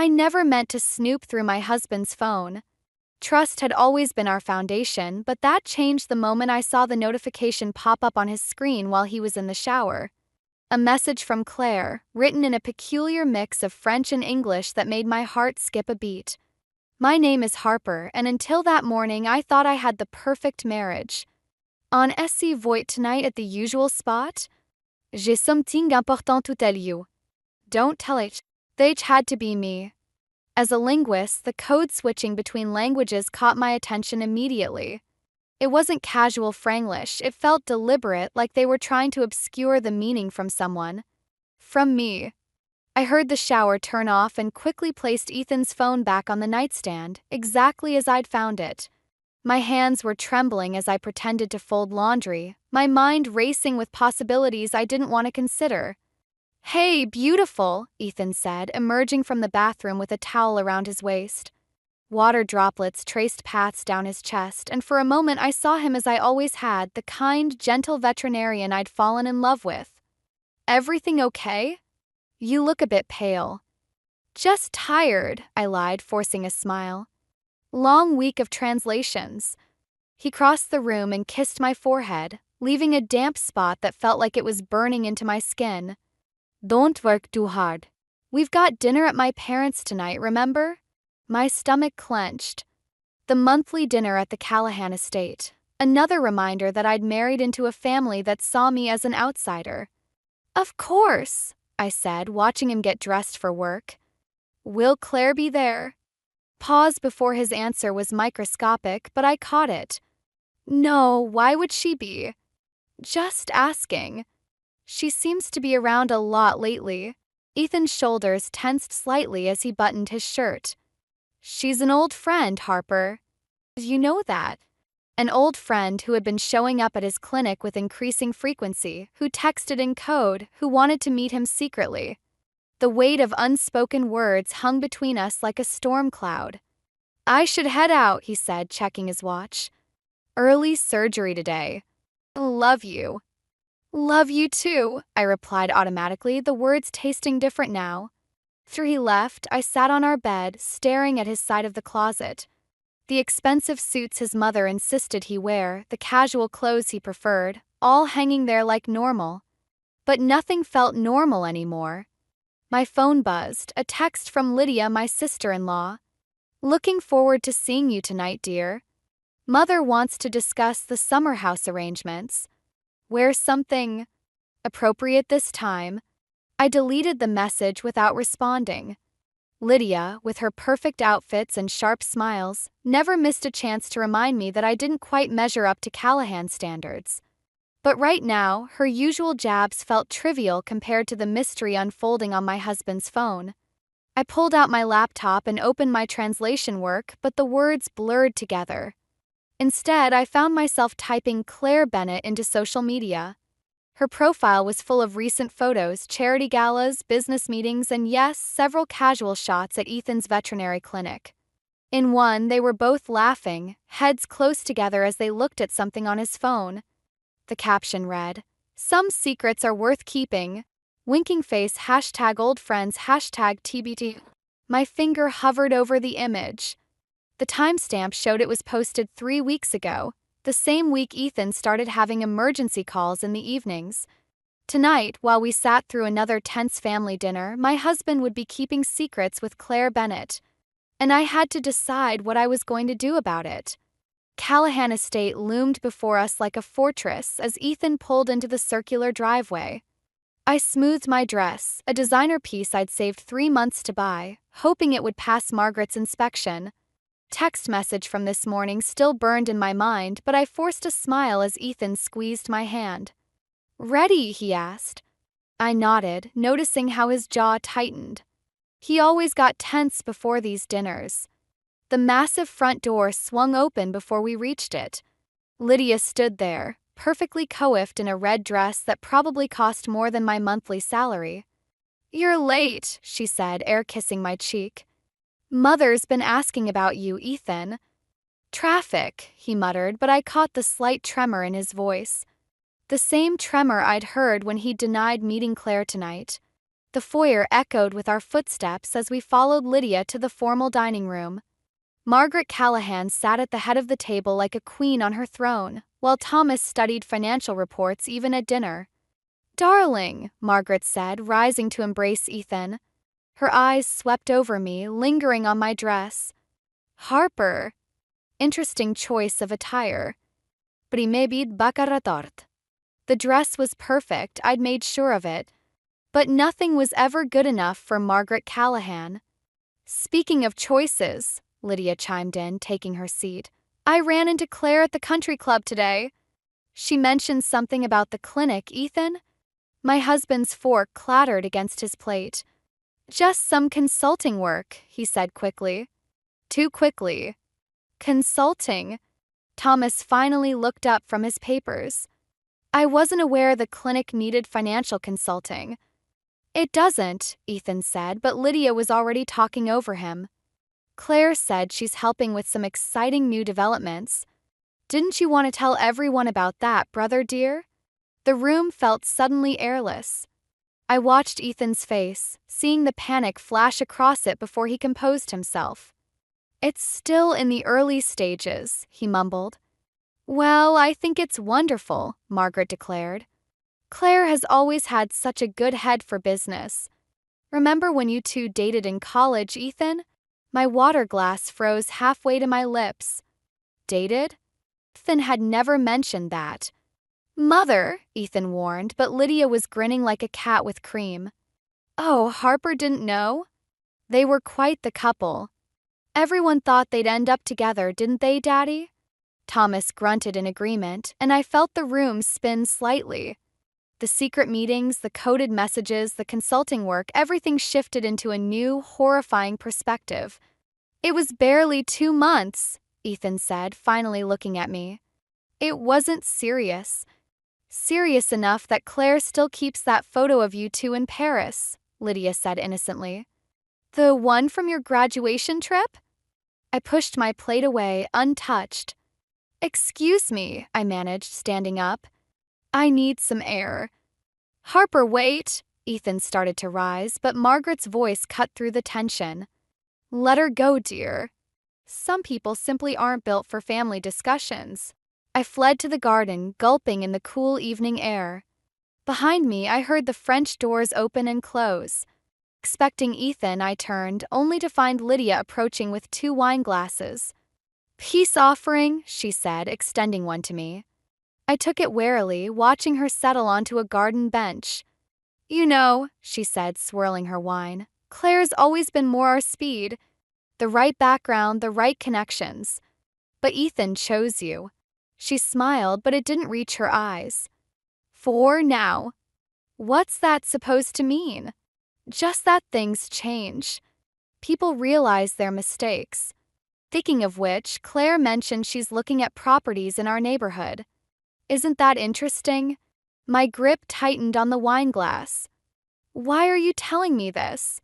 I never meant to snoop through my husband's phone. Trust had always been our foundation, but that changed the moment I saw the notification pop up on his screen while he was in the shower. A message from Claire, written in a peculiar mix of French and English that made my heart skip a beat. My name is Harper, and until that morning I thought I had the perfect marriage. On SC Voigt tonight at the usual spot? J'ai something important to tell you. Don't tell it. They had to be me. As a linguist, the code switching between languages caught my attention immediately. It wasn't casual Franglish, it felt deliberate, like they were trying to obscure the meaning from someone. From me. I heard the shower turn off and quickly placed Ethan's phone back on the nightstand, exactly as I'd found it. My hands were trembling as I pretended to fold laundry, my mind racing with possibilities I didn't want to consider. "Hey, beautiful," Ethan said, emerging from the bathroom with a towel around his waist. Water droplets traced paths down his chest, and for a moment I saw him as I always had, the kind, gentle veterinarian I'd fallen in love with. "Everything okay? You look a bit pale." "Just tired," I lied, forcing a smile. "Long week of translations." He crossed the room and kissed my forehead, leaving a damp spot that felt like it was burning into my skin. "Don't work too hard. We've got dinner at my parents' tonight, remember?" My stomach clenched. The monthly dinner at the Callahan estate. Another reminder that I'd married into a family that saw me as an outsider. "Of course," I said, watching him get dressed for work. "Will Claire be there?" Pause before his answer was microscopic, but I caught it. "No, why would she be?" "Just asking. She seems to be around a lot lately." Ethan's shoulders tensed slightly as he buttoned his shirt. "She's an old friend, Harper. You know that." An old friend who had been showing up at his clinic with increasing frequency, who texted in code, who wanted to meet him secretly. The weight of unspoken words hung between us like a storm cloud. "I should head out," he said, checking his watch. "Early surgery today. Love you." "Love you too," I replied automatically, the words tasting different now. After he left, I sat on our bed, staring at his side of the closet. The expensive suits his mother insisted he wear, the casual clothes he preferred, all hanging there like normal. But nothing felt normal anymore. My phone buzzed, a text from Lydia, my sister-in-law. "Looking forward to seeing you tonight, dear. Mother wants to discuss the summer house arrangements. Wear something appropriate this time." I deleted the message without responding. Lydia, with her perfect outfits and sharp smiles, never missed a chance to remind me that I didn't quite measure up to Callahan standards. But right now, her usual jabs felt trivial compared to the mystery unfolding on my husband's phone. I pulled out my laptop and opened my translation work, but the words blurred together. Instead, I found myself typing Claire Bennett into social media. Her profile was full of recent photos, charity galas, business meetings, and yes, several casual shots at Ethan's veterinary clinic. In one, they were both laughing, heads close together as they looked at something on his phone. The caption read, "Some secrets are worth keeping. Winking face #oldfriends #TBT. My finger hovered over the image. The timestamp showed it was posted 3 weeks ago, the same week Ethan started having emergency calls in the evenings. Tonight, while we sat through another tense family dinner, my husband would be keeping secrets with Claire Bennett. And I had to decide what I was going to do about it. Callahan Estate loomed before us like a fortress as Ethan pulled into the circular driveway. I smoothed my dress, a designer piece I'd saved 3 months to buy, hoping it would pass Margaret's inspection. Text message from this morning still burned in my mind, but I forced a smile as Ethan squeezed my hand. "Ready?" he asked. I nodded, noticing how his jaw tightened. He always got tense before these dinners. The massive front door swung open before we reached it. Lydia stood there, perfectly coiffed in a red dress that probably cost more than my monthly salary. "You're late," she said, air-kissing my cheek. "Mother's been asking about you, Ethan." "Traffic," he muttered, but I caught the slight tremor in his voice. The same tremor I'd heard when he denied meeting Claire tonight. The foyer echoed with our footsteps as we followed Lydia to the formal dining room. Margaret Callahan sat at the head of the table like a queen on her throne, while Thomas studied financial reports even at dinner. "Darling," Margaret said, rising to embrace Ethan. Her eyes swept over me, lingering on my dress. "Harper. Interesting choice of attire. Primebid bakaratort." The dress was perfect, I'd made sure of it. But nothing was ever good enough for Margaret Callahan. "Speaking of choices," Lydia chimed in, taking her seat, "I ran into Claire at the country club today. She mentioned something about the clinic, Ethan." My husband's fork clattered against his plate. "Just some consulting work," he said quickly. Too quickly. "Consulting?" Thomas finally looked up from his papers. "I wasn't aware the clinic needed financial consulting." "It doesn't," Ethan said, but Lydia was already talking over him. "Claire said she's helping with some exciting new developments. Didn't you want to tell everyone about that, brother dear?" The room felt suddenly airless. I watched Ethan's face, seeing the panic flash across it before he composed himself. "It's still in the early stages," he mumbled. "Well, I think it's wonderful," Margaret declared. "Claire has always had such a good head for business. Remember when you two dated in college, Ethan?" My water glass froze halfway to my lips. Dated? Ethan had never mentioned that. "Mother," Ethan warned, but Lydia was grinning like a cat with cream. "Oh, Harper didn't know?" They were quite the couple. "Everyone thought they'd end up together, didn't they, Daddy?" Thomas grunted in agreement, and I felt the room spin slightly. The secret meetings, the coded messages, the consulting work, everything shifted into a new, horrifying perspective. "It was barely 2 months," Ethan said, finally looking at me. "It wasn't serious. Serious enough that Claire still keeps that photo of you two in Paris," Lydia said innocently. "The one from your graduation trip?" I pushed my plate away, untouched. "Excuse me," I managed, standing up. "I need some air." "Harper, wait!" Ethan started to rise, but Margaret's voice cut through the tension. "Let her go, dear. Some people simply aren't built for family discussions." I fled to the garden, gulping in the cool evening air. Behind me, I heard the French doors open and close. Expecting Ethan, I turned, only to find Lydia approaching with 2 wine glasses. "Peace offering," she said, extending one to me. I took it warily, watching her settle onto a garden bench. "You know," she said, swirling her wine, "Claire's always been more our speed. The right background, the right connections. But Ethan chose you." She smiled, but it didn't reach her eyes. "For now." What's that supposed to mean? Just that things change. People realize their mistakes. Thinking of which, Claire mentioned she's looking at properties in our neighborhood. Isn't that interesting? My grip tightened on the wine glass. "Why are you telling me this?"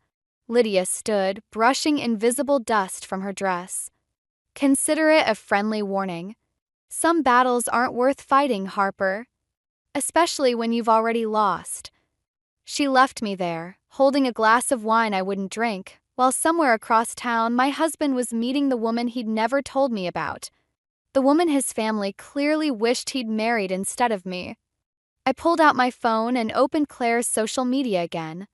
Lydia stood, brushing invisible dust from her dress. "Consider it a friendly warning. Some battles aren't worth fighting, Harper. Especially when you've already lost." She left me there, holding a glass of wine I wouldn't drink, while somewhere across town my husband was meeting the woman he'd never told me about. The woman his family clearly wished he'd married instead of me. I pulled out my phone and opened Claire's social media again.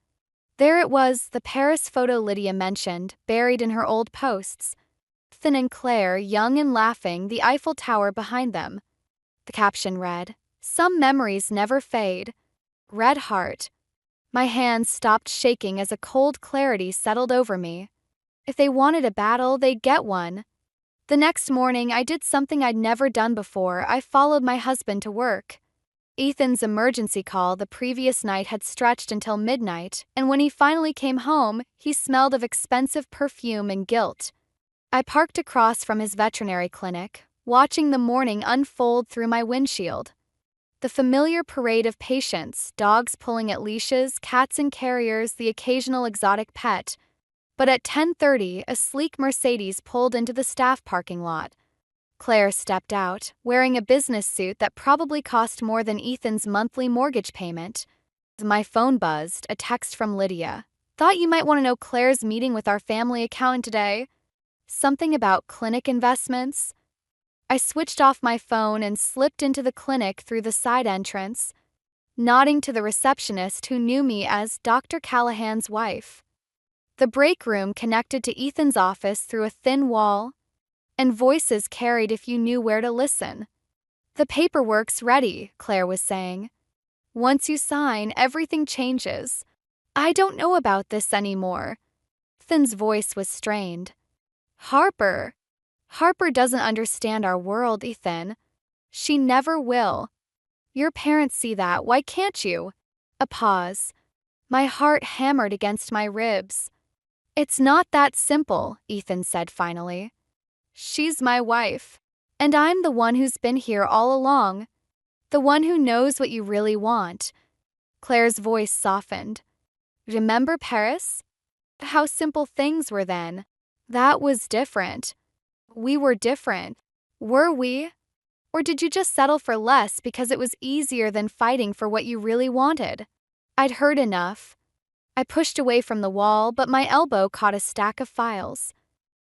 There it was, the Paris photo Lydia mentioned, buried in her old posts. Ethan and Claire, young and laughing, the Eiffel Tower behind them. The caption read, "Some memories never fade. Red heart." My hands stopped shaking as a cold clarity settled over me. If they wanted a battle, they'd get one. The next morning, I did something I'd never done before. I followed my husband to work. Ethan's emergency call the previous night had stretched until midnight, and when he finally came home, he smelled of expensive perfume and guilt. I parked across from his veterinary clinic, watching the morning unfold through my windshield. The familiar parade of patients, dogs pulling at leashes, cats in carriers, the occasional exotic pet. But at 10:30, a sleek Mercedes pulled into the staff parking lot. Claire stepped out, wearing a business suit that probably cost more than Ethan's monthly mortgage payment. My phone buzzed, a text from Lydia. Thought you might want to know Claire's meeting with our family accountant today. Something about clinic investments? I switched off my phone and slipped into the clinic through the side entrance, nodding to the receptionist who knew me as Dr. Callahan's wife. The break room connected to Ethan's office through a thin wall, and voices carried if you knew where to listen. The paperwork's ready, Claire was saying. Once you sign, everything changes. I don't know about this anymore. Ethan's voice was strained. Harper doesn't understand our world, Ethan. She never will. Your parents see that, why can't you? A pause. My heart hammered against my ribs. It's not that simple, Ethan said finally. She's my wife, and I'm the one who's been here all along. The one who knows what you really want. Claire's voice softened. Remember Paris? How simple things were then. That was different. We were different. Were we? Or did you just settle for less because it was easier than fighting for what you really wanted? I'd heard enough. I pushed away from the wall, but my elbow caught a stack of files.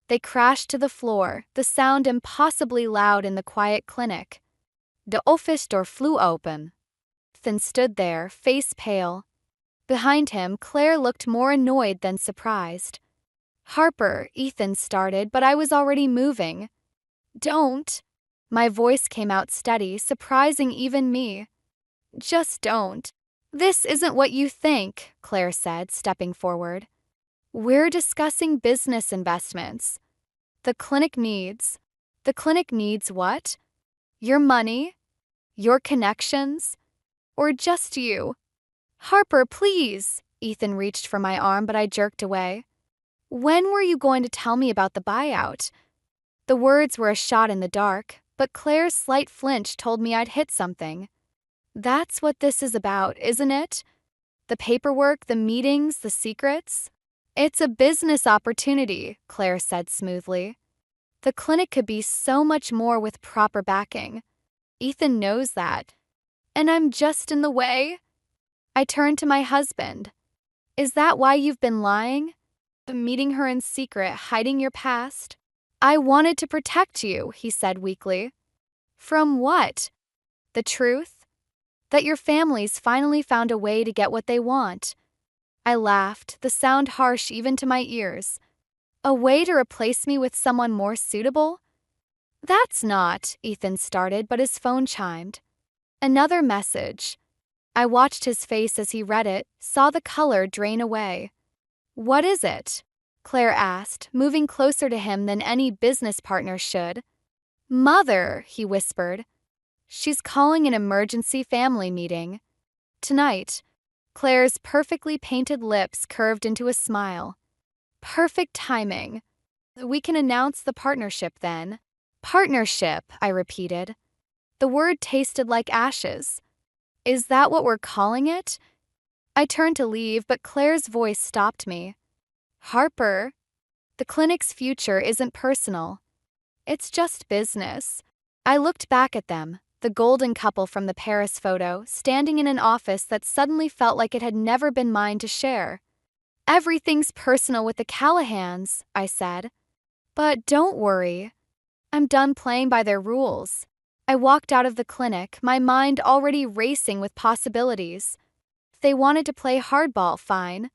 They crashed to the floor, the sound impossibly loud in the quiet clinic. The office door flew open. Ethan stood there, face pale. Behind him, Claire looked more annoyed than surprised. Harper, Ethan started, but I was already moving. Don't. My voice came out steady, surprising even me. Just don't. This isn't what you think, Claire said, stepping forward. We're discussing business investments. The clinic needs what? Your money? Your connections? Or just you? Harper, please! Ethan reached for my arm, but I jerked away. When were you going to tell me about the buyout? The words were a shot in the dark, but Claire's slight flinch told me I'd hit something. That's what this is about, isn't it? The paperwork, the meetings, the secrets? It's a business opportunity, Claire said smoothly. The clinic could be so much more with proper backing. Ethan knows that. And I'm just in the way? I turned to my husband. Is that why you've been lying? Meeting her in secret, hiding your past? I wanted to protect you, he said weakly. From what? The truth? That your family's finally found a way to get what they want. I laughed, the sound harsh even to my ears. A way to replace me with someone more suitable? That's not, Ethan started, but his phone chimed. Another message. I watched his face as he read it, saw the color drain away. What is it? Claire asked, moving closer to him than any business partner should. Mother, he whispered. She's calling an emergency family meeting. Tonight. Claire's perfectly painted lips curved into a smile. Perfect timing. We can announce the partnership then. Partnership, I repeated. The word tasted like ashes. Is that what we're calling it? I turned to leave, but Claire's voice stopped me. Harper, the clinic's future isn't personal. It's just business. I looked back at them, the golden couple from the Paris photo, standing in an office that suddenly felt like it had never been mine to share. Everything's personal with the Callahans, I said. But don't worry. I'm done playing by their rules. I walked out of the clinic, my mind already racing with possibilities. If they wanted to play hardball, fine.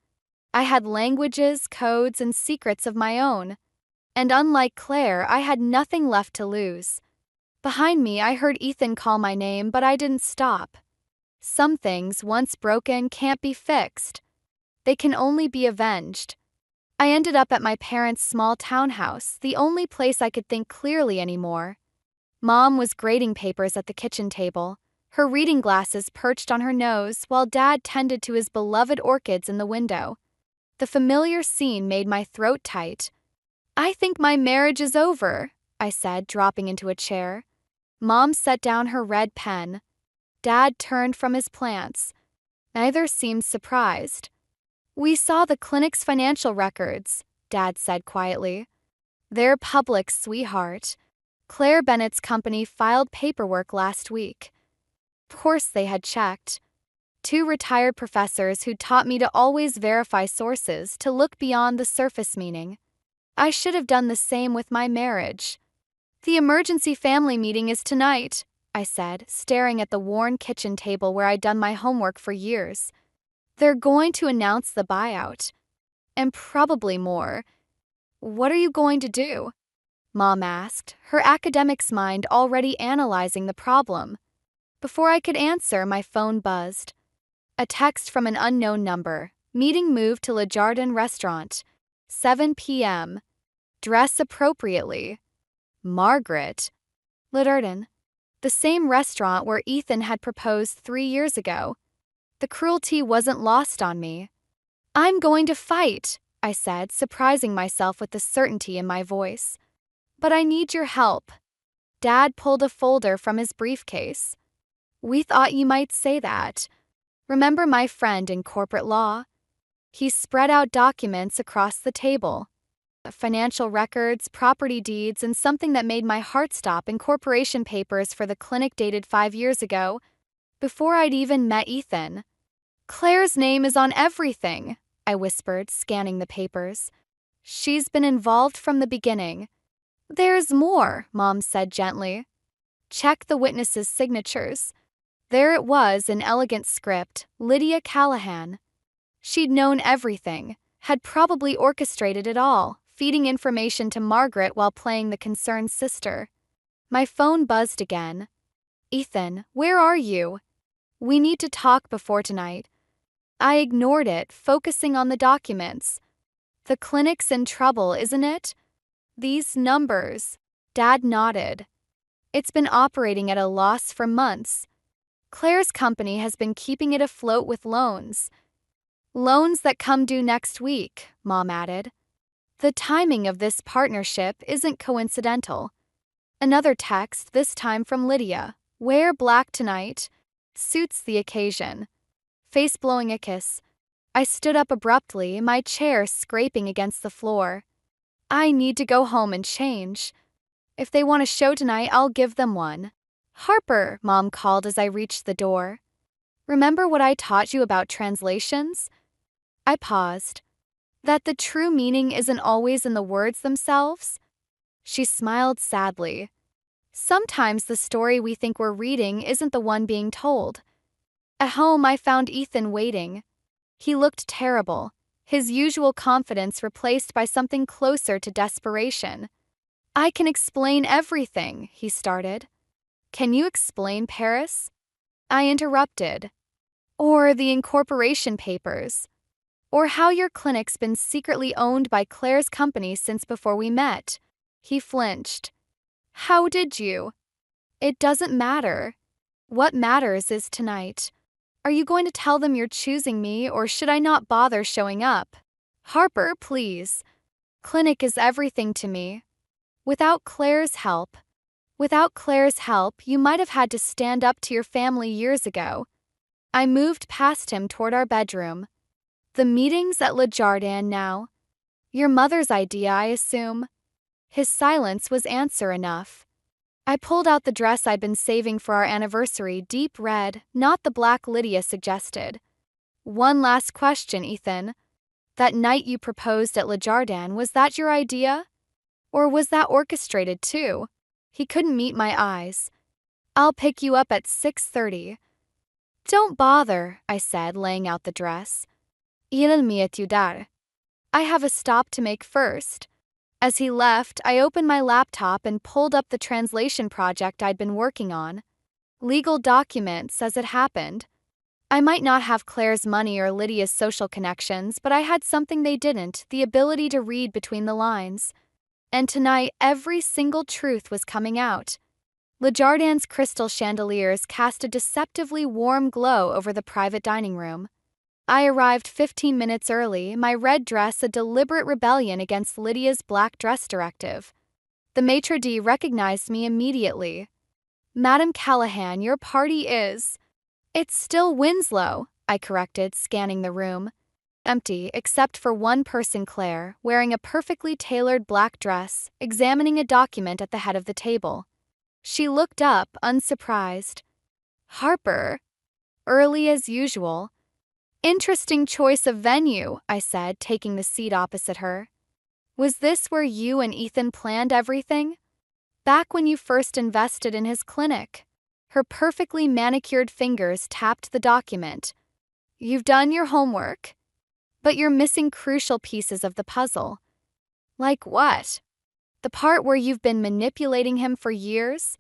I had languages, codes, and secrets of my own. And unlike Claire, I had nothing left to lose. Behind me, I heard Ethan call my name, but I didn't stop. Some things, once broken, can't be fixed. They can only be avenged. I ended up at my parents' small townhouse, the only place I could think clearly anymore. Mom was grading papers at the kitchen table, her reading glasses perched on her nose, while Dad tended to his beloved orchids in the window. The familiar scene made my throat tight. I think my marriage is over, I said, dropping into a chair. Mom set down her red pen. Dad turned from his plants. Neither seemed surprised. We saw the clinic's financial records, Dad said quietly. They're public, sweetheart. Claire Bennett's company filed paperwork last week. Of course they had checked. Two retired professors who taught me to always verify sources, to look beyond the surface meaning. I should have done the same with my marriage. The emergency family meeting is tonight, I said, staring at the worn kitchen table where I'd done my homework for years. They're going to announce the buyout. And probably more. What are you going to do? Mom asked, her academics mind already analyzing the problem. Before I could answer, my phone buzzed. A text from an unknown number. Meeting moved to Le Jardin restaurant. 7 p.m. Dress appropriately. Margaret. Le Jardin. The same restaurant where Ethan had proposed 3 years ago. The cruelty wasn't lost on me. I'm going to fight, I said, surprising myself with the certainty in my voice. But I need your help. Dad pulled a folder from his briefcase. We thought you might say that. Remember my friend in corporate law? He spread out documents across the table. Financial records, property deeds, and something that made my heart stop, incorporation papers for the clinic dated 5 years ago, before I'd even met Ethan. Claire's name is on everything, I whispered, scanning the papers. She's been involved from the beginning. There's more, Mom said gently. Check the witnesses' signatures. There it was in elegant script, Lydia Callahan. She'd known everything, had probably orchestrated it all, feeding information to Margaret while playing the concerned sister. My phone buzzed again. Ethan, where are you? We need to talk before tonight. I ignored it, focusing on the documents. The clinic's in trouble, isn't it? These numbers. Dad nodded. It's been operating at a loss for months. Claire's company has been keeping it afloat with loans. Loans that come due next week, Mom added. The timing of this partnership isn't coincidental. Another text, this time from Lydia. Wear black tonight. Suits the occasion. Face blowing a kiss. I stood up abruptly, my chair scraping against the floor. I need to go home and change. If they want a show tonight, I'll give them one. Harper, Mom called as I reached the door. Remember what I taught you about translations? I paused. That the true meaning isn't always in the words themselves? She smiled sadly. Sometimes the story we think we're reading isn't the one being told. At home, I found Ethan waiting. He looked terrible, his usual confidence replaced by something closer to desperation. I can explain everything, he started. Can you explain Paris? I interrupted. Or the incorporation papers. Or how your clinic's been secretly owned by Claire's company since before we met. He flinched. How did you? It doesn't matter. What matters is tonight. Are you going to tell them you're choosing me, or should I not bother showing up? Harper, please. Clinic is everything to me. Without Claire's help, you might have had to stand up to your family years ago. I moved past him toward our bedroom. The meeting's at Le Jardin now. Your mother's idea, I assume. His silence was answer enough. I pulled out the dress I'd been saving for our anniversary, deep red, not the black Lydia suggested. One last question, Ethan. That night you proposed at Le Jardin, was that your idea? Or was that orchestrated too? He couldn't meet my eyes. I'll pick you up at 6:30. Don't bother, I said, laying out the dress. Il mi ayudar. I have a stop to make first. As he left, I opened my laptop and pulled up the translation project I'd been working on. Legal documents, as it happened. I might not have Claire's money or Lydia's social connections, but I had something they didn't, the ability to read between the lines. And tonight, every single truth was coming out. Le Jardin's crystal chandeliers cast a deceptively warm glow over the private dining room. I arrived 15 minutes early, my red dress a deliberate rebellion against Lydia's black dress directive. The maitre d' recognized me immediately. Madame Callahan, your party is... It's still Winslow, I corrected, scanning the room. Empty, except for one person, Claire, wearing a perfectly tailored black dress, examining a document at the head of the table. She looked up, unsurprised. Harper. Early as usual. Interesting choice of venue, I said, taking the seat opposite her. Was this where you and Ethan planned everything? Back when you first invested in his clinic. Her perfectly manicured fingers tapped the document. You've done your homework, but you're missing crucial pieces of the puzzle. Like what? The part where you've been manipulating him for years?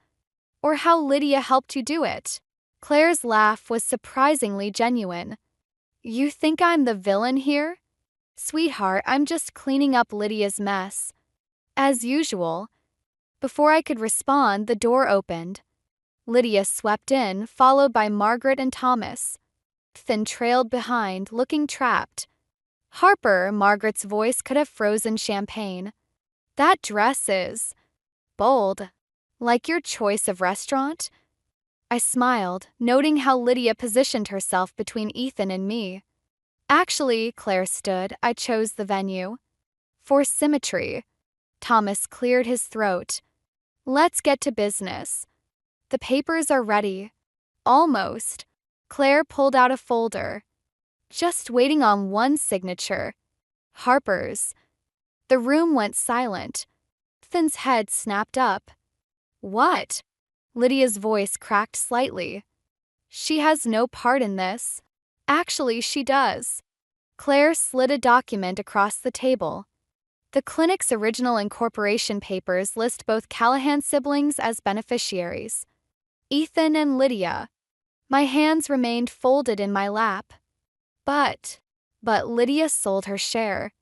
Or how Lydia helped you do it? Claire's laugh was surprisingly genuine. You think I'm the villain here? Sweetheart, I'm just cleaning up Lydia's mess. As usual. Before I could respond, the door opened. Lydia swept in, followed by Margaret and Thomas. Ethan trailed behind, looking trapped. Harper, Margaret's voice could have frozen champagne. That dress is bold. Like your choice of restaurant? I smiled, noting how Lydia positioned herself between Ethan and me. Actually, Claire stood, I chose the venue. For symmetry. Thomas cleared his throat. Let's get to business. The papers are ready. Almost. Claire pulled out a folder. Just waiting on one signature. Harper's. The room went silent. Ethan's head snapped up. What? Lydia's voice cracked slightly. She has no part in this. Actually, she does. Claire slid a document across the table. The clinic's original incorporation papers list both Callahan siblings as beneficiaries. Ethan and Lydia. My hands remained folded in my lap. But Lydia sold her share.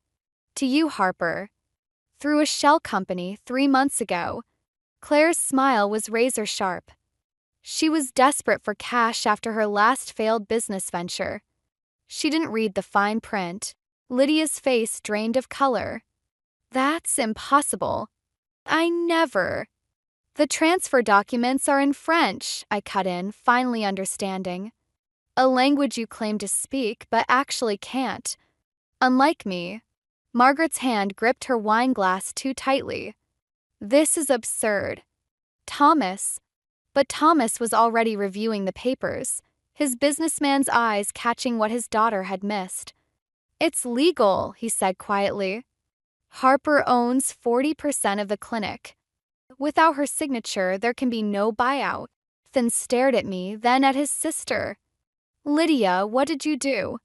To you, Harper. Through a shell company 3 months ago. Claire's smile was razor sharp. She was desperate for cash after her last failed business venture. She didn't read the fine print. Lydia's face drained of color. That's impossible. I never. The transfer documents are in French, I cut in, finally understanding. A language you claim to speak but actually can't. Unlike me. Margaret's hand gripped her wine glass too tightly. This is absurd. But Thomas was already reviewing the papers, his businessman's eyes catching what his daughter had missed. It's legal, he said quietly. Harper owns 40% of the clinic. Without her signature, there can be no buyout. Ethan stared at me, then at his sister. Lydia, what did you do?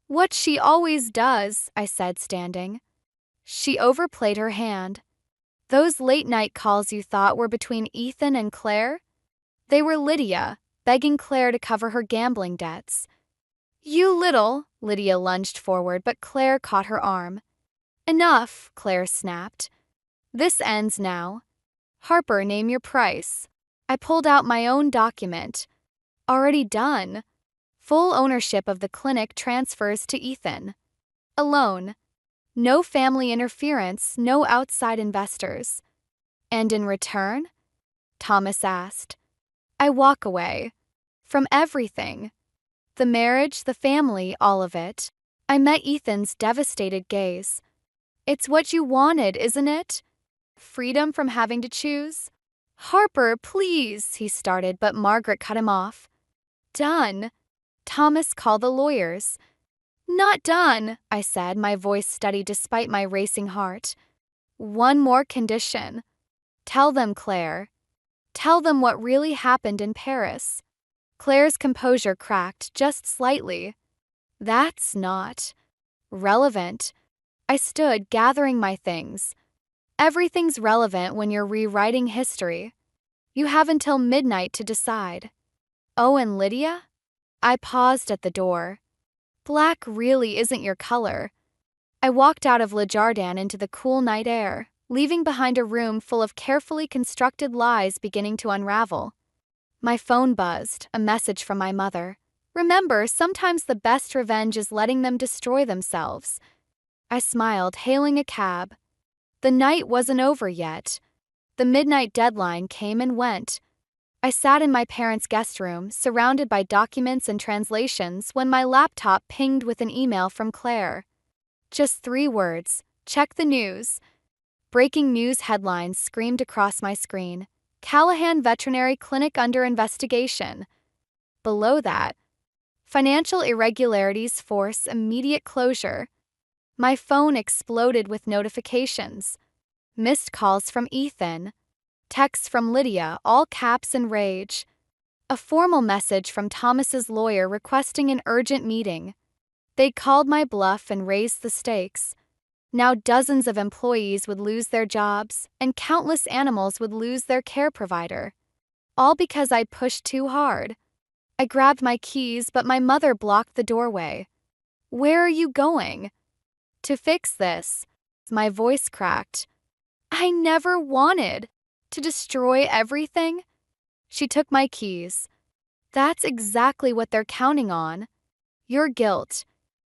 What she always does, I said, standing. She overplayed her hand. Those late-night calls you thought were between Ethan and Claire? They were Lydia, begging Claire to cover her gambling debts. You little, Lydia lunged forward, but Claire caught her arm. Enough, Claire snapped. This ends now. Harper, name your price. I pulled out my own document. Already done. Full ownership of the clinic transfers to Ethan. Alone. No family interference, no outside investors. And in return? Thomas asked. I walk away. From everything. The marriage, the family, all of it. I met Ethan's devastated gaze. It's what you wanted, isn't it? Freedom from having to choose? Harper, please, he started, but Margaret cut him off. Done. Thomas, call the lawyers. Not done, I said, my voice steady despite my racing heart. One more condition. Tell them, Claire. Tell them what really happened in Paris. Claire's composure cracked just slightly. That's not relevant. I stood, gathering my things. Everything's relevant when you're rewriting history. You have until midnight to decide. Oh, and Lydia? I paused at the door. Black really isn't your color. I walked out of Le Jardin into the cool night air, leaving behind a room full of carefully constructed lies beginning to unravel. My phone buzzed, a message from my mother. Remember, sometimes the best revenge is letting them destroy themselves. I smiled, hailing a cab. The night wasn't over yet. The midnight deadline came and went. I sat in my parents' guest room, surrounded by documents and translations, when my laptop pinged with an email from Claire. Just 3 words. Check the news. Breaking news headlines screamed across my screen. Callahan Veterinary Clinic under investigation. Below that, Financial irregularities force immediate closure. My phone exploded with notifications. Missed calls from Ethan. Texts from Lydia, all caps and rage. A formal message from Thomas's lawyer requesting an urgent meeting. They called my bluff and raised the stakes. Now dozens of employees would lose their jobs, and countless animals would lose their care provider. All because I pushed too hard. I grabbed my keys, but my mother blocked the doorway. "Where are you going?" "To fix this." My voice cracked. "I never wanted to destroy everything." She took my keys. "That's exactly what they're counting on. Your guilt.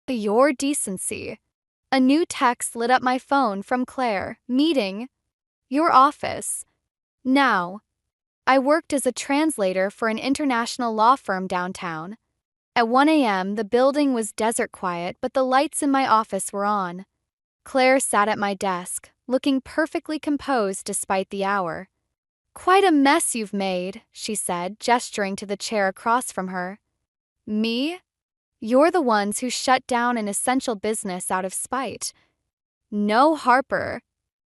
Your decency." A new text lit up my phone from Claire. "Meeting. Your office. Now." I worked as a translator for an international law firm downtown. At 1 a.m., the building was desert quiet, but the lights in my office were on. Claire sat at my desk, looking perfectly composed despite the hour. "Quite a mess you've made," she said, gesturing to the chair across from her. "Me? You're the ones who shut down an essential business out of spite." "No, Harper.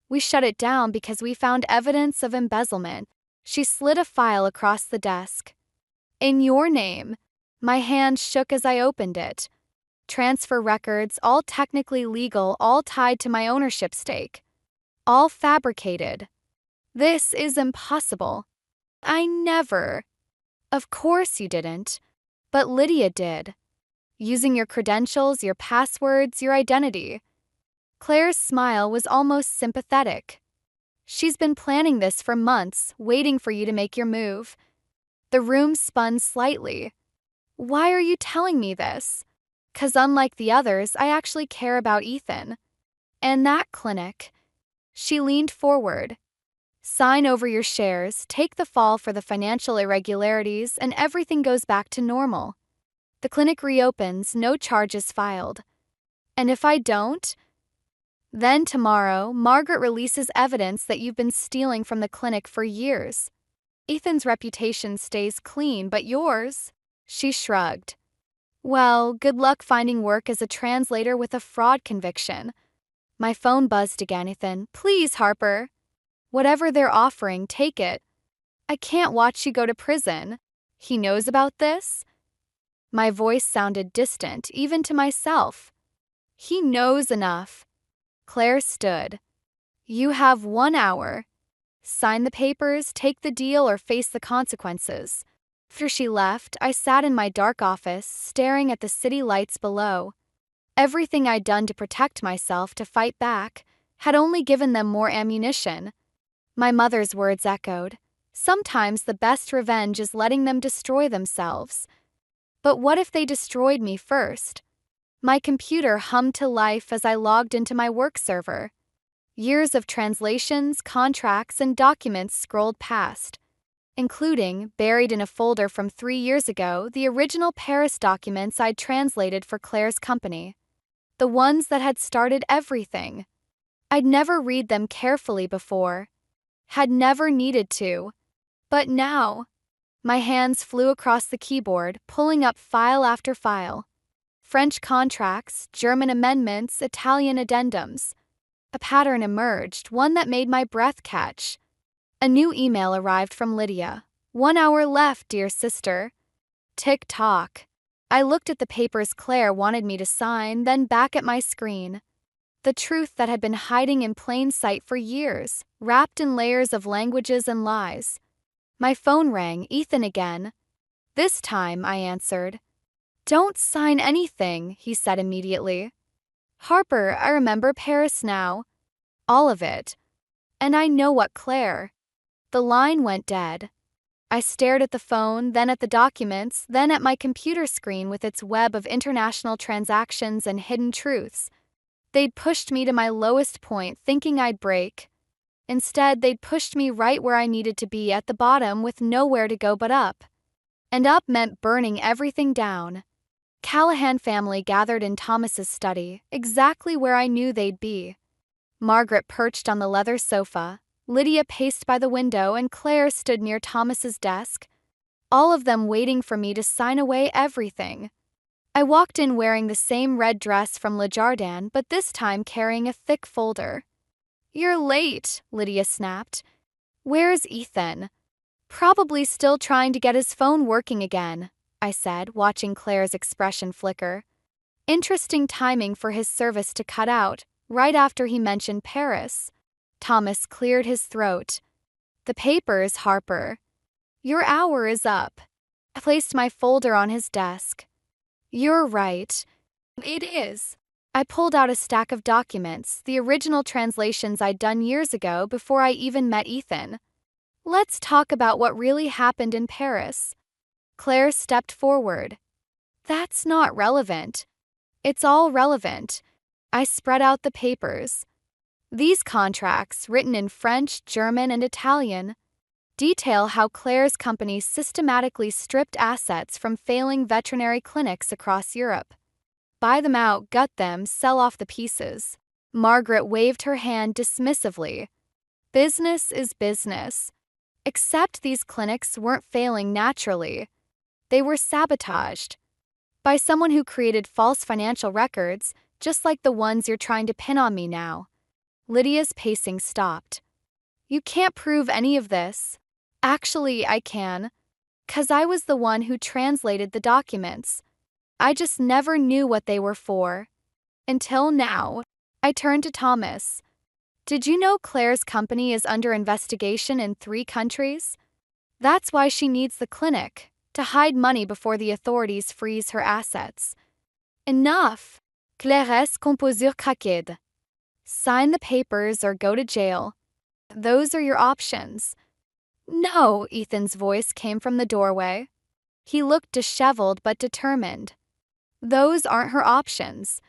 We shut it down because we found evidence of embezzlement." She slid a file across the desk. "In your name." My hand shook as I opened it. Transfer records, all technically legal, all tied to my ownership stake. All fabricated. "This is impossible." "I never." "Of course you didn't. But Lydia did. Using your credentials, your passwords, your identity." Claire's smile was almost sympathetic. "She's been planning this for months, waiting for you to make your move." The room spun slightly. "Why are you telling me this?" "'Cause unlike the others, I actually care about Ethan. And that clinic." She leaned forward. "Sign over your shares, take the fall for the financial irregularities, and everything goes back to normal. The clinic reopens, no charges filed." "And if I don't?" "Then tomorrow, Margaret releases evidence that you've been stealing from the clinic for years. Ethan's reputation stays clean, but yours?" She shrugged. "Well, good luck finding work as a translator with a fraud conviction." My phone buzzed again. "Ethan, please, Harper. Whatever they're offering, take it. I can't watch you go to prison." "He knows about this?" My voice sounded distant, even to myself. "He knows enough." Claire stood. "You have 1 hour. Sign the papers, take the deal, or face the consequences." After she left, I sat in my dark office, staring at the city lights below. Everything I'd done to protect myself, to fight back, had only given them more ammunition. My mother's words echoed. Sometimes the best revenge is letting them destroy themselves. But what if they destroyed me first? My computer hummed to life as I logged into my work server. Years of translations, contracts, and documents scrolled past, including, buried in a folder from 3 years ago, the original Paris documents I'd translated for Claire's company. The ones that had started everything. I'd never read them carefully before. Had never needed to. But now, my hands flew across the keyboard, pulling up file after file. French contracts, German amendments, Italian addendums. A pattern emerged, one that made my breath catch. A new email arrived from Lydia. 1 hour left, dear sister." Tick-tock. I looked at the papers Claire wanted me to sign, then back at my screen. The truth that had been hiding in plain sight for years, wrapped in layers of languages and lies. My phone rang. Ethan again. This time, I answered. "Don't sign anything," he said immediately. "Harper, I remember Paris now. All of it. And I know what Claire." The line went dead. I stared at the phone, then at the documents, then at my computer screen with its web of international transactions and hidden truths. They'd pushed me to my lowest point, thinking I'd break. Instead, they'd pushed me right where I needed to be, at the bottom, with nowhere to go but up. And up meant burning everything down. Callahan family gathered in Thomas's study, exactly where I knew they'd be. Margaret perched on the leather sofa, Lydia paced by the window, and Claire stood near Thomas's desk, all of them waiting for me to sign away everything. I walked in wearing the same red dress from Le Jardin, but this time carrying a thick folder. "You're late," Lydia snapped. "Where's Ethan?" "Probably still trying to get his phone working again," I said, watching Claire's expression flicker. Interesting timing for his service to cut out, right after he mentioned Paris. Thomas cleared his throat. "The papers, Harper." "Your hour is up." I placed my folder on his desk. "You're right. It is." I pulled out a stack of documents, the original translations I'd done years ago before I even met Ethan. "Let's talk about what really happened in Paris." Claire stepped forward. "That's not relevant." "It's all relevant." I spread out the papers. "These contracts, written in French, German, and Italian, detail how Claire's company systematically stripped assets from failing veterinary clinics across Europe. Buy them out, gut them, sell off the pieces." Margaret waved her hand dismissively. "Business is business. Except these clinics weren't failing naturally. They were sabotaged. By someone who created false financial records, just like the ones you're trying to pin on me now." Lydia's pacing stopped. "You can't prove any of this." "Actually, I can. 'Cause I was the one who translated the documents. I just never knew what they were for. Until now." I turned to Thomas. "Did you know Claire's company is under investigation in 3 countries? That's why she needs the clinic, to hide money before the authorities freeze her assets." "Enough. Claire est composure craquée. Sign the papers or go to jail. Those are your options." "No," Ethan's voice came from the doorway. He looked disheveled but determined. "Those aren't her options."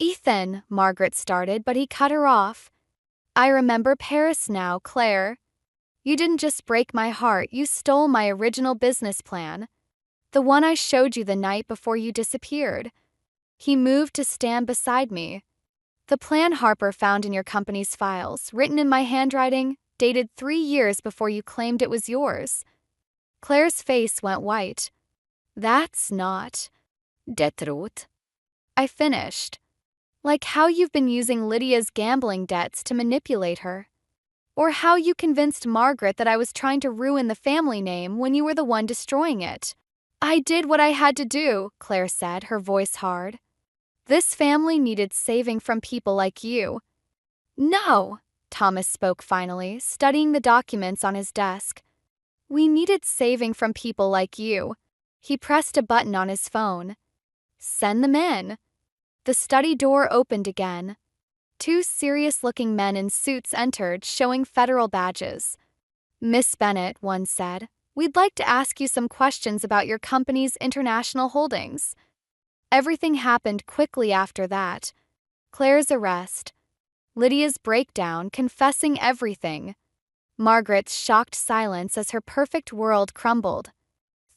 "Ethan," Margaret started, but he cut her off. "I remember Paris now, Claire. You didn't just break my heart, you stole my original business plan. The one I showed you the night before you disappeared." He moved to stand beside me. "The plan Harper found in your company's files, written in my handwriting, dated 3 years before you claimed it was yours." Claire's face went white. "That's not det truth." I finished. "Like how you've been using Lydia's gambling debts to manipulate her. Or how you convinced Margaret that I was trying to ruin the family name when you were the one destroying it." "I did what I had to do," Claire said, her voice hard. "This family needed saving from people like you." "No," Thomas spoke finally, studying the documents on his desk. "We needed saving from people like you." He pressed a button on his phone. "Send them in." The study door opened again. 2 serious-looking men in suits entered, showing federal badges. "Miss Bennett," one said, "we'd like to ask you some questions about your company's international holdings." Everything happened quickly after that. Claire's arrest. Lydia's breakdown, confessing everything. Margaret's shocked silence as her perfect world crumbled.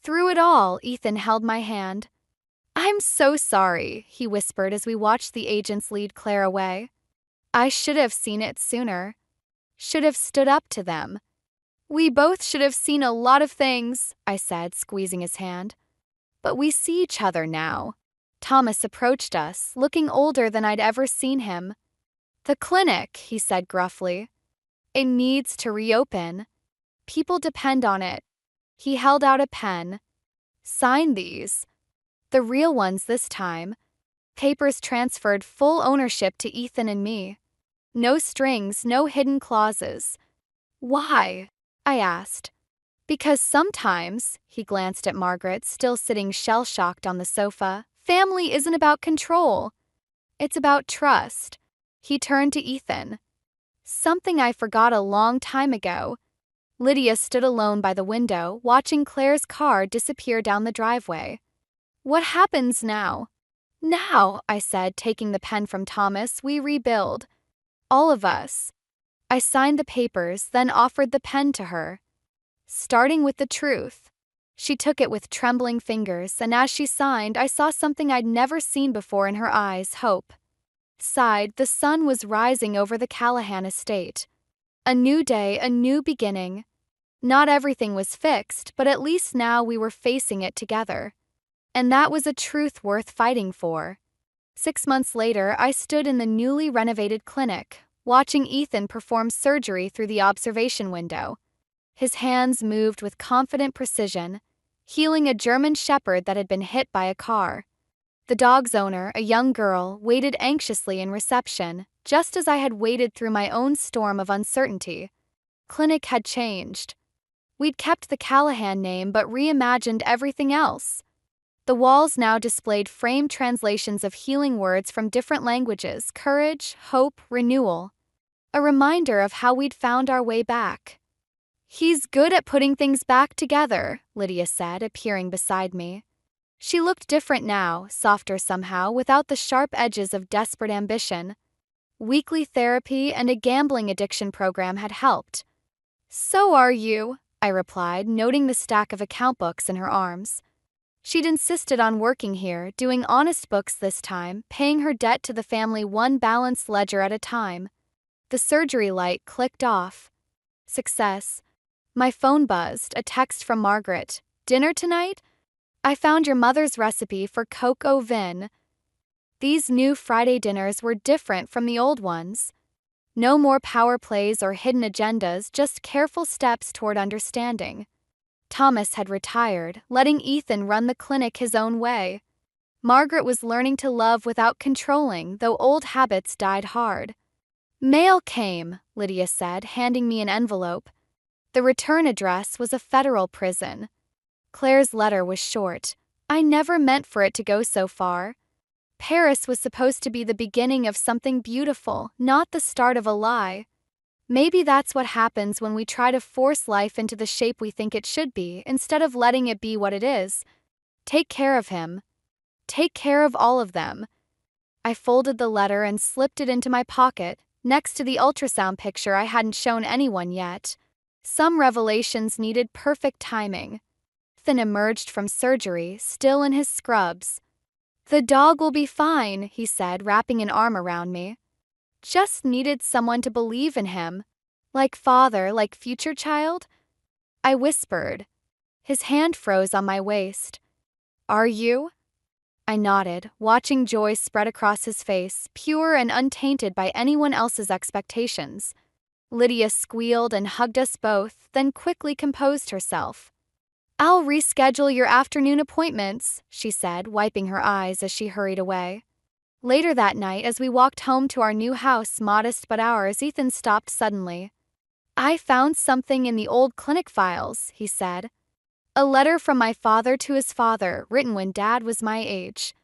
Through it all, Ethan held my hand. "I'm so sorry," he whispered as we watched the agents lead Claire away. "I should have seen it sooner. Should have stood up to them." "We both should have seen a lot of things," I said, squeezing his hand. "But we see each other now." Thomas approached us, looking older than I'd ever seen him. "The clinic," he said gruffly. "It needs to reopen. People depend on it." He held out a pen. "Sign these." The real ones this time. Papers transferred full ownership to Ethan and me. No strings, no hidden clauses. "Why?" I asked. "Because sometimes," he glanced at Margaret, still sitting shell-shocked on the sofa, "family isn't about control. It's about trust." He turned to Ethan. "Something I forgot a long time ago." Lydia stood alone by the window, watching Claire's car disappear down the driveway. "What happens now?" "Now," I said, taking the pen from Thomas, "we rebuild. All of us." I signed the papers, then offered the pen to her. "Starting with the truth." She took it with trembling fingers, and as she signed, I saw something I'd never seen before in her eyes, hope. Inside, the sun was rising over the Callahan estate. A new day, a new beginning. Not everything was fixed, but at least now we were facing it together. And that was a truth worth fighting for. 6 months later, I stood in the newly renovated clinic, watching Ethan perform surgery through the observation window. His hands moved with confident precision, healing a German shepherd that had been hit by a car. The dog's owner, a young girl, waited anxiously in reception, just as I had waited through my own storm of uncertainty. Clinic had changed. We'd kept the Callahan name but reimagined everything else. The walls now displayed framed translations of healing words from different languages: courage, hope, renewal. A reminder of how we'd found our way back. "He's good at putting things back together," Lydia said, appearing beside me. She looked different now, softer somehow, without the sharp edges of desperate ambition. Weekly therapy and a gambling addiction program had helped. "So are you," I replied, noting the stack of account books in her arms. She'd insisted on working here, doing honest books this time, paying her debt to the family one balanced ledger at a time. The surgery light clicked off. Success. My phone buzzed, a text from Margaret. "Dinner tonight? I found your mother's recipe for coq au vin." These new Friday dinners were different from the old ones. No more power plays or hidden agendas, just careful steps toward understanding. Thomas had retired, letting Ethan run the clinic his own way. Margaret was learning to love without controlling, though old habits died hard. "Mail came," Lydia said, handing me an envelope. The return address was a federal prison. Claire's letter was short. "I never meant for it to go so far. Paris was supposed to be the beginning of something beautiful, not the start of a lie. Maybe that's what happens when we try to force life into the shape we think it should be, instead of letting it be what it is. Take care of him. Take care of all of them." I folded the letter and slipped it into my pocket, next to the ultrasound picture I hadn't shown anyone yet. Some revelations needed perfect timing. Ethan emerged from surgery, still in his scrubs. "The dog will be fine," he said, wrapping an arm around me. Just needed someone to believe in him. Like father, like future child? I whispered. His hand froze on my waist. "Are you?" I nodded, watching joy spread across his face, pure and untainted by anyone else's expectations. Lydia squealed and hugged us both, then quickly composed herself. "I'll reschedule your afternoon appointments," she said, wiping her eyes as she hurried away. Later that night, as we walked home to our new house, modest but ours, Ethan stopped suddenly. "I found something in the old clinic files," he said. "A letter from my father to his father, written when Dad was my age.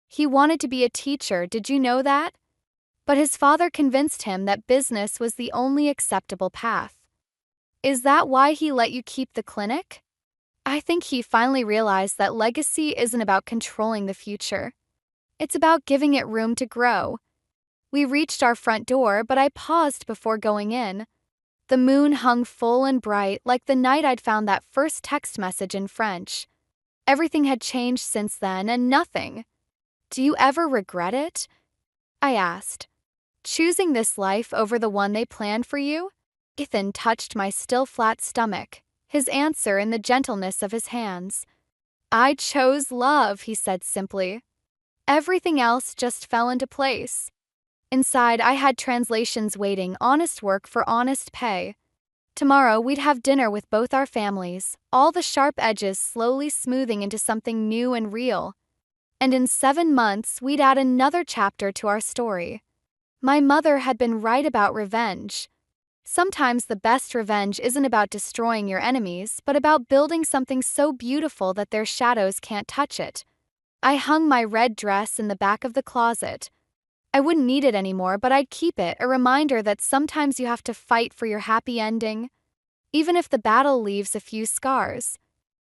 He wanted to be a teacher, did you know that? But his father convinced him that business was the only acceptable path. Is that why he let you keep the clinic? I think he finally realized that legacy isn't about controlling the future. It's about giving it room to grow." We reached our front door, but I paused before going in. The moon hung full and bright, like the night I'd found that first text message in French. Everything had changed since then, and nothing. "Do you ever regret it?" I asked. "Choosing this life over the one they planned for you?" Ethan touched my still flat stomach, his answer in the gentleness of his hands. "I chose love," he said simply. Everything else just fell into place. Inside, I had translations waiting, honest work for honest pay. Tomorrow, we'd have dinner with both our families, all the sharp edges slowly smoothing into something new and real. And in 7 months, we'd add another chapter to our story. My mother had been right about revenge. Sometimes the best revenge isn't about destroying your enemies, but about building something so beautiful that their shadows can't touch it. I hung my red dress in the back of the closet. I wouldn't need it anymore, but I'd keep it, a reminder that sometimes you have to fight for your happy ending, even if the battle leaves a few scars.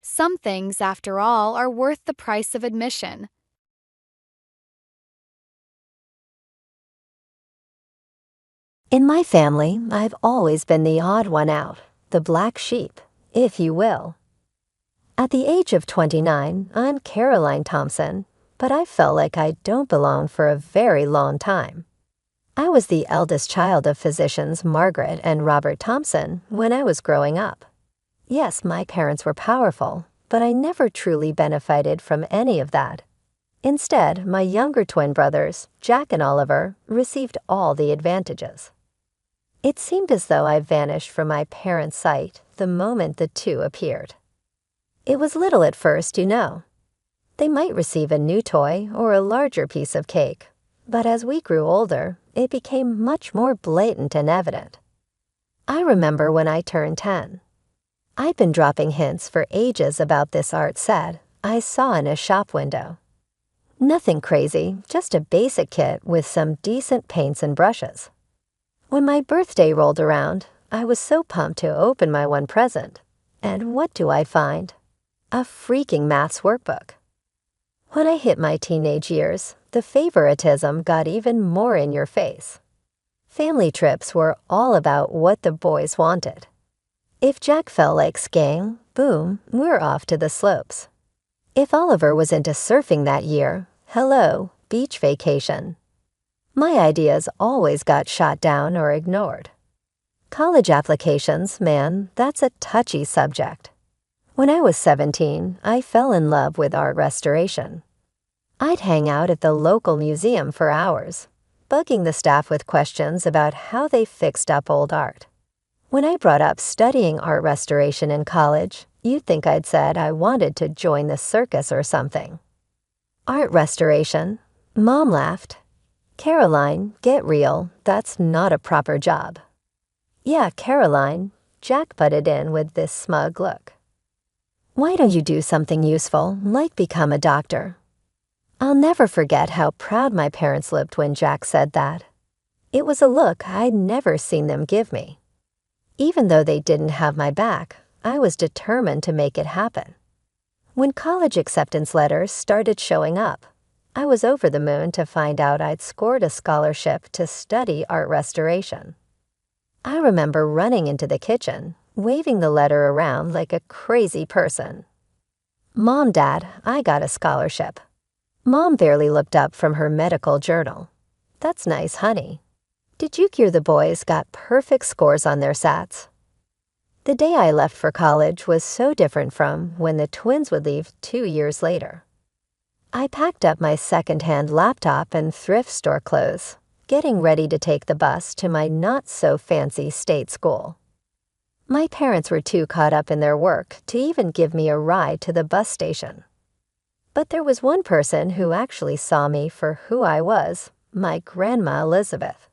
Some things, after all, are worth the price of admission. In my family, I've always been the odd one out, the black sheep, if you will. At the age of 29, I'm Caroline Thompson, but I felt like I don't belong for a very long time. I was the eldest child of physicians Margaret and Robert Thompson when I was growing up. Yes, my parents were powerful, but I never truly benefited from any of that. Instead, my younger twin brothers, Jack and Oliver, received all the advantages. It seemed as though I vanished from my parents' sight the moment the two appeared. It was little at first, you know. They might receive a new toy or a larger piece of cake, but as we grew older, it became much more blatant and evident. I remember when I turned 10. I'd been dropping hints for ages about this art set I saw in a shop window. Nothing crazy, just a basic kit with some decent paints and brushes. When my birthday rolled around, I was so pumped to open my one present. And what do I find? A freaking maths workbook. When I hit my teenage years, the favoritism got even more in your face. Family trips were all about what the boys wanted. If Jack felt like skiing, boom, we're off to the slopes. If Oliver was into surfing that year, hello, beach vacation. My ideas always got shot down or ignored. College applications, man, that's a touchy subject. When I was 17, I fell in love with art restoration. I'd hang out at the local museum for hours, bugging the staff with questions about how they fixed up old art. When I brought up studying art restoration in college, you'd think I'd said I wanted to join the circus or something. Art restoration? Mom laughed. Caroline, get real, that's not a proper job. Yeah, Caroline, Jack butted in with this smug look. Why don't you do something useful, like become a doctor? I'll never forget how proud my parents looked when Jack said that. It was a look I'd never seen them give me. Even though they didn't have my back, I was determined to make it happen. When college acceptance letters started showing up, I was over the moon to find out I'd scored a scholarship to study art restoration. I remember running into the kitchen, waving the letter around like a crazy person. Mom, Dad, I got a scholarship. Mom barely looked up from her medical journal. That's nice, honey. Did you hear the boys got perfect scores on their SATs? The day I left for college was so different from when the twins would leave 2 years later. I packed up my second-hand laptop and thrift store clothes, getting ready to take the bus to my not-so-fancy state school. My parents were too caught up in their work to even give me a ride to the bus station. But there was one person who actually saw me for who I was, my Grandma Elizabeth.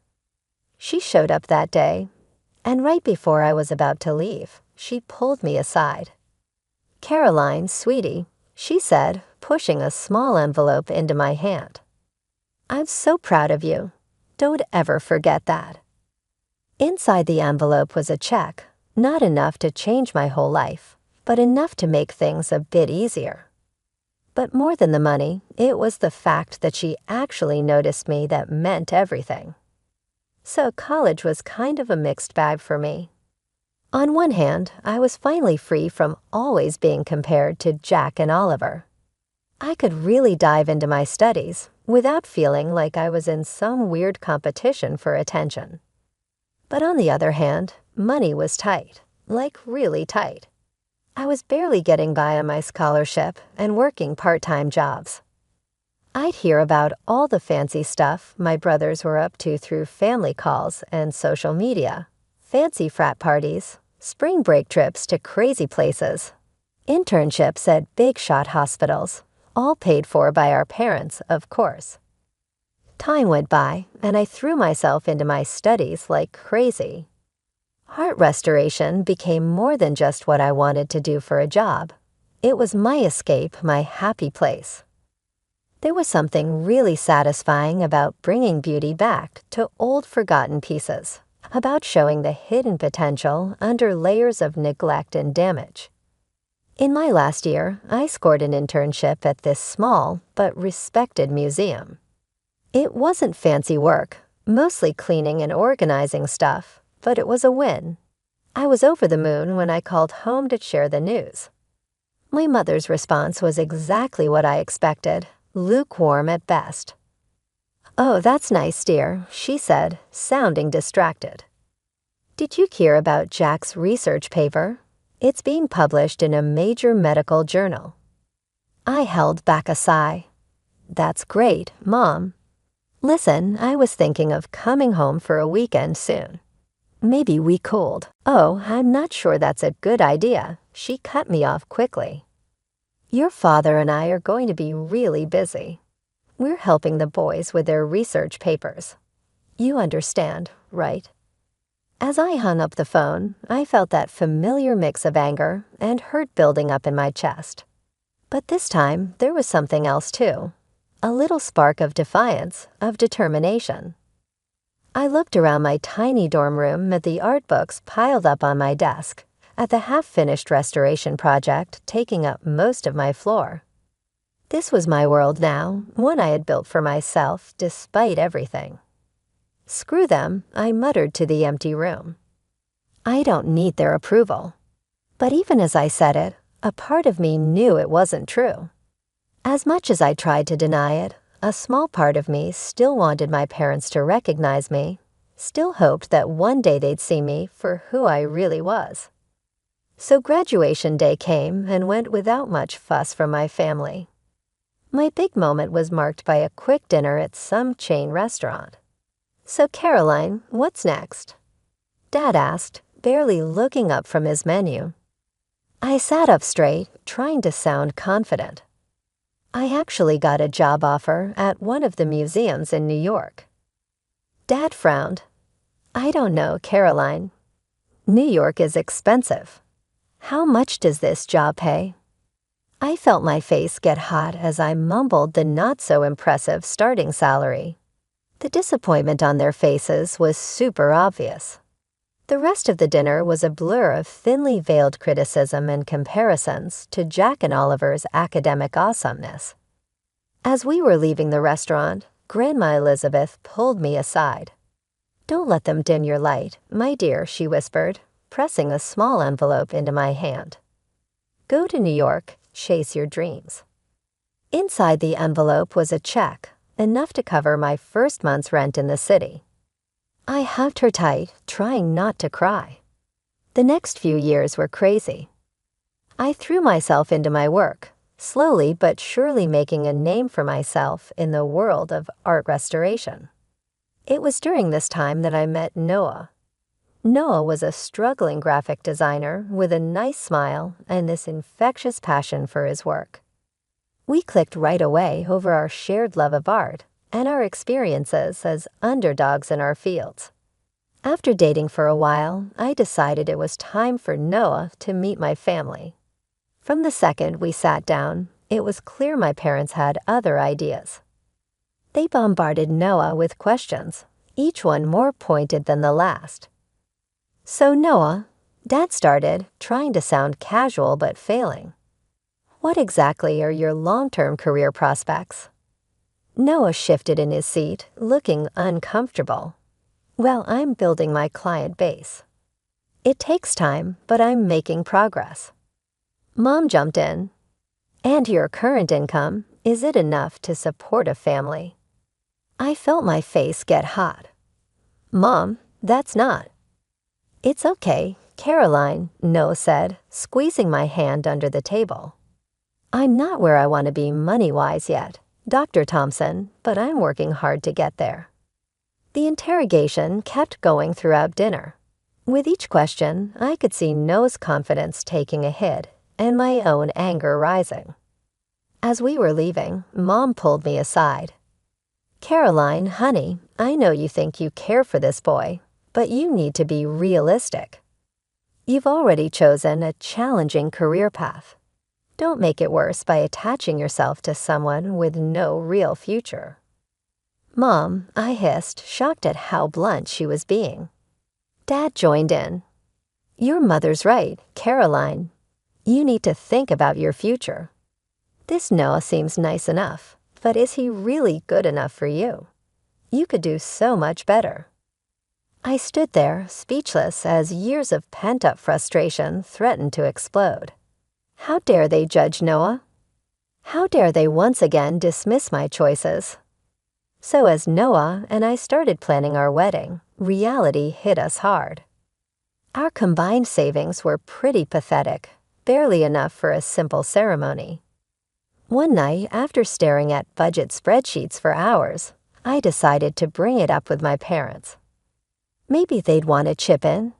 She showed up that day, and right before I was about to leave, she pulled me aside. Caroline, sweetie, she said, pushing a small envelope into my hand. I'm so proud of you. Don't ever forget that. Inside the envelope was a check, not enough to change my whole life, but enough to make things a bit easier. But more than the money, it was the fact that she actually noticed me that meant everything. So college was kind of a mixed bag for me. On one hand, I was finally free from always being compared to Jack and Oliver. I could really dive into my studies without feeling like I was in some weird competition for attention. But on the other hand, money was tight, like really tight. I was barely getting by on my scholarship and working part-time jobs. I'd hear about all the fancy stuff my brothers were up to through family calls and social media, fancy frat parties, spring break trips to crazy places, internships at big-shot hospitals, all paid for by our parents, of course. Time went by, and I threw myself into my studies like crazy. Art restoration became more than just what I wanted to do for a job. It was my escape, my happy place. There was something really satisfying about bringing beauty back to old forgotten pieces, about showing the hidden potential under layers of neglect and damage. In my last year, I scored an internship at this small but respected museum. It wasn't fancy work, mostly cleaning and organizing stuff, but it was a win. I was over the moon when I called home to share the news. My mother's response was exactly what I expected, lukewarm at best. "Oh, that's nice, dear," she said, sounding distracted. "Did you hear about Jack's research paper? It's being published in a major medical journal. I held back a sigh. That's great, Mom. Listen, I was thinking of coming home for a weekend soon. Maybe we could. Oh, I'm not sure that's a good idea. She cut me off quickly. Your father and I are going to be really busy. We're helping the boys with their research papers. You understand, right? As I hung up the phone, I felt that familiar mix of anger and hurt building up in my chest. But this time, there was something else too. A little spark of defiance, of determination. I looked around my tiny dorm room at the art books piled up on my desk, at the half-finished restoration project taking up most of my floor. This was my world now, one I had built for myself despite everything. Screw them, I muttered to the empty room. I don't need their approval. But even as I said it, a part of me knew it wasn't true. As much as I tried to deny it, a small part of me still wanted my parents to recognize me, still hoped that one day they'd see me for who I really was. So graduation day came and went without much fuss from my family. My big moment was marked by a quick dinner at some chain restaurant. So Caroline, what's next? Dad asked, barely looking up from his menu. I sat up straight, trying to sound confident. I actually got a job offer at one of the museums in New York. Dad frowned. I don't know, Caroline. New York is expensive. How much does this job pay? I felt my face get hot as I mumbled the not-so-impressive starting salary. The disappointment on their faces was super obvious. The rest of the dinner was a blur of thinly veiled criticism and comparisons to Jack and Oliver's academic awesomeness. As we were leaving the restaurant, Grandma Elizabeth pulled me aside. Don't let them dim your light, my dear, she whispered, pressing a small envelope into my hand. Go to New York, chase your dreams. Inside the envelope was a check, enough to cover my first month's rent in the city. I hugged her tight, trying not to cry. The next few years were crazy. I threw myself into my work, slowly but surely making a name for myself in the world of art restoration. It was during this time that I met Noah. Noah was a struggling graphic designer with a nice smile and this infectious passion for his work. We clicked right away over our shared love of art and our experiences as underdogs in our fields. After dating for a while, I decided it was time for Noah to meet my family. From the second we sat down, it was clear my parents had other ideas. They bombarded Noah with questions, each one more pointed than the last. So Noah, Dad started, trying to sound casual but failing. What exactly are your long-term career prospects? Noah shifted in his seat, looking uncomfortable. Well, I'm building my client base. It takes time, but I'm making progress. Mom jumped in. And your current income, is it enough to support a family? I felt my face get hot. Mom, that's not. It's okay, Caroline, Noah said, squeezing my hand under the table. I'm not where I want to be money-wise yet, Dr. Thompson, but I'm working hard to get there. The interrogation kept going throughout dinner. With each question, I could see Noah's confidence taking a hit and my own anger rising. As we were leaving, Mom pulled me aside. Caroline, honey, I know you think you care for this boy, but you need to be realistic. You've already chosen a challenging career path. Don't make it worse by attaching yourself to someone with no real future. Mom, I hissed, shocked at how blunt she was being. Dad joined in. Your mother's right, Caroline. You need to think about your future. This Noah seems nice enough, but is he really good enough for you? You could do so much better. I stood there, speechless as years of pent-up frustration threatened to explode. How dare they judge Noah? How dare they once again dismiss my choices? So as Noah and I started planning our wedding, reality hit us hard. Our combined savings were pretty pathetic, barely enough for a simple ceremony. One night, after staring at budget spreadsheets for hours, I decided to bring it up with my parents. Maybe they'd want to chip in.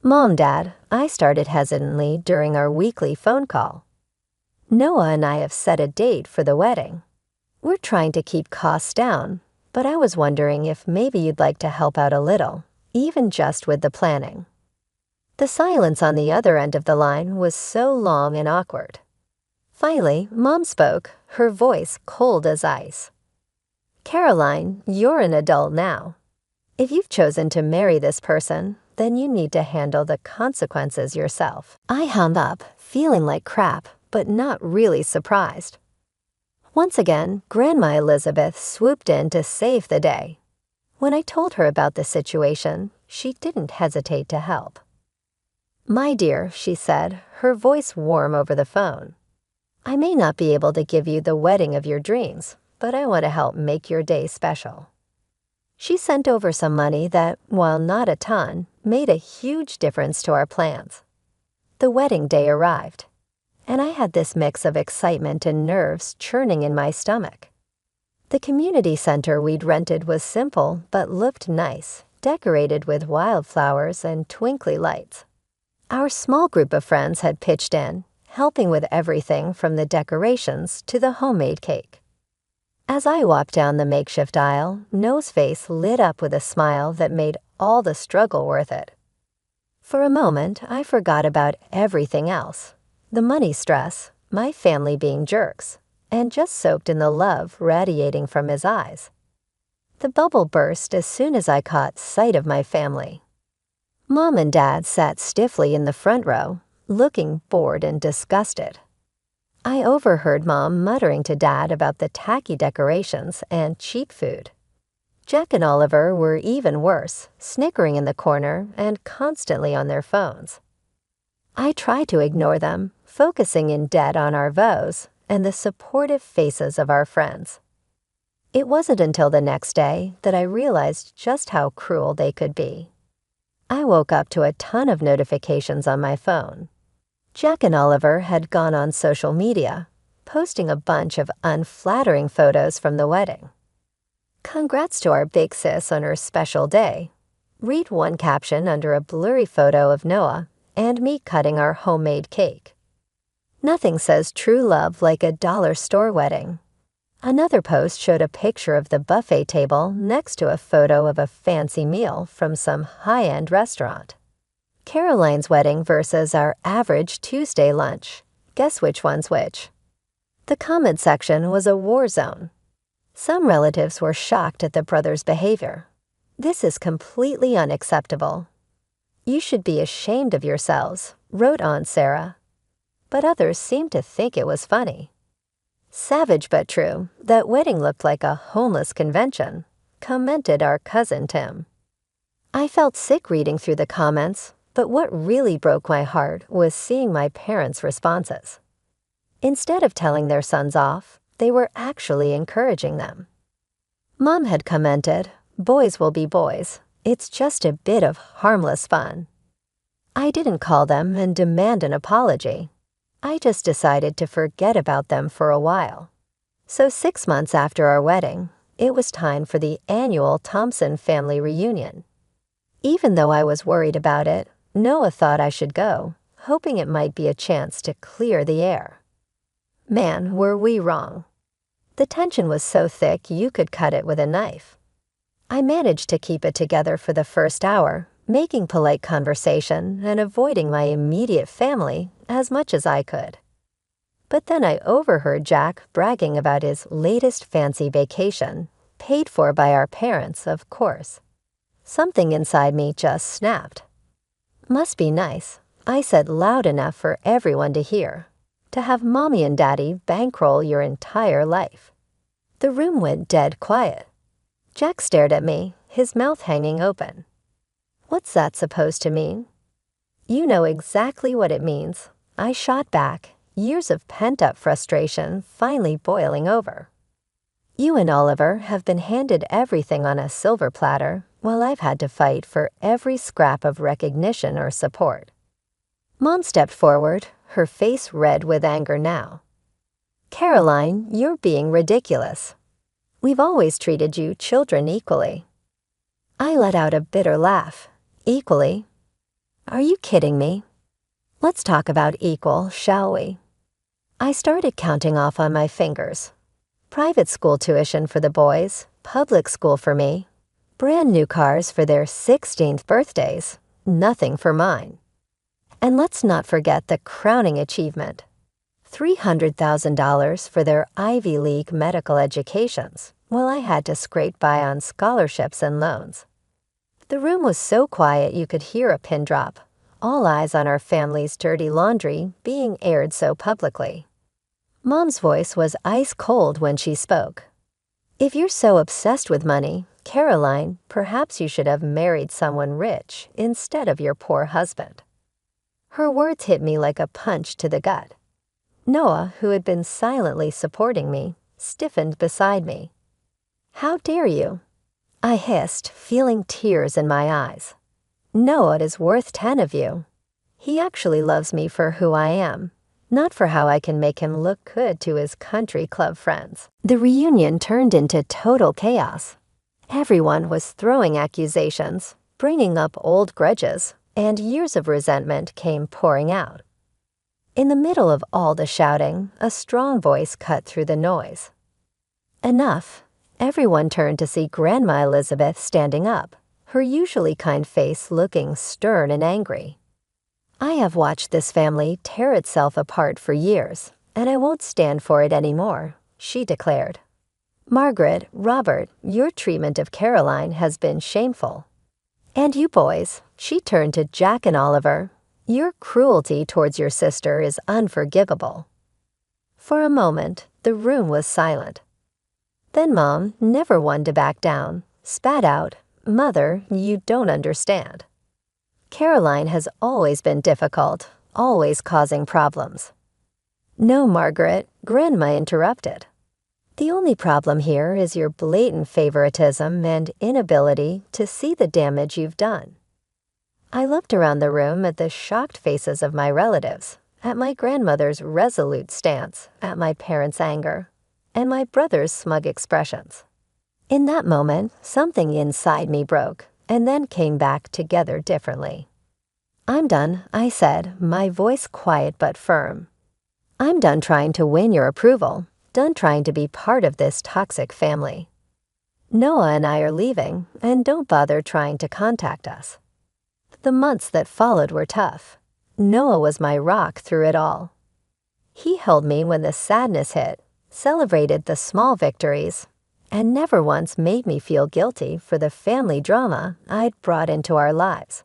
Mom, Dad, I started hesitantly during our weekly phone call. Noah and I have set a date for the wedding. We're trying to keep costs down, but I was wondering if maybe you'd like to help out a little, even just with the planning. The silence on the other end of the line was so long and awkward. Finally, Mom spoke, her voice cold as ice. Caroline, you're an adult now. If you've chosen to marry this person, then you need to handle the consequences yourself. I hung up, feeling like crap, but not really surprised. Once again, Grandma Elizabeth swooped in to save the day. When I told her about the situation, she didn't hesitate to help. My dear, she said, her voice warm over the phone. I may not be able to give you the wedding of your dreams, but I want to help make your day special. She sent over some money that, while not a ton, made a huge difference to our plans. The wedding day arrived, and I had this mix of excitement and nerves churning in my stomach. The community center we'd rented was simple but looked nice, decorated with wildflowers and twinkly lights. Our small group of friends had pitched in, helping with everything from the decorations to the homemade cake. As I walked down the makeshift aisle, Noah's face lit up with a smile that made all the struggle worth it. For a moment, I forgot about everything else, the money stress, my family being jerks, and just soaked in the love radiating from his eyes. The bubble burst as soon as I caught sight of my family. Mom and Dad sat stiffly in the front row, looking bored and disgusted. I overheard Mom muttering to Dad about the tacky decorations and cheap food. Jack and Oliver were even worse, snickering in the corner and constantly on their phones. I tried to ignore them, focusing instead on our vows and the supportive faces of our friends. It wasn't until the next day that I realized just how cruel they could be. I woke up to a ton of notifications on my phone. Jack and Oliver had gone on social media, posting a bunch of unflattering photos from the wedding. Congrats to our big sis on her special day. Read one caption under a blurry photo of Noah and me cutting our homemade cake. Nothing says true love like a dollar store wedding. Another post showed a picture of the buffet table next to a photo of a fancy meal from some high-end restaurant. Caroline's wedding versus our average Tuesday lunch. Guess which one's which? The comment section was a war zone. Some relatives were shocked at the brothers' behavior. This is completely unacceptable. You should be ashamed of yourselves, wrote Aunt Sarah. But others seemed to think it was funny. Savage but true, that wedding looked like a homeless convention, commented our cousin Tim. I felt sick reading through the comments, but what really broke my heart was seeing my parents' responses. Instead of telling their sons off, they were actually encouraging them. Mom had commented, "Boys will be boys. It's just a bit of harmless fun." I didn't call them and demand an apology. I just decided to forget about them for a while. So 6 months after our wedding, it was time for the annual Thompson family reunion. Even though I was worried about it, Noah thought I should go, hoping it might be a chance to clear the air. Man, were we wrong. The tension was so thick you could cut it with a knife. I managed to keep it together for the first hour, making polite conversation and avoiding my immediate family as much as I could. But then I overheard Jack bragging about his latest fancy vacation, paid for by our parents, of course. Something inside me just snapped. Must be nice, I said loud enough for everyone to hear, to have Mommy and Daddy bankroll your entire life. The room went dead quiet. Jack stared at me, his mouth hanging open. What's that supposed to mean? You know exactly what it means, I shot back, years of pent-up frustration finally boiling over. You and Oliver have been handed everything on a silver platter, while I've had to fight for every scrap of recognition or support. Mom stepped forward, her face red with anger now. Caroline, you're being ridiculous. We've always treated you children equally. I let out a bitter laugh. Equally? Are you kidding me? Let's talk about equal, shall we? I started counting off on my fingers. Private school tuition for the boys, public school for me, brand new cars for their 16th birthdays, nothing for mine. And let's not forget the crowning achievement, $300,000 for their Ivy League medical educations, while I had to scrape by on scholarships and loans. The room was so quiet you could hear a pin drop, all eyes on our family's dirty laundry being aired so publicly. Mom's voice was ice cold when she spoke. If you're so obsessed with money, Caroline, perhaps you should have married someone rich instead of your poor husband. Her words hit me like a punch to the gut. Noah, who had been silently supporting me, stiffened beside me. How dare you? I hissed, feeling tears in my eyes. Noah is worth 10 of you. He actually loves me for who I am, not for how I can make him look good to his country club friends. The reunion turned into total chaos. Everyone was throwing accusations, bringing up old grudges, and years of resentment came pouring out. In the middle of all the shouting, a strong voice cut through the noise. Enough. Everyone turned to see Grandma Elizabeth standing up, her usually kind face looking stern and angry. I have watched this family tear itself apart for years, and I won't stand for it anymore, she declared. Margaret, Robert, your treatment of Caroline has been shameful. And you boys, she turned to Jack and Oliver, your cruelty towards your sister is unforgivable. For a moment, the room was silent. Then Mom, never one to back down, spat out, Mother, you don't understand. Caroline has always been difficult, always causing problems. No, Margaret, Grandma interrupted. The only problem here is your blatant favoritism and inability to see the damage you've done. I looked around the room at the shocked faces of my relatives, at my grandmother's resolute stance, at my parents' anger, and my brother's smug expressions. In that moment, something inside me broke, and then came back together differently. I'm done, I said, my voice quiet but firm. I'm done trying to win your approval, done trying to be part of this toxic family. Noah and I are leaving, and don't bother trying to contact us. The months that followed were tough. Noah was my rock through it all. He held me when the sadness hit, celebrated the small victories, and never once made me feel guilty for the family drama I'd brought into our lives.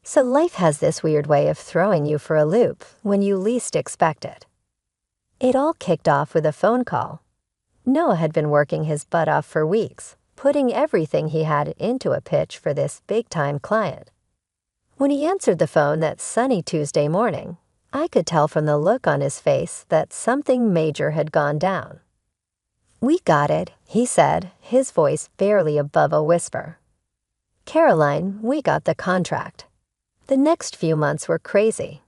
So life has this weird way of throwing you for a loop when you least expect it. It all kicked off with a phone call. Noah had been working his butt off for weeks, putting everything he had into a pitch for this big-time client. When he answered the phone that sunny Tuesday morning, I could tell from the look on his face that something major had gone down. We got it, he said, his voice barely above a whisper. Caroline, we got the contract. The next few months were crazy.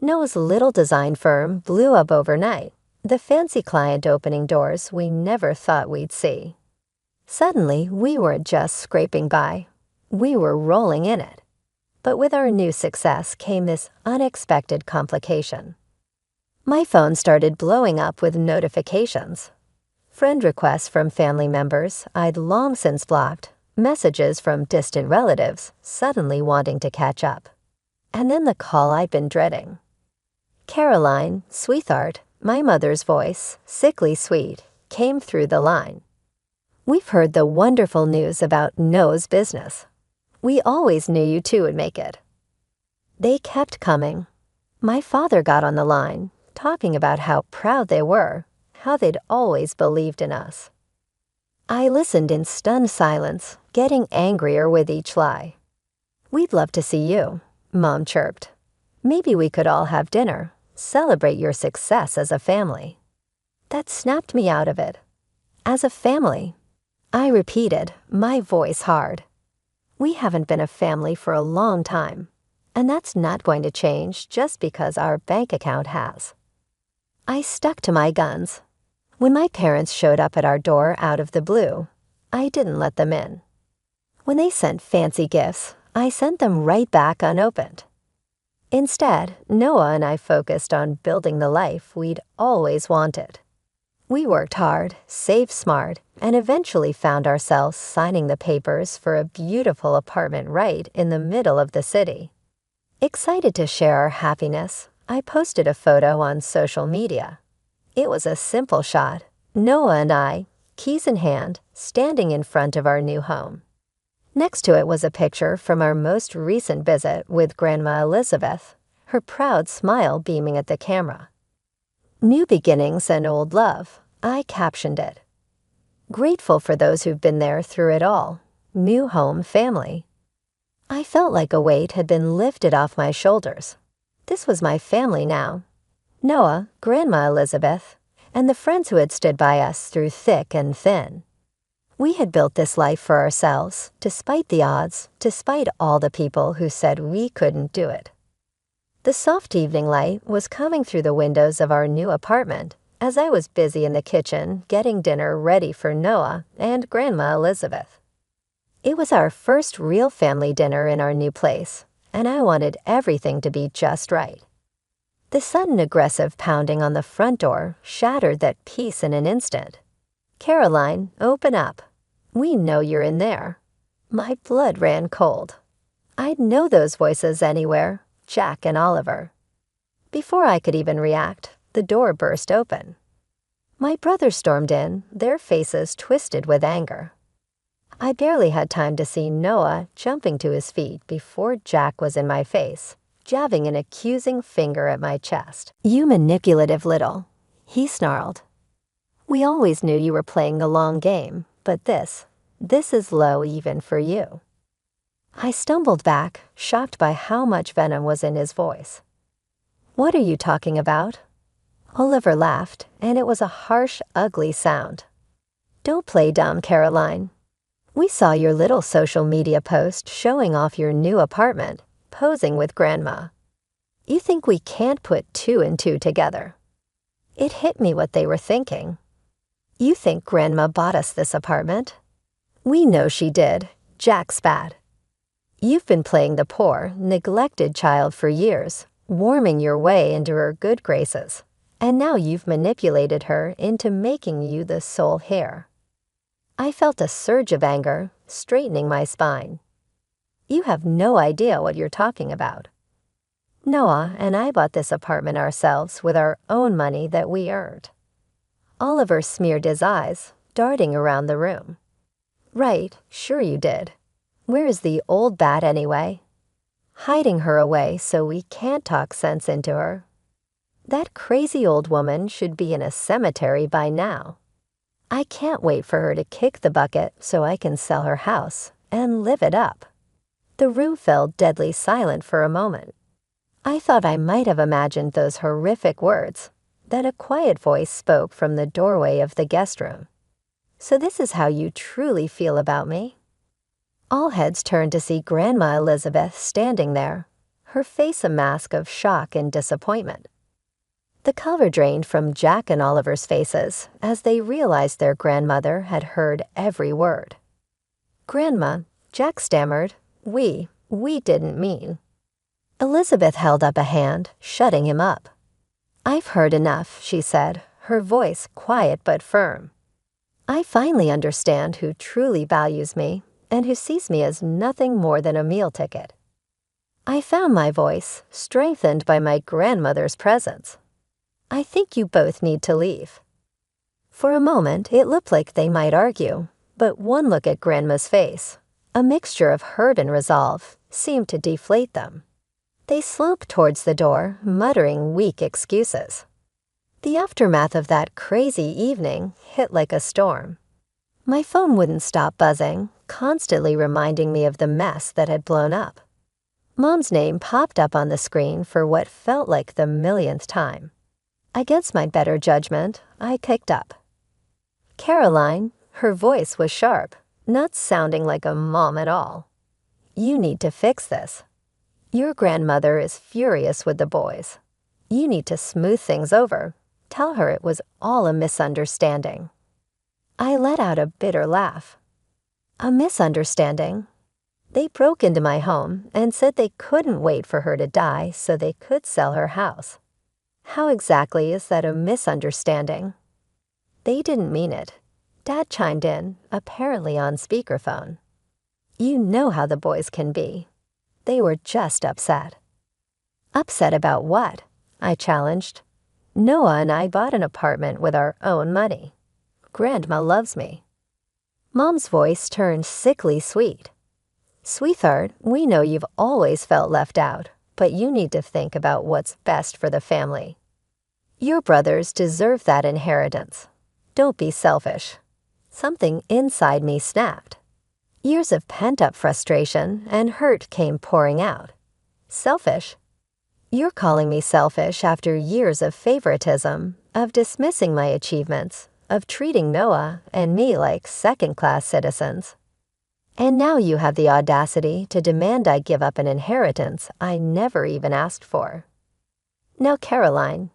Noah's little design firm blew up overnight, the fancy client opening doors we never thought we'd see. Suddenly, we weren't just scraping by. We were rolling in it. But with our new success came this unexpected complication. My phone started blowing up with notifications. Friend requests from family members I'd long since blocked, messages from distant relatives suddenly wanting to catch up. And then the call I'd been dreading. Caroline, sweetheart, my mother's voice, sickly sweet, came through the line. We've heard the wonderful news about Noah's business. We always knew you two would make it. They kept coming. My father got on the line, talking about how proud they were, how they'd always believed in us. I listened in stunned silence, getting angrier with each lie. We'd love to see you, Mom chirped. Maybe we could all have dinner, celebrate your success as a family. That snapped me out of it. As a family. I repeated, my voice hard. We haven't been a family for a long time, and that's not going to change just because our bank account has. I stuck to my guns. When my parents showed up at our door out of the blue, I didn't let them in. When they sent fancy gifts, I sent them right back unopened. Instead, Noah and I focused on building the life we'd always wanted. We worked hard, saved smart, and eventually found ourselves signing the papers for a beautiful apartment right in the middle of the city. Excited to share our happiness, I posted a photo on social media. It was a simple shot, Noah and I, keys in hand, standing in front of our new home. Next to it was a picture from our most recent visit with Grandma Elizabeth, her proud smile beaming at the camera. New beginnings and old love, I captioned it. Grateful for those who've been there through it all. New home family. I felt like a weight had been lifted off my shoulders. This was my family now. Noah, Grandma Elizabeth, and the friends who had stood by us through thick and thin. We had built this life for ourselves, despite the odds, despite all the people who said we couldn't do it. The soft evening light was coming through the windows of our new apartment as I was busy in the kitchen getting dinner ready for Noah and Grandma Elizabeth. It was our first real family dinner in our new place, and I wanted everything to be just right. The sudden aggressive pounding on the front door shattered that peace in an instant. Caroline, open up. We know you're in there. My blood ran cold. I'd know those voices anywhere, Jack and Oliver. Before I could even react, the door burst open. My brothers stormed in, their faces twisted with anger. I barely had time to see Noah jumping to his feet before Jack was in my face, jabbing an accusing finger at my chest. You manipulative little, he snarled. We always knew you were playing the long game, but this is low even for you. I stumbled back, shocked by how much venom was in his voice. What are you talking about? Oliver laughed, and it was a harsh, ugly sound. Don't play dumb, Caroline. We saw your little social media post showing off your new apartment, posing with Grandma. You think we can't put two and two together? It hit me what they were thinking. You think Grandma bought us this apartment? We know she did, Jack spat. You've been playing the poor, neglected child for years, warming your way into her good graces, and now you've manipulated her into making you the sole heir. I felt a surge of anger, straightening my spine. You have no idea what you're talking about. Noah and I bought this apartment ourselves with our own money that we earned. Oliver smeared his eyes, darting around the room. Right, sure you did. Where is the old bat anyway? Hiding her away so we can't talk sense into her. That crazy old woman should be in a cemetery by now. I can't wait for her to kick the bucket so I can sell her house and live it up. The room fell deadly silent for a moment. I thought I might have imagined those horrific words. Then a quiet voice spoke from the doorway of the guest room. So this is how you truly feel about me? All heads turned to see Grandma Elizabeth standing there, her face a mask of shock and disappointment. The color drained from Jack and Oliver's faces as they realized their grandmother had heard every word. Grandma, Jack stammered, we didn't mean. Elizabeth held up a hand, shutting him up. I've heard enough, she said, her voice quiet but firm. I finally understand who truly values me and who sees me as nothing more than a meal ticket. I found my voice, strengthened by my grandmother's presence. I think you both need to leave. For a moment, it looked like they might argue, but one look at Grandma's face, a mixture of hurt and resolve, seemed to deflate them. They sloped towards the door, muttering weak excuses. The aftermath of that crazy evening hit like a storm. My phone wouldn't stop buzzing, constantly reminding me of the mess that had blown up. Mom's name popped up on the screen for what felt like the millionth time. Against my better judgment, I picked up. Caroline, her voice was sharp, not sounding like a mom at all. You need to fix this. Your grandmother is furious with the boys. You need to smooth things over. Tell her it was all a misunderstanding." I let out a bitter laugh. A misunderstanding? They broke into my home and said they couldn't wait for her to die so they could sell her house. How exactly is that a misunderstanding? They didn't mean it. Dad chimed in, apparently on speakerphone. You know how the boys can be. They were just upset. Upset about what? I challenged. Noah and I bought an apartment with our own money. Grandma loves me. Mom's voice turned sickly sweet. Sweetheart, we know you've always felt left out, but you need to think about what's best for the family. Your brothers deserve that inheritance. Don't be selfish. Something inside me snapped. Years of pent-up frustration and hurt came pouring out. Selfish? You're calling me selfish after years of favoritism, of dismissing my achievements, of treating Noah and me like second-class citizens. And now you have the audacity to demand I give up an inheritance I never even asked for. Now, Caroline.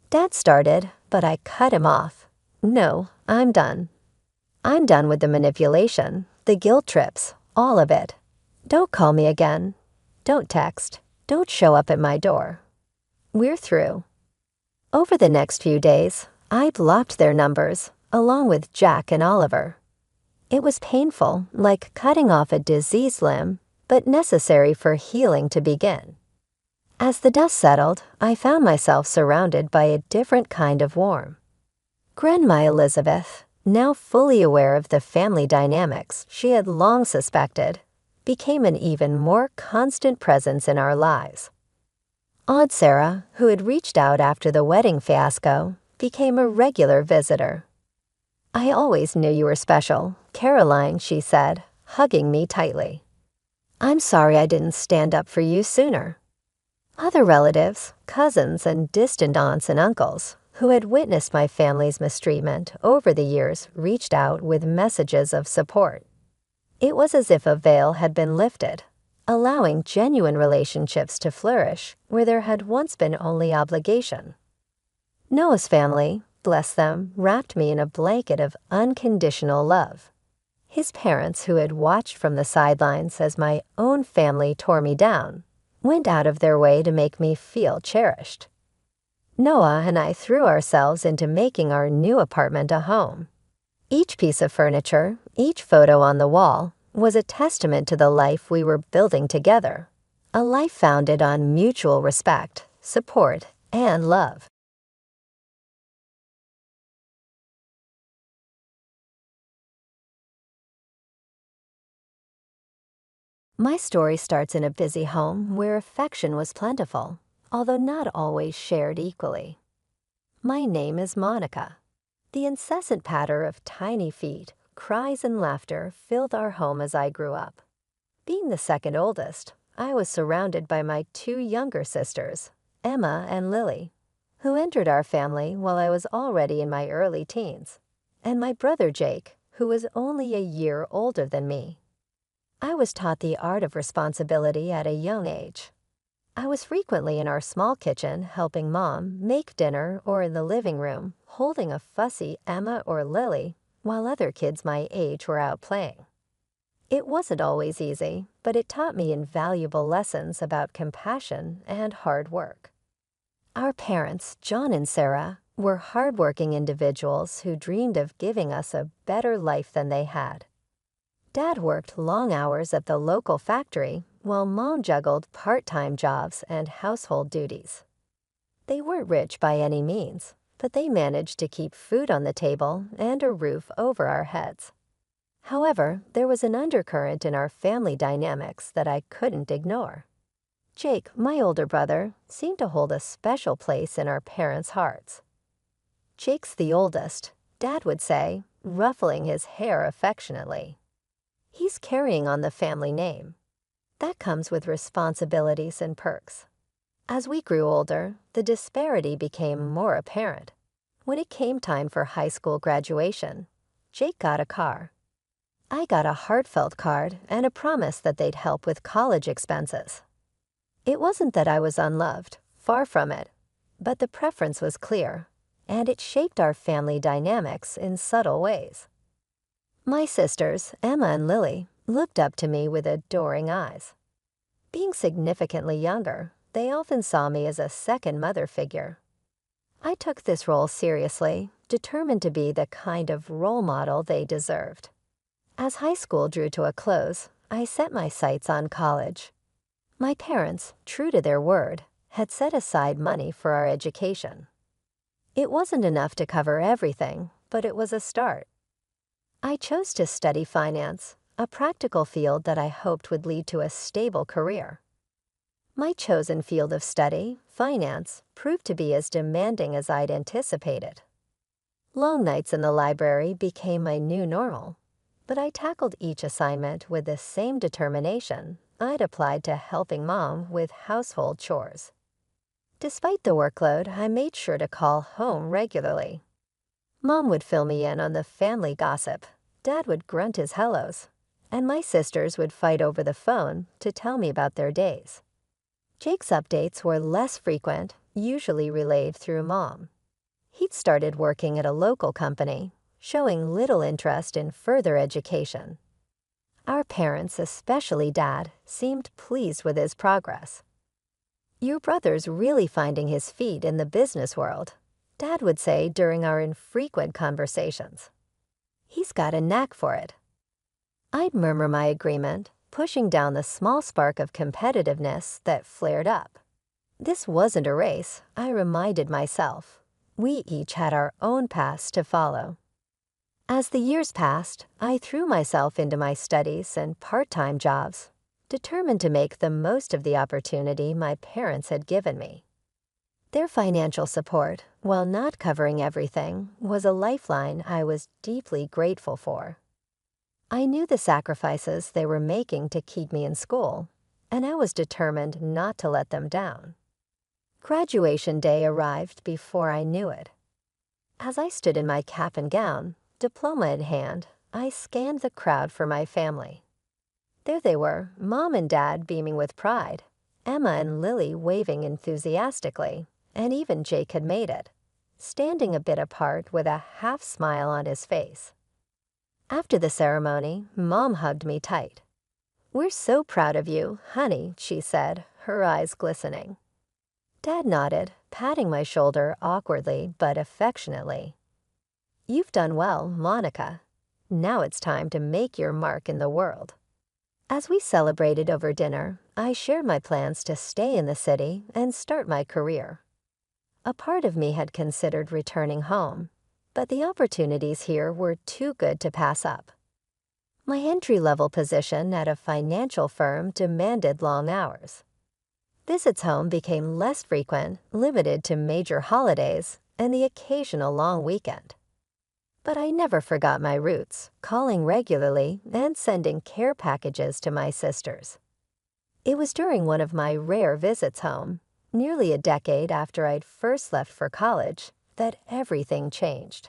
Dad started, but I cut him off. No, I'm done. I'm done with the manipulation, the guilt trips, all of it. Don't call me again. Don't text. Don't show up at my door. We're through. Over the next few days, I blocked their numbers, along with Jack and Oliver. It was painful, like cutting off a diseased limb, but necessary for healing to begin. As the dust settled, I found myself surrounded by a different kind of warmth. Grandma Elizabeth, now fully aware of the family dynamics she had long suspected, became an even more constant presence in our lives. Aunt Sarah, who had reached out after the wedding fiasco, became a regular visitor. I always knew you were special, Caroline, she said, hugging me tightly. I'm sorry I didn't stand up for you sooner. Other relatives, cousins, and distant aunts and uncles, who had witnessed my family's mistreatment over the years, reached out with messages of support. It was as if a veil had been lifted, allowing genuine relationships to flourish where there had once been only obligation. Noah's family, bless them, wrapped me in a blanket of unconditional love. His parents, who had watched from the sidelines as my own family tore me down, went out of their way to make me feel cherished. Noah and I threw ourselves into making our new apartment a home. Each piece of furniture, each photo on the wall, was a testament to the life we were building together, a life founded on mutual respect, support, and love. My story starts in a busy home where affection was plentiful, although not always shared equally. My name is Monica. The incessant patter of tiny feet, cries, and laughter filled our home as I grew up. Being the second oldest, I was surrounded by my two younger sisters, Emma and Lily, who entered our family while I was already in my early teens, and my brother Jake, who was only a year older than me. I was taught the art of responsibility at a young age. I was frequently in our small kitchen helping Mom make dinner or in the living room holding a fussy Emma or Lily while other kids my age were out playing. It wasn't always easy, but it taught me invaluable lessons about compassion and hard work. Our parents, John and Sarah, were hardworking individuals who dreamed of giving us a better life than they had. Dad worked long hours at the local factory while Mom juggled part-time jobs and household duties. They weren't rich by any means, but they managed to keep food on the table and a roof over our heads. However, there was an undercurrent in our family dynamics that I couldn't ignore. Jake, my older brother, seemed to hold a special place in our parents' hearts. Jake's the oldest, Dad would say, ruffling his hair affectionately. He's carrying on the family name. That comes with responsibilities and perks. As we grew older, the disparity became more apparent. When it came time for high school graduation, Jake got a car. I got a heartfelt card and a promise that they'd help with college expenses. It wasn't that I was unloved, far from it, but the preference was clear, and it shaped our family dynamics in subtle ways. My sisters, Emma and Lily, looked up to me with adoring eyes. Being significantly younger, they often saw me as a second mother figure. I took this role seriously, determined to be the kind of role model they deserved. As high school drew to a close, I set my sights on college. My parents, true to their word, had set aside money for our education. It wasn't enough to cover everything, but it was a start. I chose to study finance, a practical field that I hoped would lead to a stable career. My chosen field of study, finance, proved to be as demanding as I'd anticipated. Long nights in the library became my new normal, but I tackled each assignment with the same determination I'd applied to helping Mom with household chores. Despite the workload, I made sure to call home regularly. Mom would fill me in on the family gossip, Dad would grunt his hellos, and my sisters would fight over the phone to tell me about their days. Jake's updates were less frequent, usually relayed through Mom. He'd started working at a local company, showing little interest in further education. Our parents, especially Dad, seemed pleased with his progress. "Your brother's really finding his feet in the business world," Dad would say during our infrequent conversations. "He's got a knack for it." I'd murmur my agreement, pushing down the small spark of competitiveness that flared up. This wasn't a race, I reminded myself. We each had our own paths to follow. As the years passed, I threw myself into my studies and part-time jobs, determined to make the most of the opportunity my parents had given me. Their financial support, while not covering everything, was a lifeline I was deeply grateful for. I knew the sacrifices they were making to keep me in school, and I was determined not to let them down. Graduation day arrived before I knew it. As I stood in my cap and gown, diploma in hand, I scanned the crowd for my family. There they were, Mom and Dad beaming with pride, Emma and Lily waving enthusiastically, and even Jake had made it, standing a bit apart with a half smile on his face. After the ceremony, Mom hugged me tight. "We're so proud of you, honey," she said, her eyes glistening. Dad nodded, patting my shoulder awkwardly but affectionately. "You've done well, Monica. Now it's time to make your mark in the world." As we celebrated over dinner, I shared my plans to stay in the city and start my career. A part of me had considered returning home, but the opportunities here were too good to pass up. My entry-level position at a financial firm demanded long hours. Visits home became less frequent, limited to major holidays and the occasional long weekend. But I never forgot my roots, calling regularly and sending care packages to my sisters. It was during one of my rare visits home, nearly a decade after I'd first left for college, that everything changed.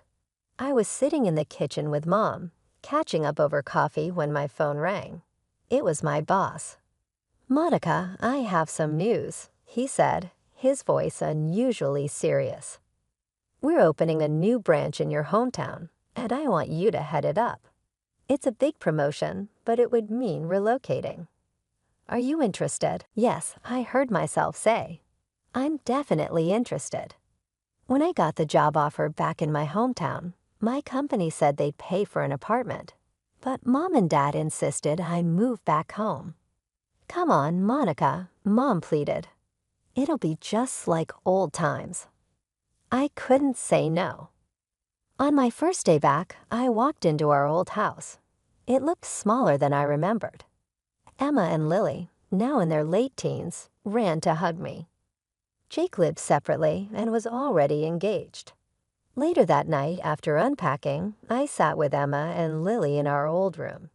I was sitting in the kitchen with Mom, catching up over coffee when my phone rang. It was my boss. "Monica, I have some news," he said, his voice unusually serious. "We're opening a new branch in your hometown, and I want you to head it up. It's a big promotion, but it would mean relocating." "Are you interested?" "Yes," I heard myself say. "I'm definitely interested." When I got the job offer back in my hometown, my company said they'd pay for an apartment, but Mom and Dad insisted I move back home. "Come on, Monica," Mom pleaded. "It'll be just like old times." I couldn't say no. On my first day back, I walked into our old house. It looked smaller than I remembered. Emma and Lily, now in their late teens, ran to hug me. Jake lived separately and was already engaged. Later that night, after unpacking, I sat with Emma and Lily in our old room.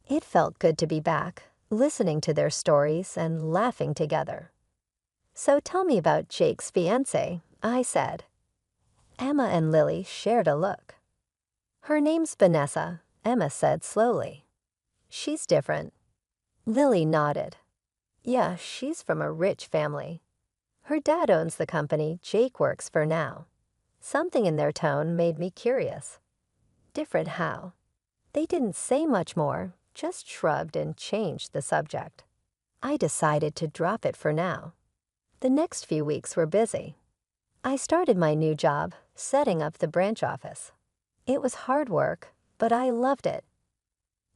It felt good to be back, listening to their stories and laughing together. "So tell me about Jake's fiancée," I said. Emma and Lily shared a look. "Her name's Vanessa. Emma said slowly. She's different. Lily nodded. Yeah, she's from a rich family. Her dad owns the company Jake works for now. Something in their tone made me curious. Different how? They didn't say much more, just shrugged and changed the subject. I decided to drop it for now. The next few weeks were busy. I started my new job, setting up the branch office. It was hard work, but I loved it.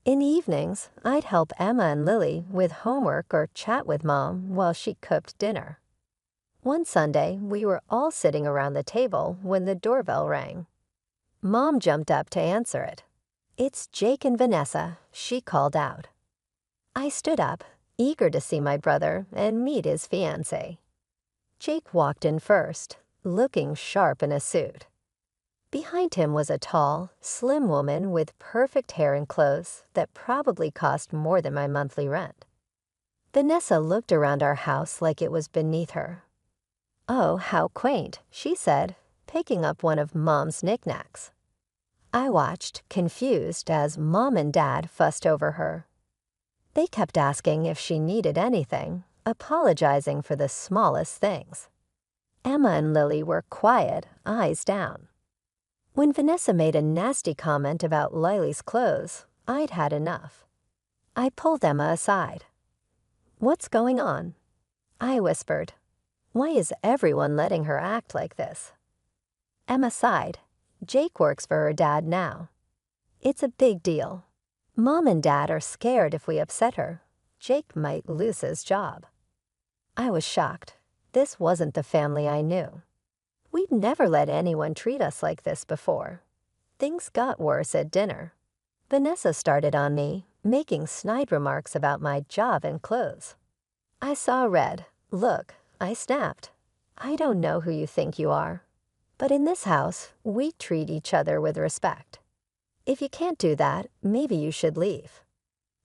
In the evenings, I'd help Emma and Lily with homework or chat with Mom while she cooked dinner. One Sunday, we were all sitting around the table when the doorbell rang. Mom jumped up to answer it. "It's Jake and Vanessa," she called out. I stood up, eager to see my brother and meet his fiancée. Jake walked in first, looking sharp in a suit. Behind him was a tall, slim woman with perfect hair and clothes that probably cost more than my monthly rent. Vanessa looked around our house like it was beneath her. "Oh, how quaint," she said, picking up one of Mom's knickknacks. I watched, confused, as Mom and Dad fussed over her. They kept asking if she needed anything, apologizing for the smallest things. Emma and Lily were quiet, eyes down. When Vanessa made a nasty comment about Lily's clothes, I'd had enough. I pulled Emma aside. "What's going on?" I whispered. "Why is everyone letting her act like this?" Emma sighed. "Jake works for her dad now. It's a big deal. Mom and Dad are scared if we upset her. Jake might lose his job." I was shocked. This wasn't the family I knew. We'd never let anyone treat us like this before. Things got worse at dinner. Vanessa started on me, making snide remarks about my job and clothes. I saw red. "Look," I snapped. "I don't know who you think you are. But in this house, we treat each other with respect. If you can't do that, maybe you should leave."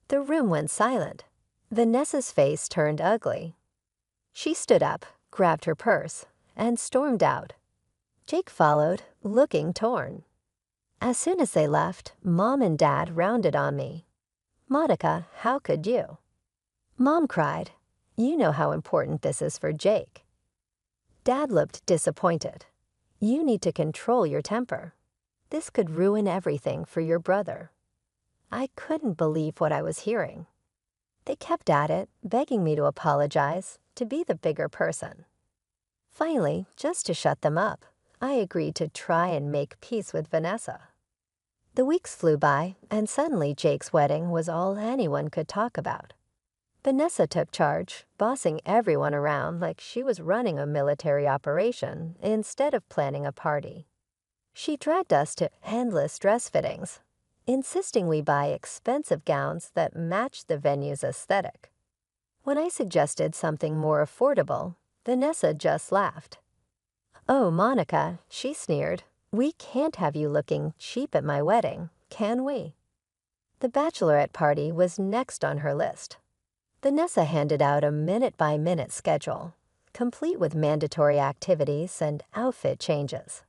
The room went silent. Vanessa's face turned ugly. She stood up, grabbed her purse, and stormed out. Jake followed, looking torn. As soon as they left, Mom and Dad rounded on me. "Monica, how could you?" Mom cried, "You know how important this is for Jake." Dad looked disappointed. "You need to control your temper. This could ruin everything for your brother." I couldn't believe what I was hearing. They kept at it, begging me to apologize, to be the bigger person. Finally, just to shut them up, I agreed to try and make peace with Vanessa. The weeks flew by, and suddenly Jake's wedding was all anyone could talk about. Vanessa took charge, bossing everyone around like she was running a military operation instead of planning a party. She dragged us to endless dress fittings, insisting we buy expensive gowns that matched the venue's aesthetic. When I suggested something more affordable, Vanessa just laughed. "Oh, Monica," she sneered, "we can't have you looking cheap at my wedding, can we?" The bachelorette party was next on her list. Vanessa handed out a minute-by-minute schedule, complete with mandatory activities and outfit changes.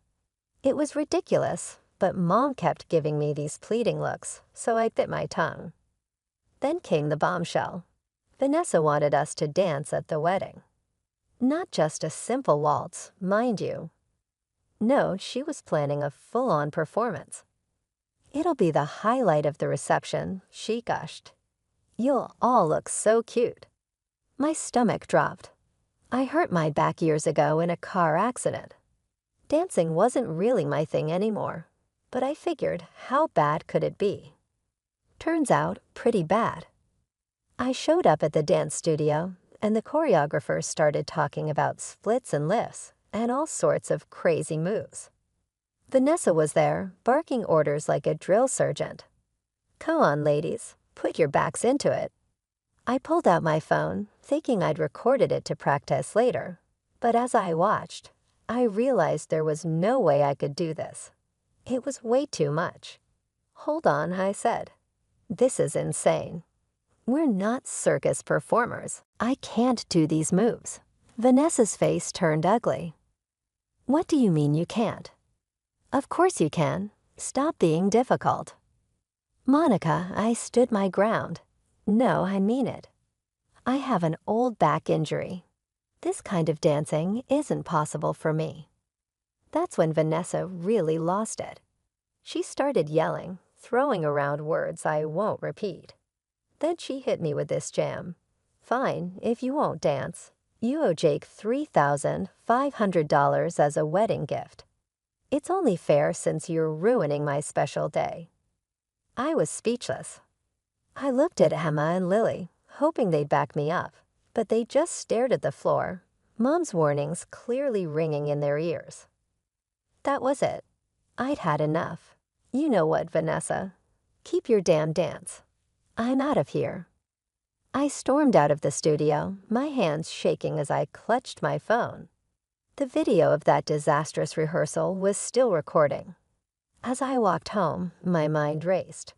It was ridiculous, but Mom kept giving me these pleading looks, so I bit my tongue. Then came the bombshell. Vanessa wanted us to dance at the wedding. Not just a simple waltz, mind you. No, she was planning a full-on performance. "It'll be the highlight of the reception," she gushed. "You'll all look so cute." My stomach dropped. I hurt my back years ago in a car accident. Dancing wasn't really my thing anymore, but I figured, how bad could it be? Turns out, pretty bad. I showed up at the dance studio, and the choreographers started talking about splits and lifts and all sorts of crazy moves. Vanessa was there, barking orders like a drill sergeant. "Come on, ladies, put your backs into it." I pulled out my phone, thinking I'd recorded it to practice later, but as I watched, I realized there was no way I could do this. It was way too much. "Hold on," I said. "This is insane. We're not circus performers. I can't do these moves." Vanessa's face turned ugly. "What do you mean you can't?" "Of course you can. Stop being difficult." Monica, I stood my ground. No, I mean it. I have an old back injury. This kind of dancing isn't possible for me. That's when Vanessa really lost it. She started yelling, throwing around words I won't repeat. Then she hit me with this jam. Fine, if you won't dance. You owe Jake $3,500 as a wedding gift. It's only fair since you're ruining my special day. I was speechless. I looked at Emma and Lily, hoping they'd back me up, but they just stared at the floor, Mom's warnings clearly ringing in their ears. That was it. I'd had enough. You know what, Vanessa? Keep your damn dance. I'm out of here. I stormed out of the studio, my hands shaking as I clutched my phone. The video of that disastrous rehearsal was still recording. As I walked home, my mind raced.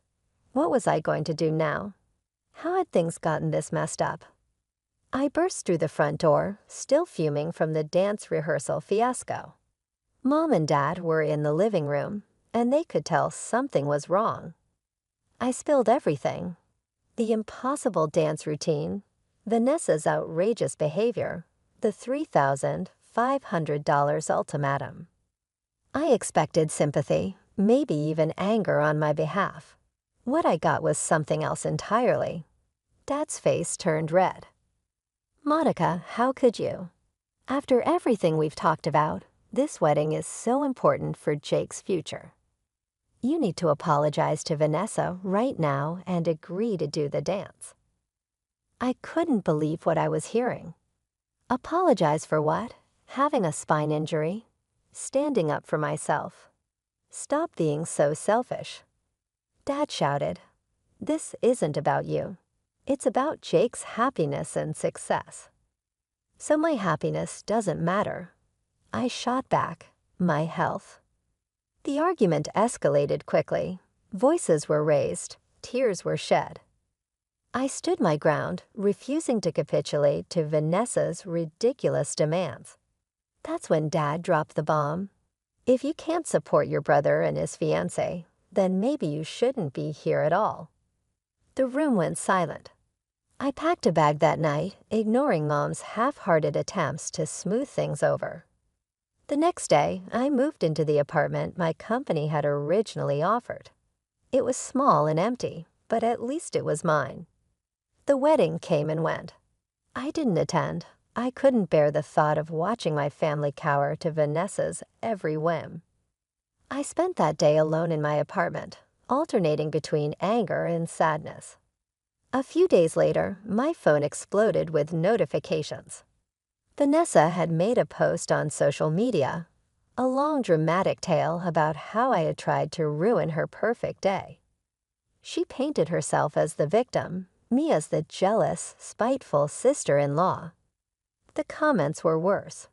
What was I going to do now? How had things gotten this messed up? I burst through the front door, still fuming from the dance rehearsal fiasco. Mom and Dad were in the living room, and they could tell something was wrong. I spilled everything. The impossible dance routine, Vanessa's outrageous behavior, the $3,500 ultimatum. I expected sympathy, maybe even anger on my behalf. What I got was something else entirely. Dad's face turned red. Monica, how could you? After everything we've talked about, this wedding is so important for Jake's future. You need to apologize to Vanessa right now and agree to do the dance. I couldn't believe what I was hearing. Apologize for what? Having a spine injury? Standing up for myself. Stop being so selfish. Dad shouted, "This isn't about you. It's about Jake's happiness and success." So my happiness doesn't matter. I shot back, my health. The argument escalated quickly. Voices were raised, tears were shed. I stood my ground, refusing to capitulate to Vanessa's ridiculous demands. That's when Dad dropped the bomb. If you can't support your brother and his fiancée, then maybe you shouldn't be here at all. The room went silent. I packed a bag that night, ignoring Mom's half-hearted attempts to smooth things over. The next day, I moved into the apartment my company had originally offered. It was small and empty, but at least it was mine. The wedding came and went. I didn't attend. I couldn't bear the thought of watching my family cower to Vanessa's every whim. I spent that day alone in my apartment, alternating between anger and sadness. A few days later, my phone exploded with notifications. Vanessa had made a post on social media, a long dramatic tale about how I had tried to ruin her perfect day. She painted herself as the victim, me as the jealous, spiteful sister-in-law. The comments were worse.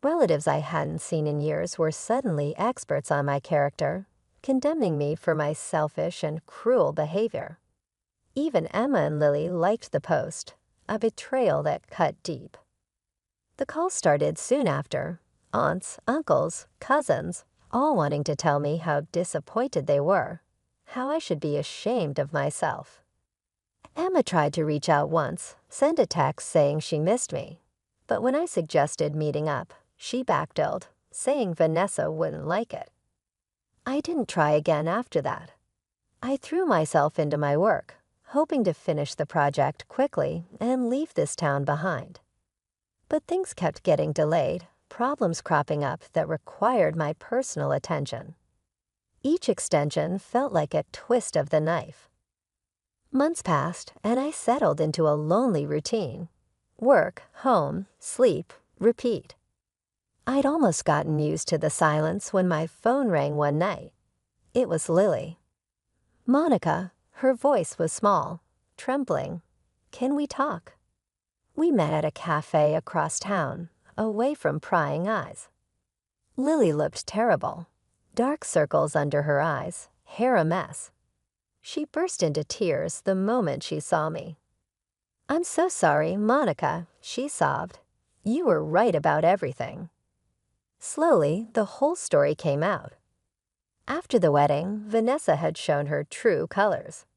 Relatives I hadn't seen in years were suddenly experts on my character, condemning me for my selfish and cruel behavior. Even Emma and Lily liked the post, a betrayal that cut deep. The call started soon after, aunts, uncles, cousins, all wanting to tell me how disappointed they were, how I should be ashamed of myself. Emma tried to reach out once, send a text saying she missed me, but when I suggested meeting up, she backpedaled, saying Vanessa wouldn't like it. I didn't try again after that. I threw myself into my work, hoping to finish the project quickly and leave this town behind. But things kept getting delayed, problems cropping up that required my personal attention. Each extension felt like a twist of the knife. Months passed, and I settled into a lonely routine. Work, home, sleep, repeat. I'd almost gotten used to the silence when my phone rang one night. It was Lily. "Monica," her voice was small, trembling. "Can we talk?" We met at a cafe across town, away from prying eyes. Lily looked terrible. Dark circles under her eyes, hair a mess. She burst into tears the moment she saw me. "I'm so sorry, Monica," she sobbed. "You were right about everything." Slowly, the whole story came out. After the wedding, Vanessa had shown her true colors.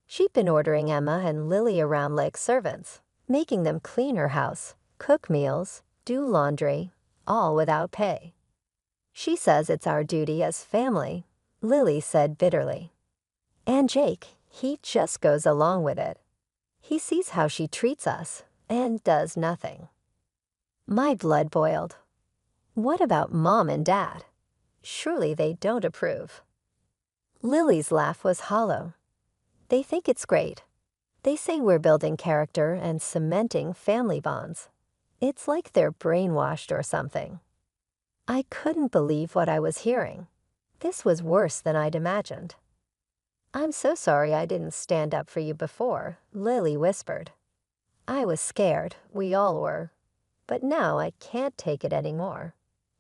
She'd been ordering Emma and Lily around like servants, making them clean her house, cook meals, do laundry, all without pay. She says it's our duty as family, Lily said bitterly. And Jake, he just goes along with it. He sees how she treats us and does nothing. My blood boiled. What about Mom and Dad? Surely they don't approve. Lily's laugh was hollow. They think it's great. They say we're building character and cementing family bonds. It's like they're brainwashed or something. I couldn't believe what I was hearing. This was worse than I'd imagined. I'm so sorry I didn't stand up for you before, Lily whispered. I was scared, we all were. But now I can't take it anymore.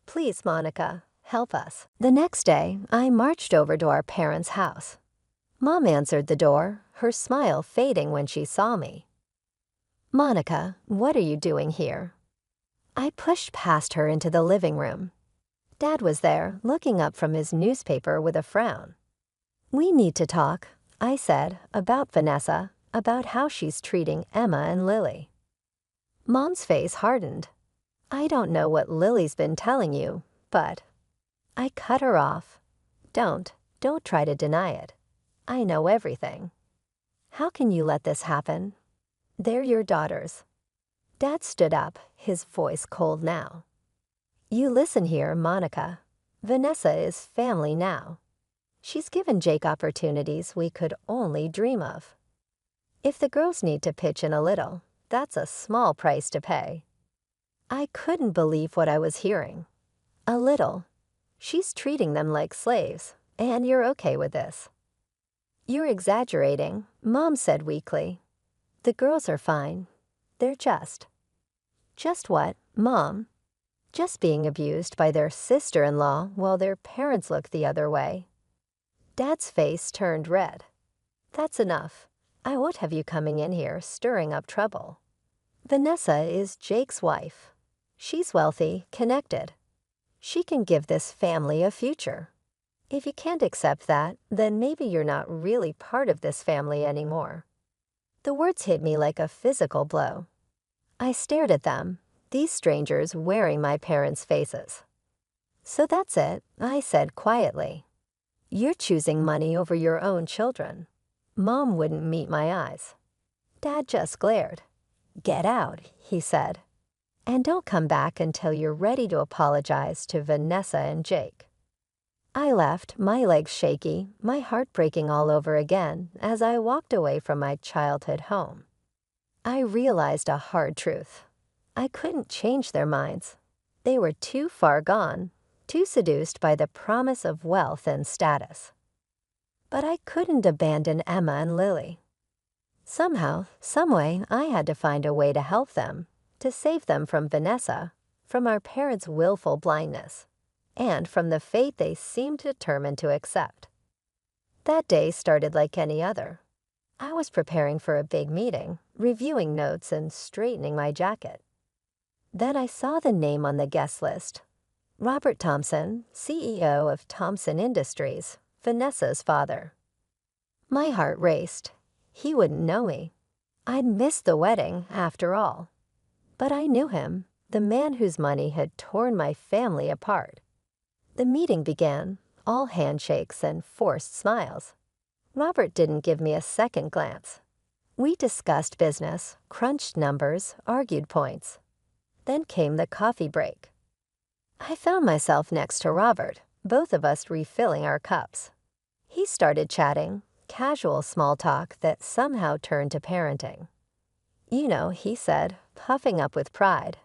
Please, Monica, help us. The next day, I marched over to our parents' house. Mom answered the door, her smile fading when she saw me. Monica, what are you doing here? I pushed past her into the living room. Dad was there, looking up from his newspaper with a frown. We need to talk, I said, about Vanessa, about how she's treating Emma and Lily. Mom's face hardened. I don't know what Lily's been telling you, but... I cut her off. Don't try to deny it. I know everything. How can you let this happen? They're your daughters. Dad stood up, his voice cold now. You listen here, Monica. Vanessa is family now. She's given Jake opportunities we could only dream of. If the girls need to pitch in a little, that's a small price to pay. I couldn't believe what I was hearing. A little. She's treating them like slaves, and you're okay with this. You're exaggerating, Mom said weakly. The girls are fine. They're just. Just what, Mom? Just being abused by their sister-in-law while their parents look the other way. Dad's face turned red. That's enough. I won't have you coming in here stirring up trouble. Vanessa is Jake's wife. She's wealthy, connected. She can give this family a future. If you can't accept that, then maybe you're not really part of this family anymore. The words hit me like a physical blow. I stared at them, these strangers wearing my parents' faces. So that's it, I said quietly. You're choosing money over your own children. Mom wouldn't meet my eyes. Dad just glared. Get out, he said. And don't come back until you're ready to apologize to Vanessa and Jake. I left, my legs shaky, my heart breaking all over again as I walked away from my childhood home. I realized a hard truth. I couldn't change their minds. They were too far gone, too seduced by the promise of wealth and status. But I couldn't abandon Emma and Lily. Somehow, someway, I had to find a way to help them, to save them from Vanessa, from our parents' willful blindness, and from the fate they seemed determined to accept. That day started like any other. I was preparing for a big meeting, reviewing notes and straightening my jacket. Then I saw the name on the guest list. Robert Thompson, CEO of Thompson Industries, Vanessa's father. My heart raced. He wouldn't know me. I'd missed the wedding, after all. But I knew him, the man whose money had torn my family apart. The meeting began, all handshakes and forced smiles. Robert didn't give me a second glance. We discussed business, crunched numbers, argued points. Then came the coffee break. I found myself next to Robert, both of us refilling our cups. He started chatting, casual small talk that somehow turned to parenting. You know, he said, puffing up with pride.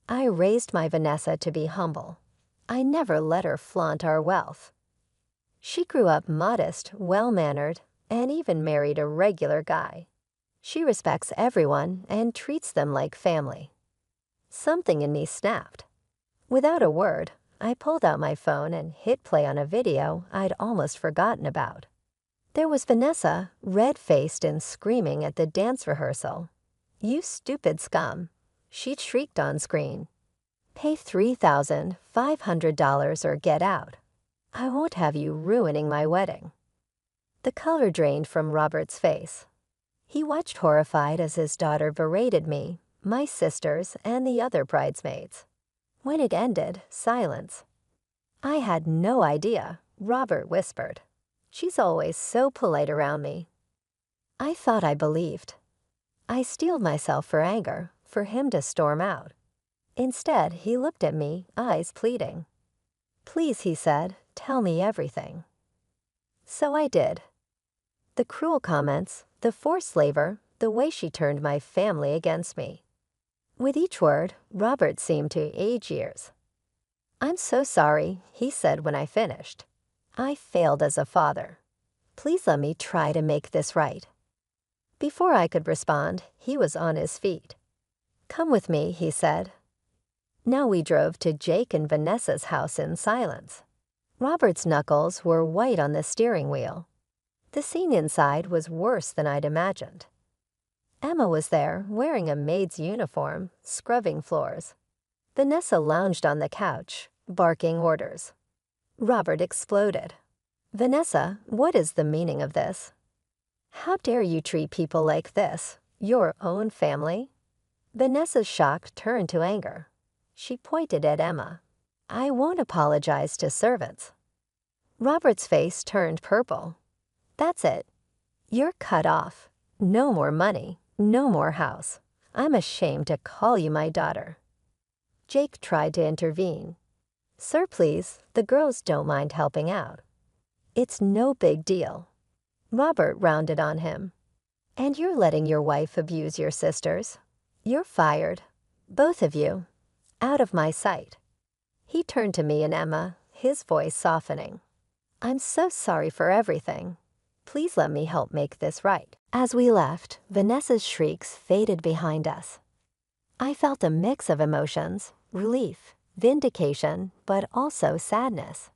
I raised my Vanessa to be humble. I never let her flaunt our wealth. She grew up modest, well-mannered, and even married a regular guy. She respects everyone and treats them like family. Something in me snapped. Without a word, I pulled out my phone and hit play on a video I'd almost forgotten about. There was Vanessa, red-faced and screaming at the dance rehearsal. You stupid scum, she shrieked on screen. Pay $3,500 or get out. I won't have you ruining my wedding." The color drained from Robert's face. He watched horrified as his daughter berated me, my sisters, and the other bridesmaids. When it ended, silence. "I had no idea," Robert whispered. "She's always so polite around me." I thought I believed. I steeled myself for anger, for him to storm out. Instead, he looked at me, eyes pleading. "Please," he said, "tell me everything." So I did. The cruel comments, the forced labor, the way she turned my family against me. With each word, Robert seemed to age years. "I'm so sorry," he said when I finished. "I failed as a father. Please let me try to make this right." Before I could respond, he was on his feet. "Come with me," he said. Now we drove to Jake and Vanessa's house in silence. Robert's knuckles were white on the steering wheel. The scene inside was worse than I'd imagined. Emma was there, wearing a maid's uniform, scrubbing floors. Vanessa lounged on the couch, barking orders. Robert exploded. "Vanessa, what is the meaning of this? How dare you treat people like this, your own family?" Vanessa's shock turned to anger. She pointed at Emma. "I won't apologize to servants." Robert's face turned purple. "That's it. You're cut off. No more money, no more house. I'm ashamed to call you my daughter." Jake tried to intervene. "Sir, please, the girls don't mind helping out." "It's no big deal." Robert rounded on him. "And you're letting your wife abuse your sisters. You're fired. Both of you. Out of my sight." He turned to me and Emma, his voice softening. "I'm so sorry for everything. Please let me help make this right." As we left, Vanessa's shrieks faded behind us. I felt a mix of emotions, relief, vindication, but also sadness.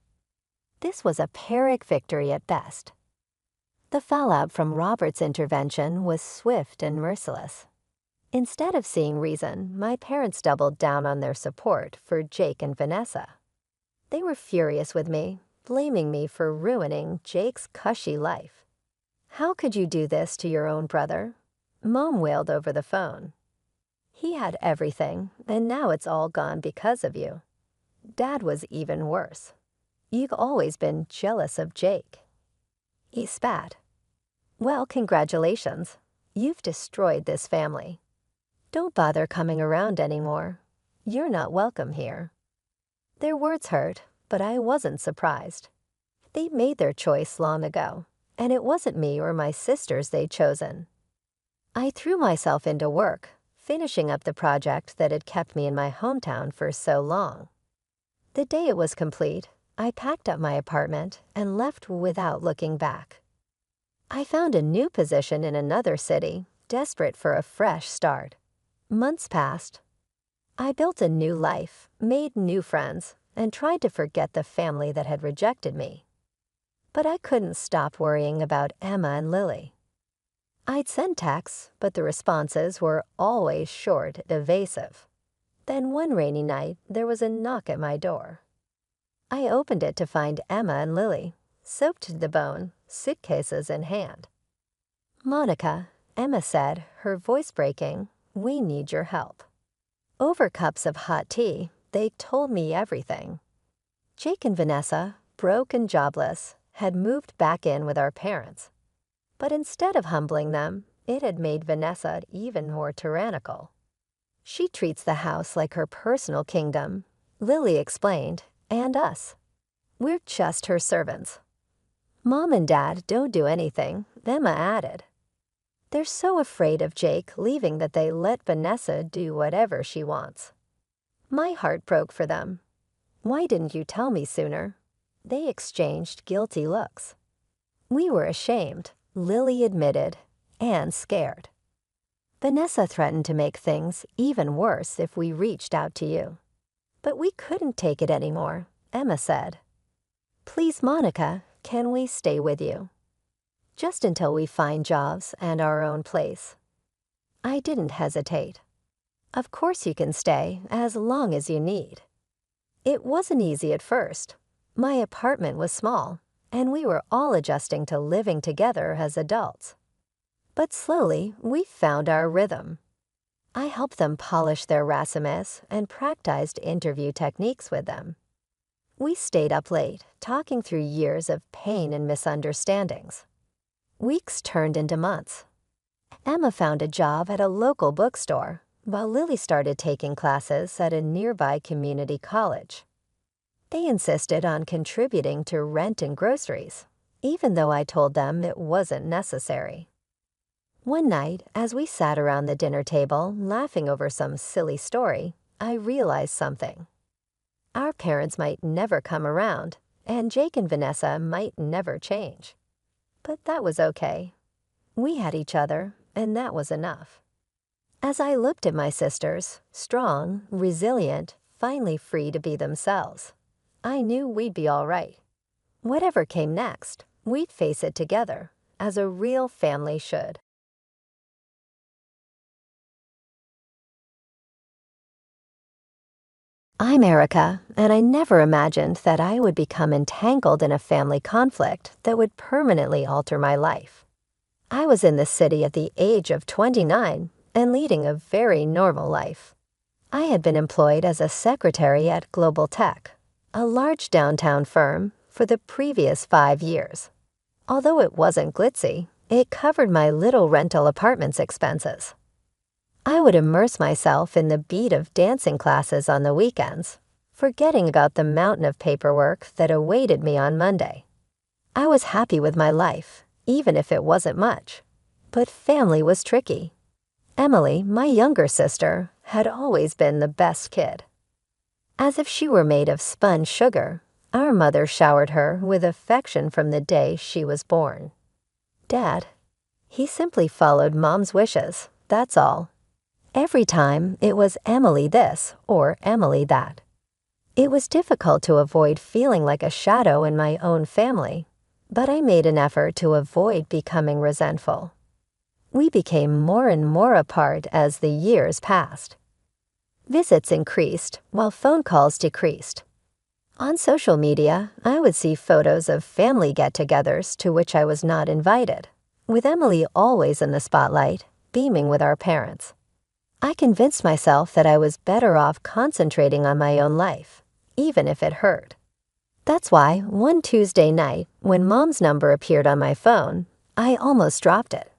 This was a Pyrrhic victory at best. The fallout from Robert's intervention was swift and merciless. Instead of seeing reason, my parents doubled down on their support for Jake and Vanessa. They were furious with me, blaming me for ruining Jake's cushy life. "How could you do this to your own brother?" Mom wailed over the phone. "He had everything, and now it's all gone because of you." Dad was even worse. "You've always been jealous of Jake." He spat. "Well, congratulations. You've destroyed this family. Don't bother coming around anymore. You're not welcome here." Their words hurt, but I wasn't surprised. They made their choice long ago, and it wasn't me or my sisters they'd chosen. I threw myself into work, finishing up the project that had kept me in my hometown for so long. The day it was complete, I packed up my apartment and left without looking back. I found a new position in another city, desperate for a fresh start. Months passed. I built a new life, made new friends, and tried to forget the family that had rejected me. But I couldn't stop worrying about Emma and Lily. I'd send texts, but the responses were always short, evasive. Then one rainy night, there was a knock at my door. I opened it to find Emma and Lily, soaked to the bone, suitcases in hand. "Monica," Emma said, her voice breaking, "we need your help." Over cups of hot tea, they told me everything. Jake and Vanessa, broke and jobless, had moved back in with our parents. But instead of humbling them, it had made Vanessa even more tyrannical. "She treats the house like her personal kingdom," Lily explained, "and us. We're just her servants." "Mom and Dad don't do anything," Emma added. "They're so afraid of Jake leaving that they let Vanessa do whatever she wants." My heart broke for them. "Why didn't you tell me sooner?" They exchanged guilty looks. "We were ashamed," Lily admitted, "and scared. Vanessa threatened to make things even worse if we reached out to you. But we couldn't take it anymore," Emma said. "Please, Monica, can we stay with you? Just until we find jobs and our own place." I didn't hesitate. "Of course you can stay as long as you need." It wasn't easy at first. My apartment was small, and we were all adjusting to living together as adults. But slowly, we found our rhythm. I helped them polish their resumes and practiced interview techniques with them. We stayed up late, talking through years of pain and misunderstandings. Weeks turned into months. Emma found a job at a local bookstore, while Lily started taking classes at a nearby community college. They insisted on contributing to rent and groceries, even though I told them it wasn't necessary. One night, as we sat around the dinner table laughing over some silly story, I realized something. Our parents might never come around, and Jake and Vanessa might never change. But that was okay. We had each other, and that was enough. As I looked at my sisters, strong, resilient, finally free to be themselves, I knew we'd be all right. Whatever came next, we'd face it together, as a real family should. I'm Erica, and I never imagined that I would become entangled in a family conflict that would permanently alter my life. I was in this city at the age of 29 and leading a very normal life. I had been employed as a secretary at Global Tech, a large downtown firm, for the previous 5 years. Although it wasn't glitzy, it covered my little rental apartment's expenses. I would immerse myself in the beat of dancing classes on the weekends, forgetting about the mountain of paperwork that awaited me on Monday. I was happy with my life, even if it wasn't much. But family was tricky. Emily, my younger sister, had always been the best kid. As if she were made of spun sugar, our mother showered her with affection from the day she was born. Dad, he simply followed Mom's wishes, that's all. Every time, it was Emily this or Emily that. It was difficult to avoid feeling like a shadow in my own family, but I made an effort to avoid becoming resentful. We became more and more apart as the years passed. Visits increased while phone calls decreased. On social media, I would see photos of family get-togethers to which I was not invited, with Emily always in the spotlight, beaming with our parents. I convinced myself that I was better off concentrating on my own life, even if it hurt. That's why one Tuesday night, when Mom's number appeared on my phone, I almost dropped it.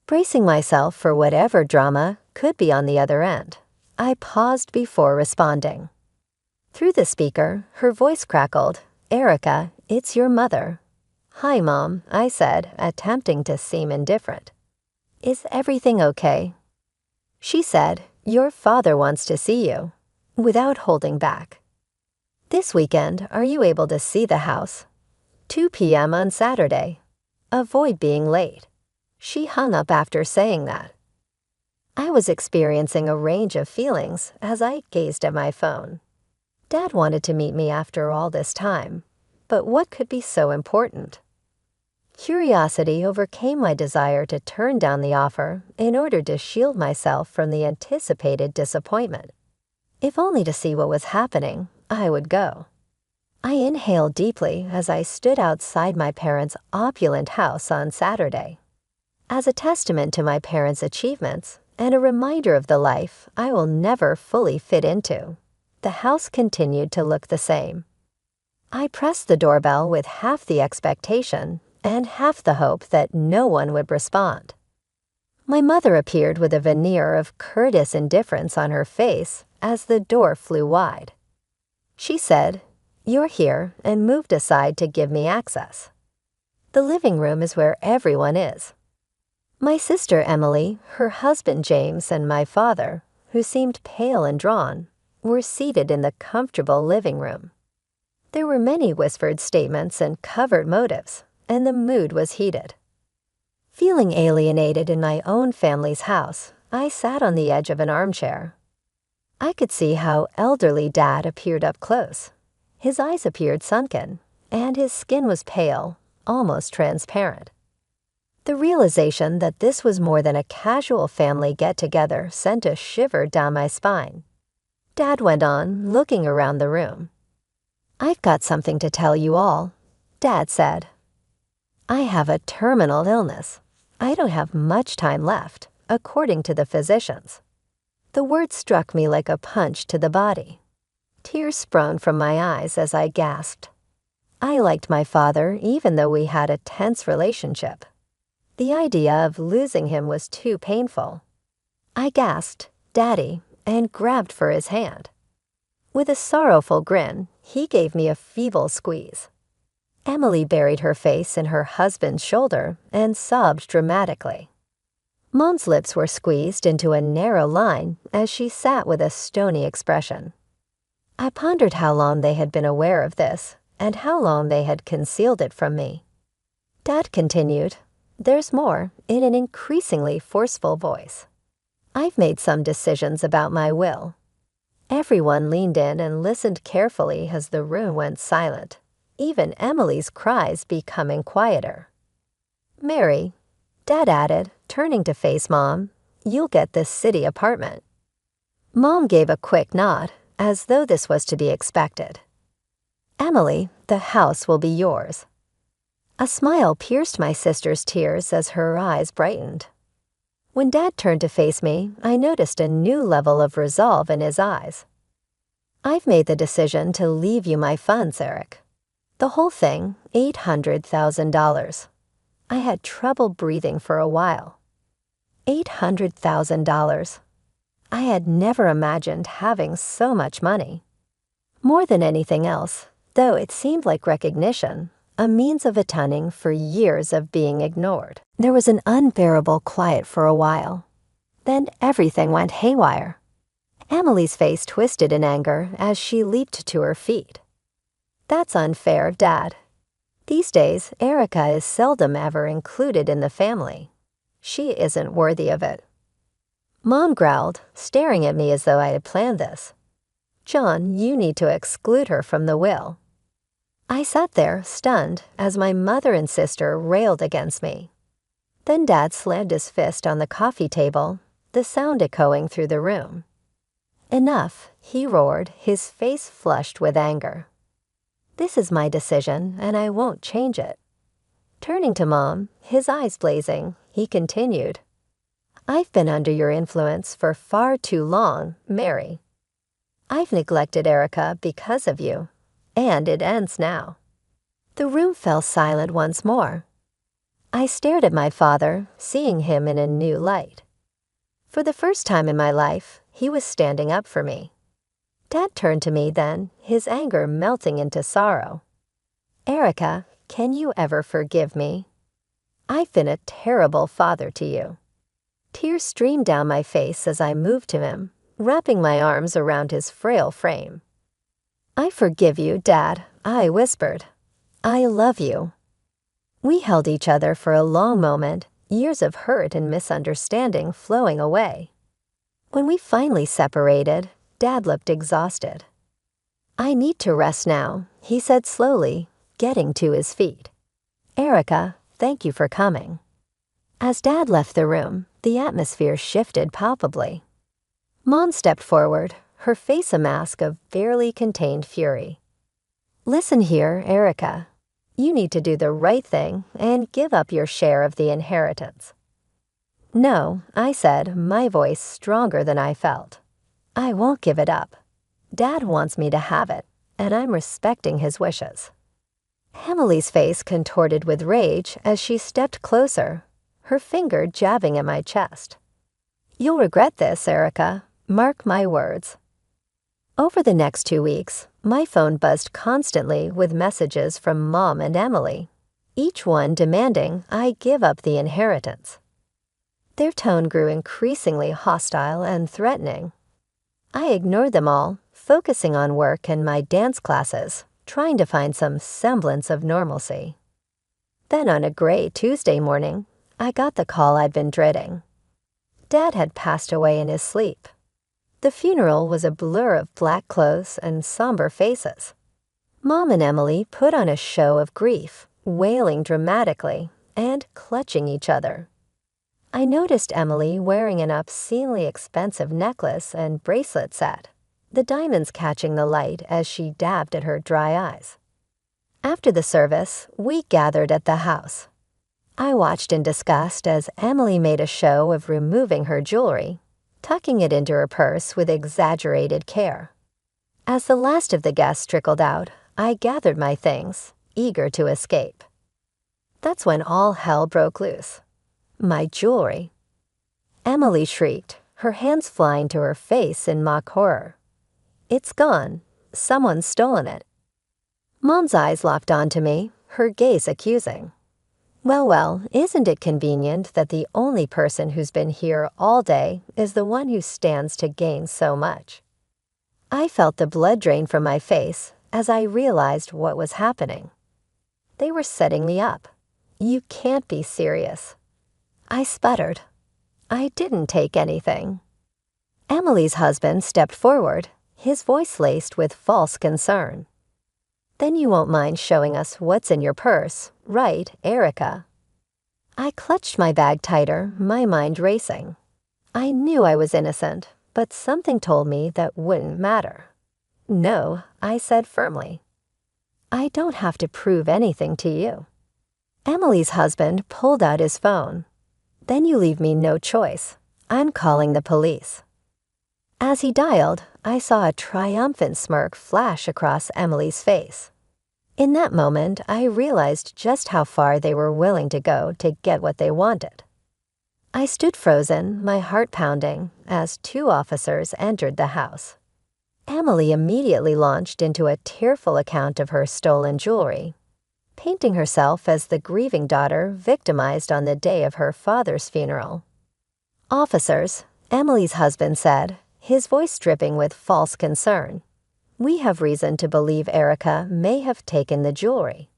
Bracing myself for whatever drama could be on the other end, I paused before responding. Through the speaker, her voice crackled, "Erica, it's your mother." "Hi, Mom," I said, attempting to seem indifferent. "Is everything okay?" She said, "Your father wants to see you," without holding back. "This weekend, are you able to see the house?" 2 p.m. on Saturday. Avoid being late. She hung up after saying that. I was experiencing a range of feelings as I gazed at my phone. Dad wanted to meet me after all this time, but what could be so important? Curiosity overcame my desire to turn down the offer in order to shield myself from the anticipated disappointment. If only to see what was happening, I would go. I inhaled deeply as I stood outside my parents' opulent house on Saturday. As a testament to my parents' achievements and a reminder of the life I will never fully fit into, the house continued to look the same. I pressed the doorbell with half the expectation and half the hope that no one would respond. My mother appeared with a veneer of courteous indifference on her face as the door flew wide. She said, "You're here," and moved aside to give me access. The living room is where everyone is. My sister Emily, her husband James, and my father, who seemed pale and drawn, were seated in the comfortable living room. There were many whispered statements and covert motives, and the mood was heated. Feeling alienated in my own family's house, I sat on the edge of an armchair. I could see how elderly Dad appeared up close. His eyes appeared sunken, and his skin was pale, almost transparent. The realization that this was more than a casual family get-together sent a shiver down my spine. Dad went on, looking around the room. "I've got something to tell you all," Dad said. "I have a terminal illness. I don't have much time left, according to the physicians." The word struck me like a punch to the body. Tears sprung from my eyes as I gasped. I liked my father even though we had a tense relationship. The idea of losing him was too painful. I gasped, "Daddy," and grabbed for his hand. With a sorrowful grin, he gave me a feeble squeeze. Emily buried her face in her husband's shoulder and sobbed dramatically. Mom's lips were squeezed into a narrow line as she sat with a stony expression. I pondered how long they had been aware of this and how long they had concealed it from me. Dad continued, "There's more," in an increasingly forceful voice. "I've made some decisions about my will." Everyone leaned in and listened carefully as the room went silent, even Emily's cries becoming quieter. "Mary," Dad added, turning to face Mom, "you'll get this city apartment." Mom gave a quick nod, as though this was to be expected. "Emily, the house will be yours." A smile pierced my sister's tears as her eyes brightened. When Dad turned to face me, I noticed a new level of resolve in his eyes. "I've made the decision to leave you my funds, Eric. The whole thing, $800,000. I had trouble breathing for a while. $800,000. I had never imagined having so much money. More than anything else, though it seemed like recognition, a means of atoning for years of being ignored. There was an unbearable quiet for a while. Then everything went haywire. Emily's face twisted in anger as she leaped to her feet. "That's unfair, Dad. These days, Erica is seldom ever included in the family. She isn't worthy of it." Mom growled, staring at me as though I had planned this. "John, you need to exclude her from the will." I sat there, stunned, as my mother and sister railed against me. Then Dad slammed his fist on the coffee table, the sound echoing through the room. "Enough," he roared, his face flushed with anger. "This is my decision, and I won't change it." Turning to Mom, his eyes blazing, he continued, "I've been under your influence for far too long, Mary. I've neglected Erica because of you, and it ends now." The room fell silent once more. I stared at my father, seeing him in a new light. For the first time in my life, he was standing up for me. Dad turned to me then, his anger melting into sorrow. "Erica, can you ever forgive me? I've been a terrible father to you." Tears streamed down my face as I moved to him, wrapping my arms around his frail frame. "I forgive you, Dad," I whispered. "I love you." We held each other for a long moment, years of hurt and misunderstanding flowing away. When we finally separated, Dad looked exhausted. "I need to rest now," he said slowly, getting to his feet. "Erica, thank you for coming." As Dad left the room, the atmosphere shifted palpably. Mom stepped forward, her face a mask of barely contained fury. "Listen here, Erica. You need to do the right thing and give up your share of the inheritance." "No," I said, my voice stronger than I felt. "I won't give it up. Dad wants me to have it, and I'm respecting his wishes." Emily's face contorted with rage as she stepped closer, her finger jabbing at my chest. "You'll regret this, Erica. Mark my words." Over the next 2 weeks, my phone buzzed constantly with messages from Mom and Emily, each one demanding I give up the inheritance. Their tone grew increasingly hostile and threatening. I ignored them all, focusing on work and my dance classes, trying to find some semblance of normalcy. Then on a gray Tuesday morning, I got the call I'd been dreading. Dad had passed away in his sleep. The funeral was a blur of black clothes and somber faces. Mom and Emily put on a show of grief, wailing dramatically and clutching each other. I noticed Emily wearing an obscenely expensive necklace and bracelet set, the diamonds catching the light as she dabbed at her dry eyes. After the service, we gathered at the house. I watched in disgust as Emily made a show of removing her jewelry, tucking it into her purse with exaggerated care. As the last of the guests trickled out, I gathered my things, eager to escape. That's when all hell broke loose. My jewelry. Emily shrieked, her hands flying to her face in mock horror. It's gone. Someone's stolen it. Mom's eyes locked onto me, her gaze accusing. Well, isn't it convenient that the only person who's been here all day is the one who stands to gain so much? I felt the blood drain from my face as I realized what was happening. They were setting me up. You can't be serious. I sputtered. I didn't take anything. Emily's husband stepped forward, his voice laced with false concern. Then you won't mind showing us what's in your purse, right, Erica? I clutched my bag tighter, my mind racing. I knew I was innocent, but something told me that wouldn't matter. No, I said firmly. I don't have to prove anything to you. Emily's husband pulled out his phone. Then you leave me no choice. I'm calling the police. As he dialed, I saw a triumphant smirk flash across Emily's face. In that moment, I realized just how far they were willing to go to get what they wanted. I stood frozen, my heart pounding, as two officers entered the house. Emily immediately launched into a tearful account of her stolen jewelry, painting herself as the grieving daughter victimized on the day of her father's funeral. Officers, Emily's husband said, his voice dripping with false concern. We have reason to believe Erica may have taken the jewelry.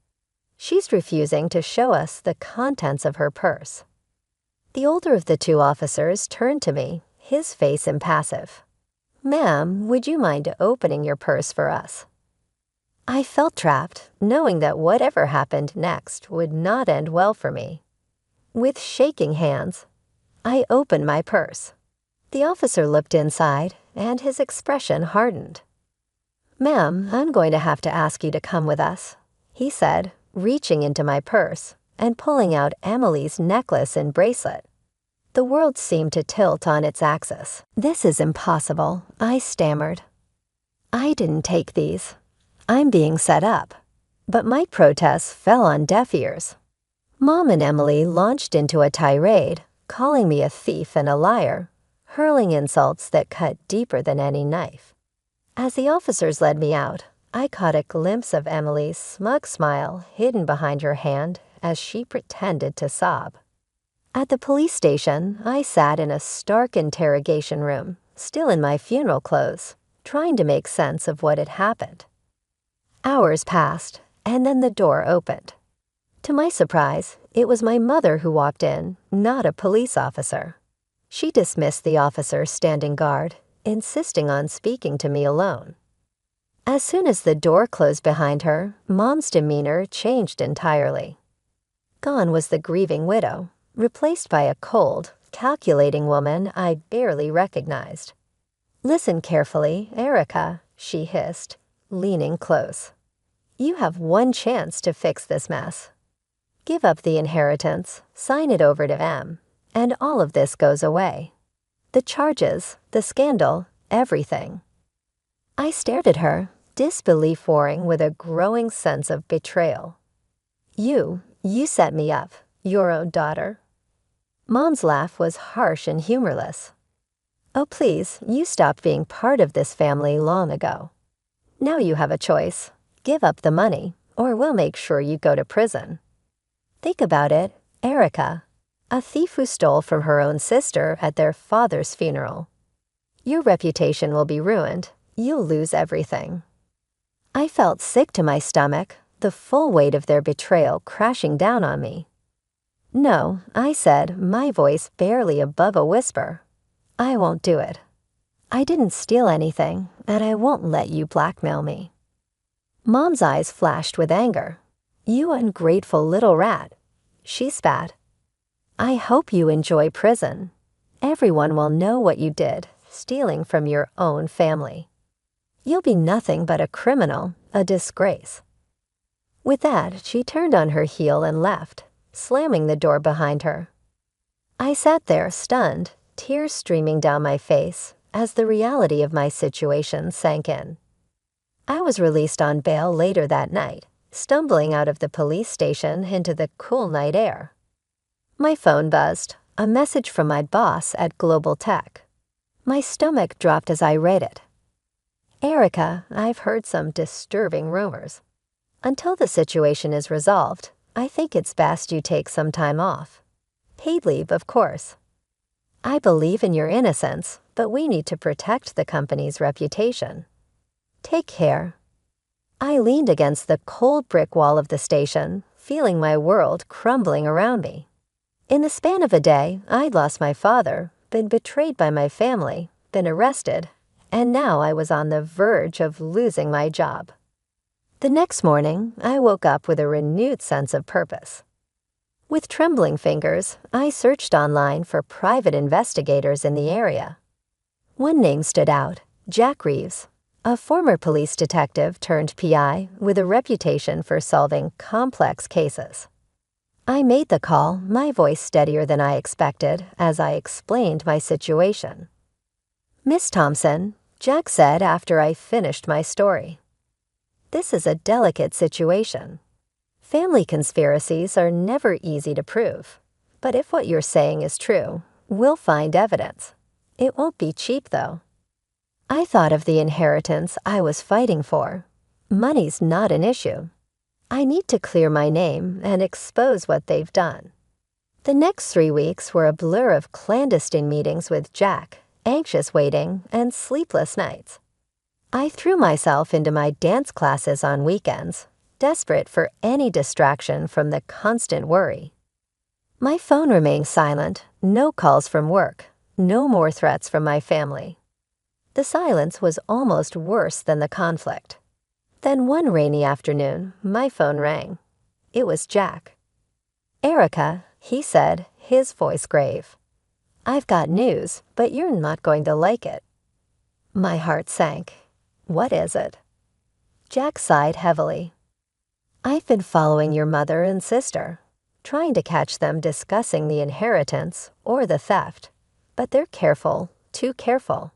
She's refusing to show us the contents of her purse. The older of the two officers turned to me, his face impassive. Ma'am, would you mind opening your purse for us? I felt trapped, knowing that whatever happened next would not end well for me. With shaking hands, I opened my purse. The officer looked inside, and his expression hardened. Ma'am, I'm going to have to ask you to come with us, he said, reaching into my purse and pulling out Emily's necklace and bracelet. The world seemed to tilt on its axis. This is impossible, I stammered. I didn't take these. I'm being set up. But my protests fell on deaf ears. Mom and Emily launched into a tirade, calling me a thief and a liar, hurling insults that cut deeper than any knife. As the officers led me out, I caught a glimpse of Emily's smug smile hidden behind her hand as she pretended to sob. At the police station, I sat in a stark interrogation room, still in my funeral clothes, trying to make sense of what had happened. Hours passed, and then the door opened. To my surprise, it was my mother who walked in, not a police officer. She dismissed the officer standing guard, insisting on speaking to me alone. As soon as the door closed behind her, Mom's demeanor changed entirely. Gone was the grieving widow, replaced by a cold, calculating woman I barely recognized. Listen carefully, Erica, she hissed, leaning close. You have one chance to fix this mess. Give up the inheritance, sign it over to M, and all of this goes away. The charges, the scandal, everything. I stared at her, disbelief warring with a growing sense of betrayal. You set me up, your own daughter. Mom's laugh was harsh and humorless. Oh, please, you stopped being part of this family long ago. Now you have a choice. Give up the money, or we'll make sure you go to prison. Think about it, Erica, a thief who stole from her own sister at their father's funeral. Your reputation will be ruined. You'll lose everything. I felt sick to my stomach, the full weight of their betrayal crashing down on me. No, I said, my voice barely above a whisper. I won't do it. I didn't steal anything, and I won't let you blackmail me. Mom's eyes flashed with anger. You ungrateful little rat. She spat. I hope you enjoy prison. Everyone will know what you did, stealing from your own family. You'll be nothing but a criminal, a disgrace." With that, she turned on her heel and left, slamming the door behind her. I sat there stunned, tears streaming down my face as the reality of my situation sank in. I was released on bail later that night, stumbling out of the police station into the cool night air. My phone buzzed, a message from my boss at Global Tech. My stomach dropped as I read it. "Erica, I've heard some disturbing rumors. Until the situation is resolved, I think it's best you take some time off. Paid leave, of course. I believe in your innocence, but we need to protect the company's reputation. Take care." I leaned against the cold brick wall of the station, feeling my world crumbling around me. In the span of a day, I'd lost my father, been betrayed by my family, been arrested, and now I was on the verge of losing my job. The next morning, I woke up with a renewed sense of purpose. With trembling fingers, I searched online for private investigators in the area. One name stood out, Jack Reeves, a former police detective turned PI with a reputation for solving complex cases. I made the call, my voice steadier than I expected, as I explained my situation. "Miss Thompson," Jack said after I finished my story, "this is a delicate situation. Family conspiracies are never easy to prove. But if what you're saying is true, we'll find evidence. It won't be cheap, though." I thought of the inheritance I was fighting for. Money's not an issue. I need to clear my name and expose what they've done. The next 3 weeks were a blur of clandestine meetings with Jack, anxious waiting, and sleepless nights. I threw myself into my dance classes on weekends, desperate for any distraction from the constant worry. My phone remained silent, no calls from work, no more threats from my family. The silence was almost worse than the conflict. Then one rainy afternoon, my phone rang. It was Jack. "Erica," he said, his voice grave. "I've got news, but you're not going to like it." My heart sank. "What is it?" Jack sighed heavily. "I've been following your mother and sister, trying to catch them discussing the inheritance or the theft, but they're careful, too careful.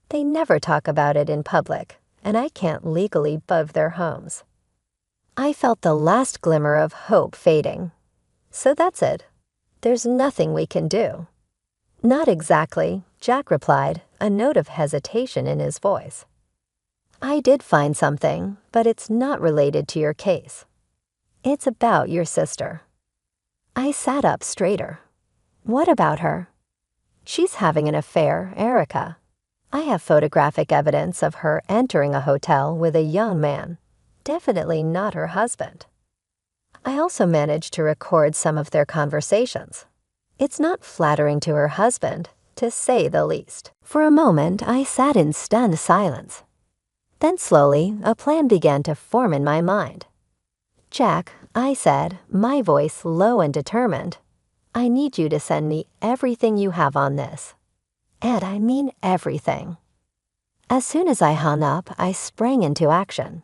They never talk about it in public, and I can't legally bug their homes." I felt the last glimmer of hope fading. "So that's it. There's nothing we can do." "Not exactly," Jack replied, a note of hesitation in his voice. "I did find something, but it's not related to your case. It's about your sister." I sat up straighter. "What about her?" "She's having an affair, Erica. I have photographic evidence of her entering a hotel with a young man. Definitely not her husband. I also managed to record some of their conversations. It's not flattering to her husband, to say the least." For a moment, I sat in stunned silence. Then slowly, a plan began to form in my mind. "Jack," I said, my voice low and determined, "I need you to send me everything you have on this. And I mean everything." As soon as I hung up, I sprang into action.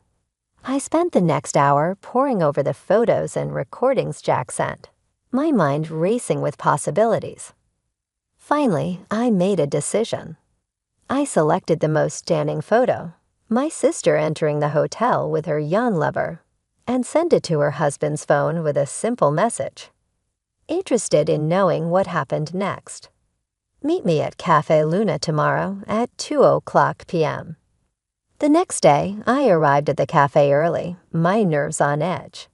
I spent the next hour poring over the photos and recordings Jack sent, my mind racing with possibilities. Finally, I made a decision. I selected the most stunning photo, my sister entering the hotel with her young lover, and sent it to her husband's phone with a simple message. "Interested in knowing what happened next. Meet me at Cafe Luna tomorrow at 2:00 p.m. The next day, I arrived at the cafe early, my nerves on edge.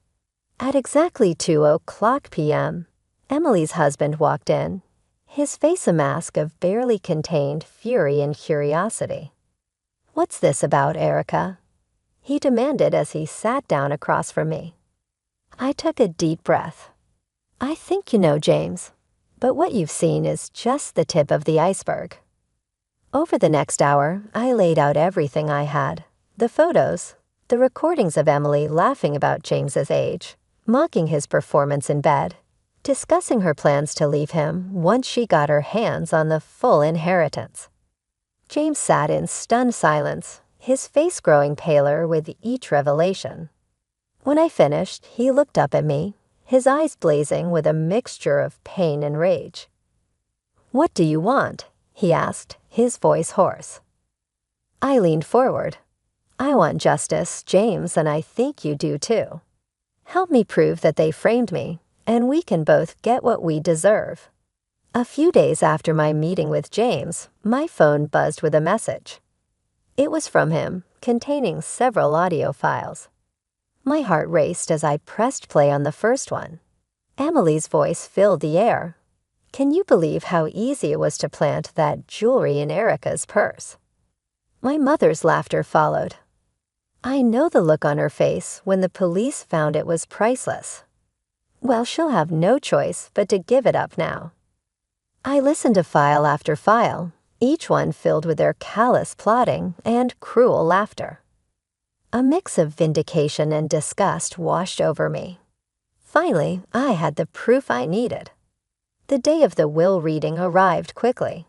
At exactly 2:00 p.m., Emily's husband walked in, his face a mask of barely contained fury and curiosity. "What's this about, Erica?" he demanded as he sat down across from me. I took a deep breath. "I think you know, James, but what you've seen is just the tip of the iceberg." Over the next hour, I laid out everything I had. The photos, the recordings of Emily laughing about James's age, mocking his performance in bed, discussing her plans to leave him once she got her hands on the full inheritance. James sat in stunned silence, his face growing paler with each revelation. When I finished, he looked up at me, his eyes blazing with a mixture of pain and rage. "What do you want?" he asked, his voice hoarse. I leaned forward. "I want justice, James, and I think you do too. Help me prove that they framed me, and we can both get what we deserve." A few days after my meeting with James, my phone buzzed with a message. It was from him, containing several audio files. My heart raced as I pressed play on the first one. Emily's voice filled the air. "Can you believe how easy it was to plant that jewelry in Erica's purse?" My mother's laughter followed. I know the look on her face when the police found it was priceless. Well, she'll have no choice but to give it up now. I listened to file after file, each one filled with their callous plotting and cruel laughter. A mix of vindication and disgust washed over me. Finally, I had the proof I needed. The day of the will reading arrived quickly.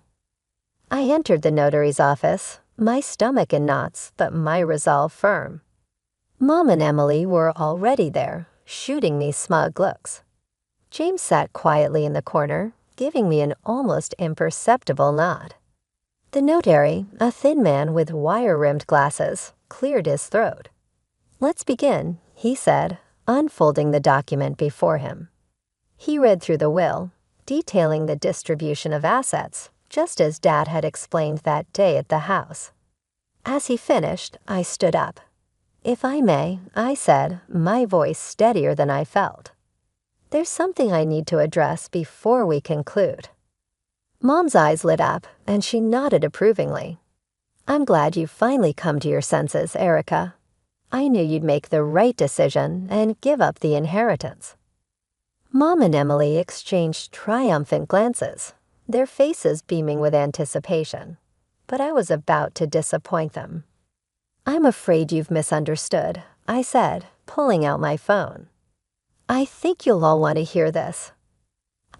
I entered the notary's office, my stomach in knots, but my resolve firm. Mom and Emily were already there, shooting me smug looks. James sat quietly in the corner, giving me an almost imperceptible nod. The notary, a thin man with wire-rimmed glasses, cleared his throat. "Let's begin," he said, unfolding the document before him. He read through the will, detailing the distribution of assets, just as Dad had explained that day at the house. As he finished, I stood up. "If I may," I said, my voice steadier than I felt. "There's something I need to address before we conclude." Mom's eyes lit up, and she nodded approvingly. "I'm glad you've finally come to your senses, Erica. I knew you'd make the right decision and give up the inheritance." Mom and Emily exchanged triumphant glances, their faces beaming with anticipation, but I was about to disappoint them. "I'm afraid you've misunderstood," I said, pulling out my phone. "I think you'll all want to hear this."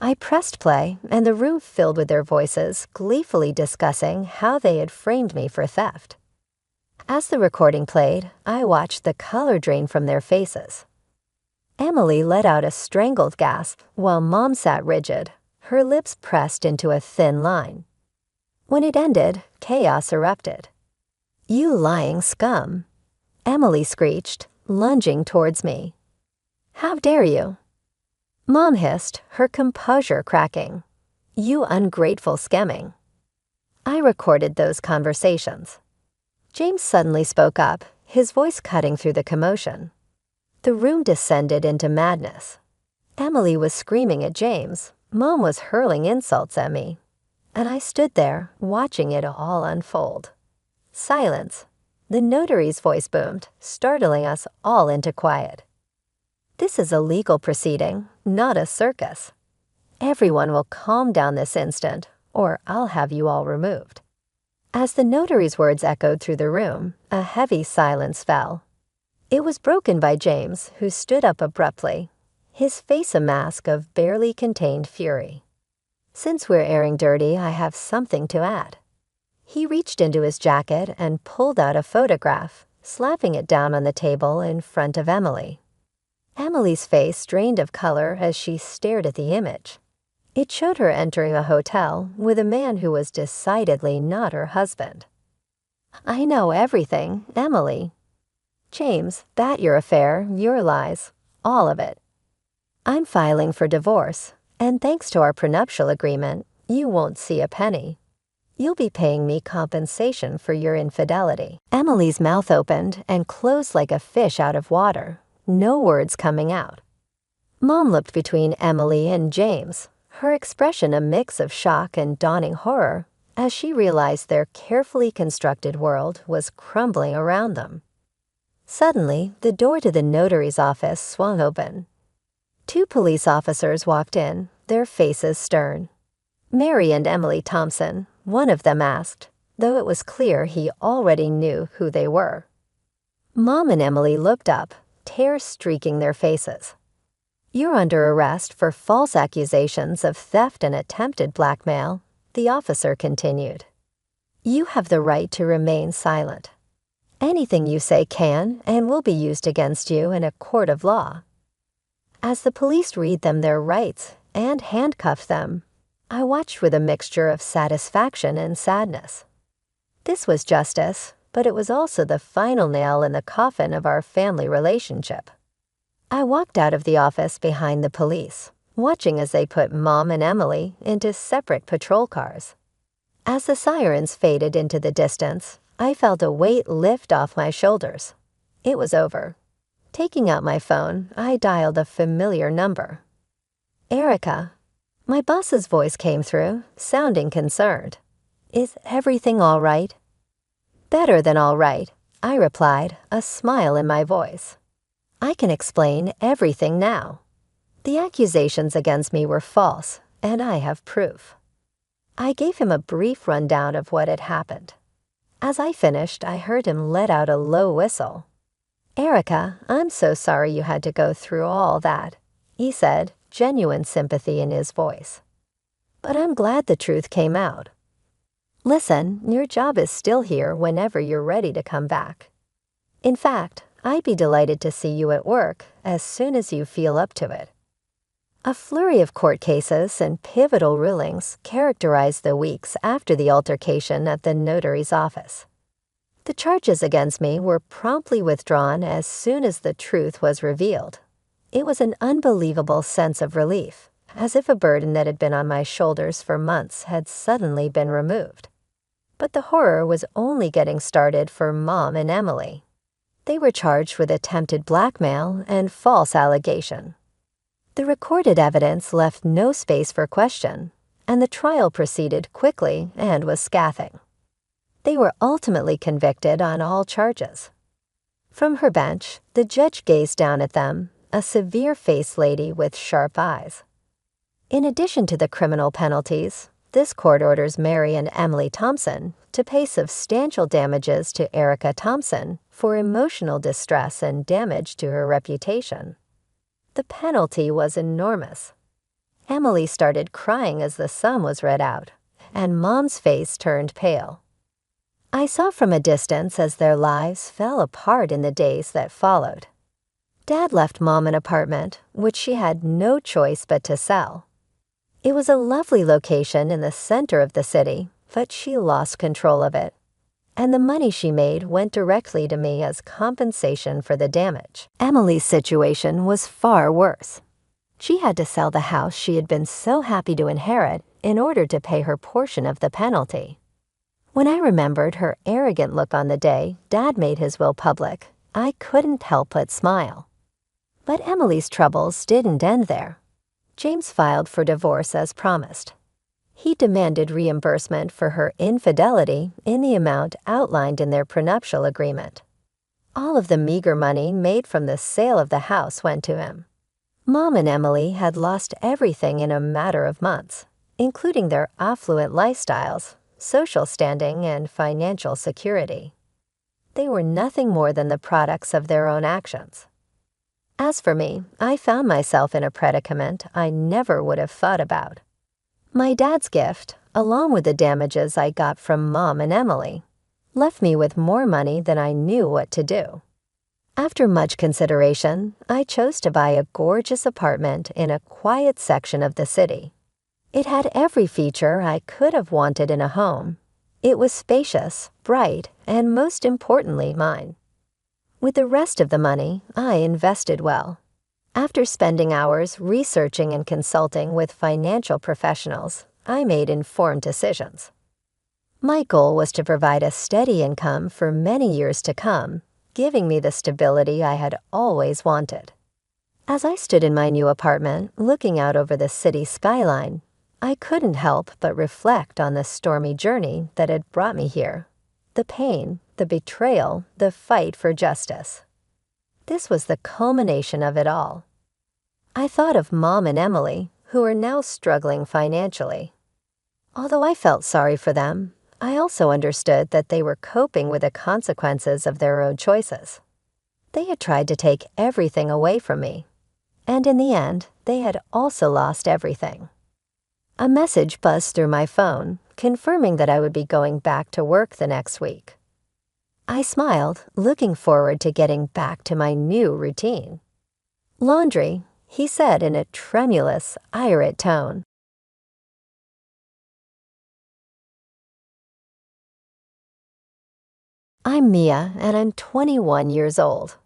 I pressed play, and the room filled with their voices, gleefully discussing how they had framed me for theft. As the recording played, I watched the color drain from their faces. Emily let out a strangled gasp, while Mom sat rigid, her lips pressed into a thin line. When it ended, chaos erupted. "You lying scum," Emily screeched, lunging towards me. "How dare you?" Mom hissed, her composure cracking. "You ungrateful skemming." I recorded those conversations. James suddenly spoke up, his voice cutting through the commotion. The room descended into madness. Emily was screaming at James, Mom was hurling insults at me, and I stood there, watching it all unfold. Silence. The notary's voice boomed, startling us all into quiet. "This is a legal proceeding, not a circus. Everyone will calm down this instant, or I'll have you all removed." As the notary's words echoed through the room, a heavy silence fell. It was broken by James, who stood up abruptly, his face a mask of barely contained fury. "Since we're airing dirty, I have something to add." He reached into his jacket and pulled out a photograph, slapping it down on the table in front of Emily. Emily's face drained of color as she stared at the image. It showed her entering a hotel with a man who was decidedly not her husband. "I know everything, Emily." "James, that your affair, your lies, all of it. I'm filing for divorce, and thanks to our prenuptial agreement, you won't see a penny. You'll be paying me compensation for your infidelity." Emily's mouth opened and closed like a fish out of water, no words coming out. Mom looked between Emily and James, her expression a mix of shock and dawning horror as she realized their carefully constructed world was crumbling around them. Suddenly, the door to the notary's office swung open. 2 police officers walked in, their faces stern. Mary and Emily Thompson, one of them asked, though it was clear he already knew who they were. Mom and Emily looked up, tears streaking their faces. "You're under arrest for false accusations of theft and attempted blackmail," the officer continued. "You have the right to remain silent." Anything you say can and will be used against you in a court of law. As the police read them their rights and handcuff them, I watched with a mixture of satisfaction and sadness. This was justice, but it was also the final nail in the coffin of our family relationship. I walked out of the office behind the police, watching as they put Mom and Emily into separate patrol cars. As the sirens faded into the distance, I felt a weight lift off my shoulders. It was over. Taking out my phone, I dialed a familiar number. Erica. My boss's voice came through, sounding concerned. Is everything all right? Better than all right, I replied, a smile in my voice. I can explain everything now. The accusations against me were false, and I have proof. I gave him a brief rundown of what had happened. As I finished, I heard him let out a low whistle. Erica, I'm so sorry you had to go through all that, he said, genuine sympathy in his voice. But I'm glad the truth came out. Listen, your job is still here whenever you're ready to come back. In fact, I'd be delighted to see you at work as soon as you feel up to it. A flurry of court cases and pivotal rulings characterized the weeks after the altercation at the notary's office. The charges against me were promptly withdrawn as soon as the truth was revealed. It was an unbelievable sense of relief, as if a burden that had been on my shoulders for months had suddenly been removed. But the horror was only getting started for Mom and Emily. They were charged with attempted blackmail and false allegation. The recorded evidence left no space for question, and the trial proceeded quickly and was scathing. They were ultimately convicted on all charges. From her bench, the judge gazed down at them, a severe-faced lady with sharp eyes. In addition to the criminal penalties, this court orders Mary and Emily Thompson to pay substantial damages to Erica Thompson for emotional distress and damage to her reputation. The penalty was enormous. Emily started crying as the sum was read out, and Mom's face turned pale. I saw from a distance as their lives fell apart in the days that followed. Dad left Mom an apartment, which she had no choice but to sell. It was a lovely location in the center of the city, but she lost control of it. And the money she made went directly to me as compensation for the damage. Emily's situation was far worse. She had to sell the house she had been so happy to inherit in order to pay her portion of the penalty. When I remembered her arrogant look on the day Dad made his will public, I couldn't help but smile. But Emily's troubles didn't end there. James filed for divorce as promised. He demanded reimbursement for her infidelity in the amount outlined in their prenuptial agreement. All of the meager money made from the sale of the house went to him. Mom and Emily had lost everything in a matter of months, including their affluent lifestyles, social standing, and financial security. They were nothing more than the products of their own actions. As for me, I found myself in a predicament I never would have thought about. My dad's gift, along with the damages I got from Mom and Emily, left me with more money than I knew what to do. After much consideration, I chose to buy a gorgeous apartment in a quiet section of the city. It had every feature I could have wanted in a home. It was spacious, bright, and most importantly, mine. With the rest of the money, I invested well. After spending hours researching and consulting with financial professionals, I made informed decisions. My goal was to provide a steady income for many years to come, giving me the stability I had always wanted. As I stood in my new apartment, looking out over the city skyline, I couldn't help but reflect on the stormy journey that had brought me here. The pain, the betrayal, the fight for justice. This was the culmination of it all. I thought of Mom and Emily, who are now struggling financially. Although I felt sorry for them, I also understood that they were coping with the consequences of their own choices. They had tried to take everything away from me, and in the end, they had also lost everything. A message buzzed through my phone, confirming that I would be going back to work the next week. I smiled, looking forward to getting back to my new routine. "Laundry," he said in a tremulous, irate tone. I'm Mia, and I'm 21 years old.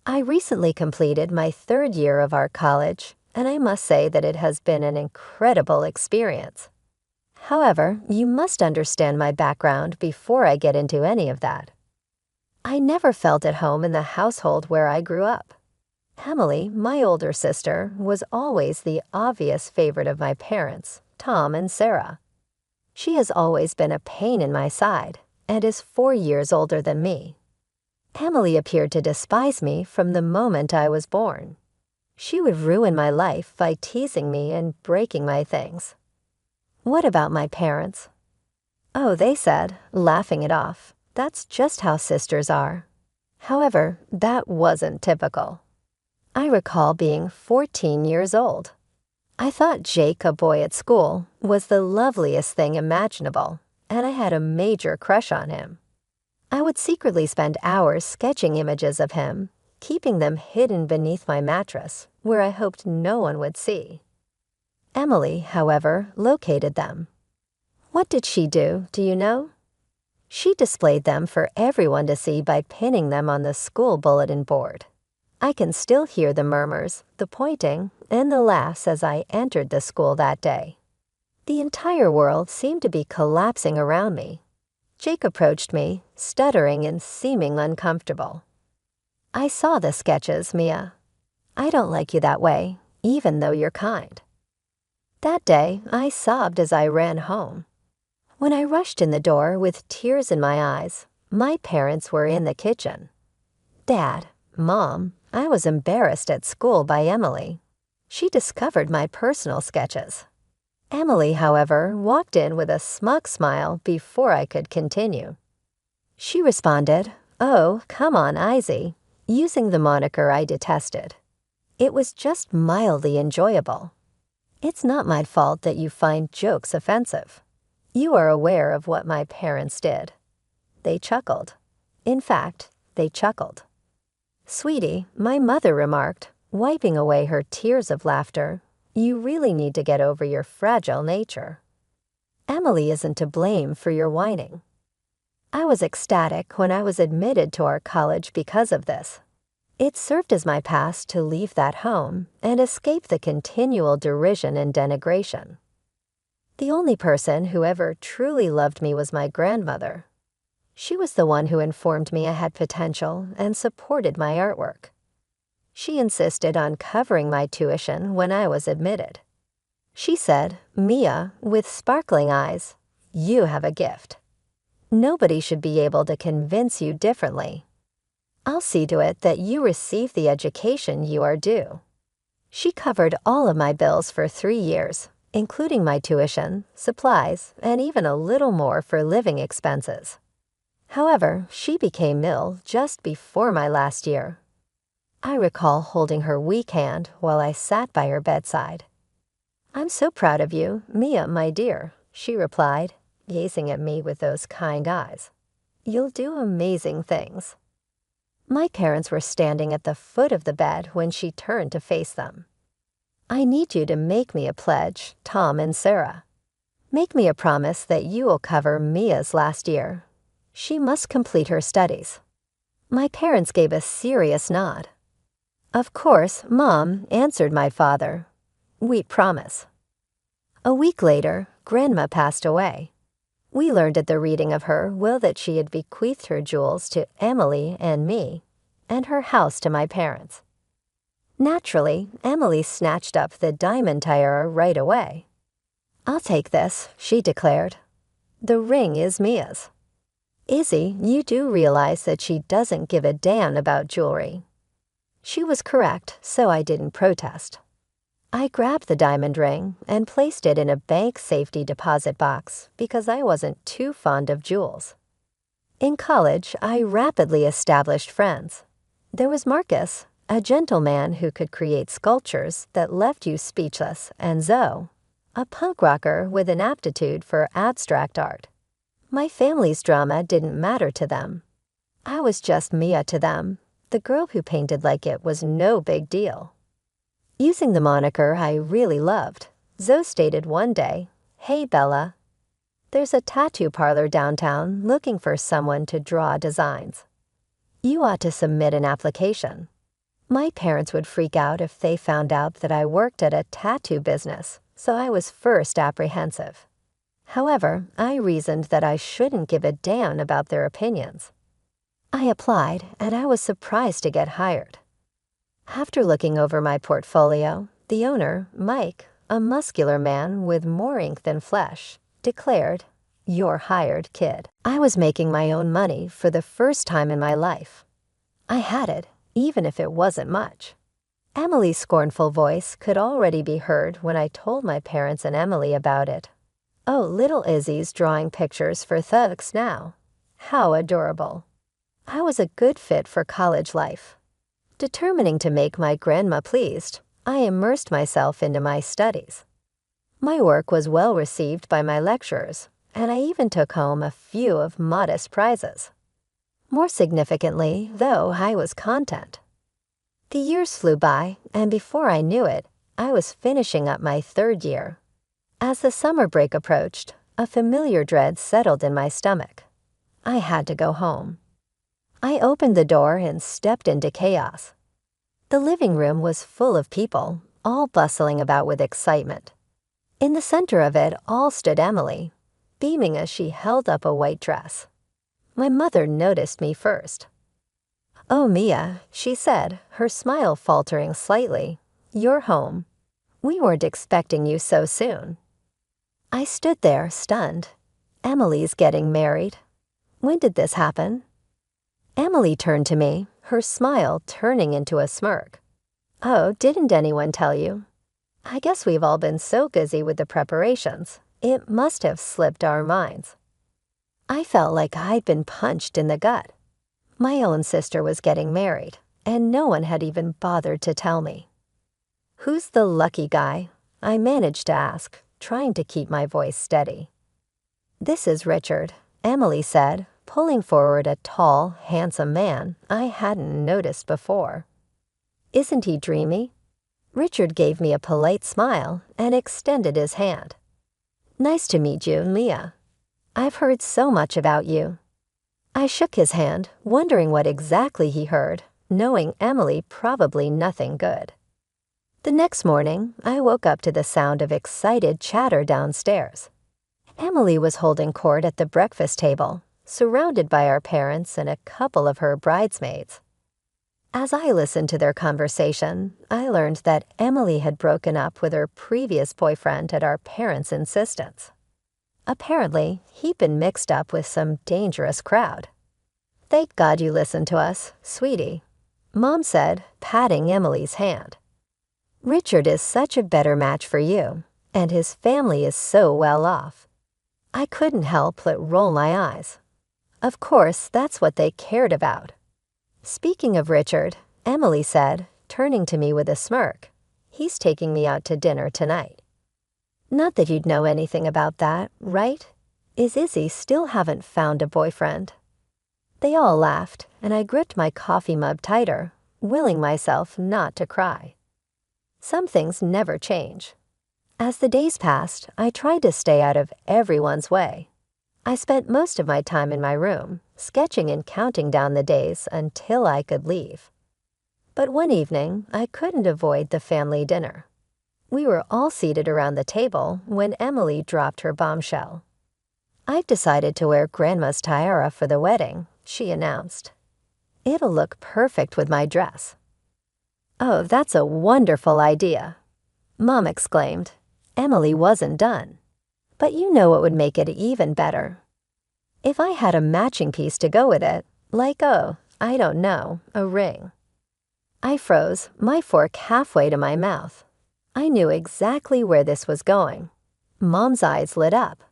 I recently completed my third year of art college, and I must say that it has been an incredible experience. However, you must understand my background before I get into any of that. I never felt at home in the household where I grew up. Emily, my older sister, was always the obvious favorite of my parents, Tom and Sarah. She has always been a pain in my side and is 4 years older than me. Emily appeared to despise me from the moment I was born. She would ruin my life by teasing me and breaking my things. What about my parents? Oh, they said, laughing it off, that's just how sisters are. However, that wasn't typical. I recall being 14 years old. I thought Jake, a boy at school, was the loveliest thing imaginable, and I had a major crush on him. I would secretly spend hours sketching images of him, keeping them hidden beneath my mattress, where I hoped no one would see. Emily, however, located them. What did she do, do you know? She displayed them for everyone to see by pinning them on the school bulletin board. I can still hear the murmurs, the pointing, and the laughs as I entered the school that day. The entire world seemed to be collapsing around me. Jake approached me, stuttering and seeming uncomfortable. "I saw the sketches, Mia. I don't like you that way, even though you're kind." That day, I sobbed as I ran home. When I rushed in the door with tears in my eyes, my parents were in the kitchen. "Dad, Mom, I was embarrassed at school by Emily. She discovered my personal sketches." Emily, however, walked in with a smug smile before I could continue. She responded, "Oh, come on, Izzy," using the moniker I detested. It was just mildly enjoyable. It's not my fault that you find jokes offensive. You are aware of what my parents did. They chuckled. In fact, they chuckled. "Sweetie," my mother remarked, wiping away her tears of laughter, "you really need to get over your fragile nature. Emily isn't to blame for your whining." I was ecstatic when I was admitted to our college because of this. It served as my pass to leave that home and escape the continual derision and denigration. The only person who ever truly loved me was my grandmother. She was the one who informed me I had potential and supported my artwork. She insisted on covering my tuition when I was admitted. She said, "Mia, with sparkling eyes, you have a gift. Nobody should be able to convince you differently. I'll see to it that you receive the education you are due." She covered all of my bills for 3 years, including my tuition, supplies, and even a little more for living expenses. However, she became ill just before my last year. I recall holding her weak hand while I sat by her bedside. "I'm so proud of you, Mia, my dear," she replied, gazing at me with those kind eyes. "You'll do amazing things." My parents were standing at the foot of the bed when she turned to face them. "I need you to make me a pledge, Tom and Sarah. Make me a promise that you will cover Mia's last year. She must complete her studies." My parents gave a serious nod. "Of course, Mom," answered my father. "We promise." A week later, Grandma passed away. We learned at the reading of her will that she had bequeathed her jewels to Emily and me, and her house to my parents. Naturally, Emily snatched up the diamond tiara right away. "I'll take this," she declared. "The ring is Mia's." "Izzy, you do realize that she doesn't give a damn about jewelry." She was correct, so I didn't protest. I grabbed the diamond ring and placed it in a bank safety deposit box because I wasn't too fond of jewels. In college, I rapidly established friends. There was Marcus, a gentleman who could create sculptures that left you speechless, and Zoe, a punk rocker with an aptitude for abstract art. My family's drama didn't matter to them. I was just Mia to them, the girl who painted like it was no big deal. Using the moniker I really loved, Zoe stated one day, "Hey Bella, there's a tattoo parlor downtown looking for someone to draw designs. You ought to submit an application." My parents would freak out if they found out that I worked at a tattoo business, so I was first apprehensive. However, I reasoned that I shouldn't give a damn about their opinions. I applied, and I was surprised to get hired. After looking over my portfolio, the owner, Mike, a muscular man with more ink than flesh, declared, "You're hired, kid." I was making my own money for the first time in my life. I had it, even if it wasn't much. Emily's scornful voice could already be heard when I told my parents and Emily about it. "Oh, little Izzy's drawing pictures for thugs now. How adorable." I was a good fit for college life. Determining to make my grandma pleased, I immersed myself into my studies. My work was well received by my lecturers, and I even took home a few of modest prizes. More significantly, though, I was content. The years flew by, and before I knew it, I was finishing up my third year. As the summer break approached, a familiar dread settled in my stomach. I had to go home. I opened the door and stepped into chaos. The living room was full of people, all bustling about with excitement. In the center of it all stood Emily, beaming as she held up a white dress. My mother noticed me first. "Oh, Mia," she said, her smile faltering slightly. "You're home. We weren't expecting you so soon." I stood there, stunned. Emily's getting married. When did this happen? Emily turned to me, her smile turning into a smirk. "Oh, didn't anyone tell you? I guess we've all been so busy with the preparations, it must have slipped our minds." I felt like I'd been punched in the gut. My own sister was getting married, and no one had even bothered to tell me. "Who's the lucky guy?" I managed to ask, trying to keep my voice steady. "This is Richard," Emily said, pulling forward a tall, handsome man I hadn't noticed before. "Isn't he dreamy?" Richard gave me a polite smile and extended his hand. "Nice to meet you, Mia. I've heard so much about you." I shook his hand, wondering what exactly he heard, knowing Emily probably nothing good. The next morning, I woke up to the sound of excited chatter downstairs. Emily was holding court at the breakfast table, surrounded by our parents and a couple of her bridesmaids. As I listened to their conversation, I learned that Emily had broken up with her previous boyfriend at our parents' insistence. Apparently, he'd been mixed up with some dangerous crowd. "Thank God you listened to us, sweetie," Mom said, patting Emily's hand. "Richard is such a better match for you, and his family is so well off." I couldn't help but roll my eyes. Of course, that's what they cared about. "Speaking of Richard," Emily said, turning to me with a smirk, "he's taking me out to dinner tonight." Not that you'd know anything about that, right? Is Izzy still haven't found a boyfriend? They all laughed, and I gripped my coffee mug tighter, willing myself not to cry. Some things never change. As the days passed, I tried to stay out of everyone's way. I spent most of my time in my room, sketching and counting down the days until I could leave. But one evening, I couldn't avoid the family dinner. We were all seated around the table when Emily dropped her bombshell. "I've decided to wear Grandma's tiara for the wedding," she announced. "It'll look perfect with my dress." "Oh, that's a wonderful idea," Mom exclaimed. Emily wasn't done. "But you know what would make it even better? If I had a matching piece to go with it, like, I don't know, a ring." I froze, my fork halfway to my mouth. I knew exactly where this was going. Mom's eyes lit up.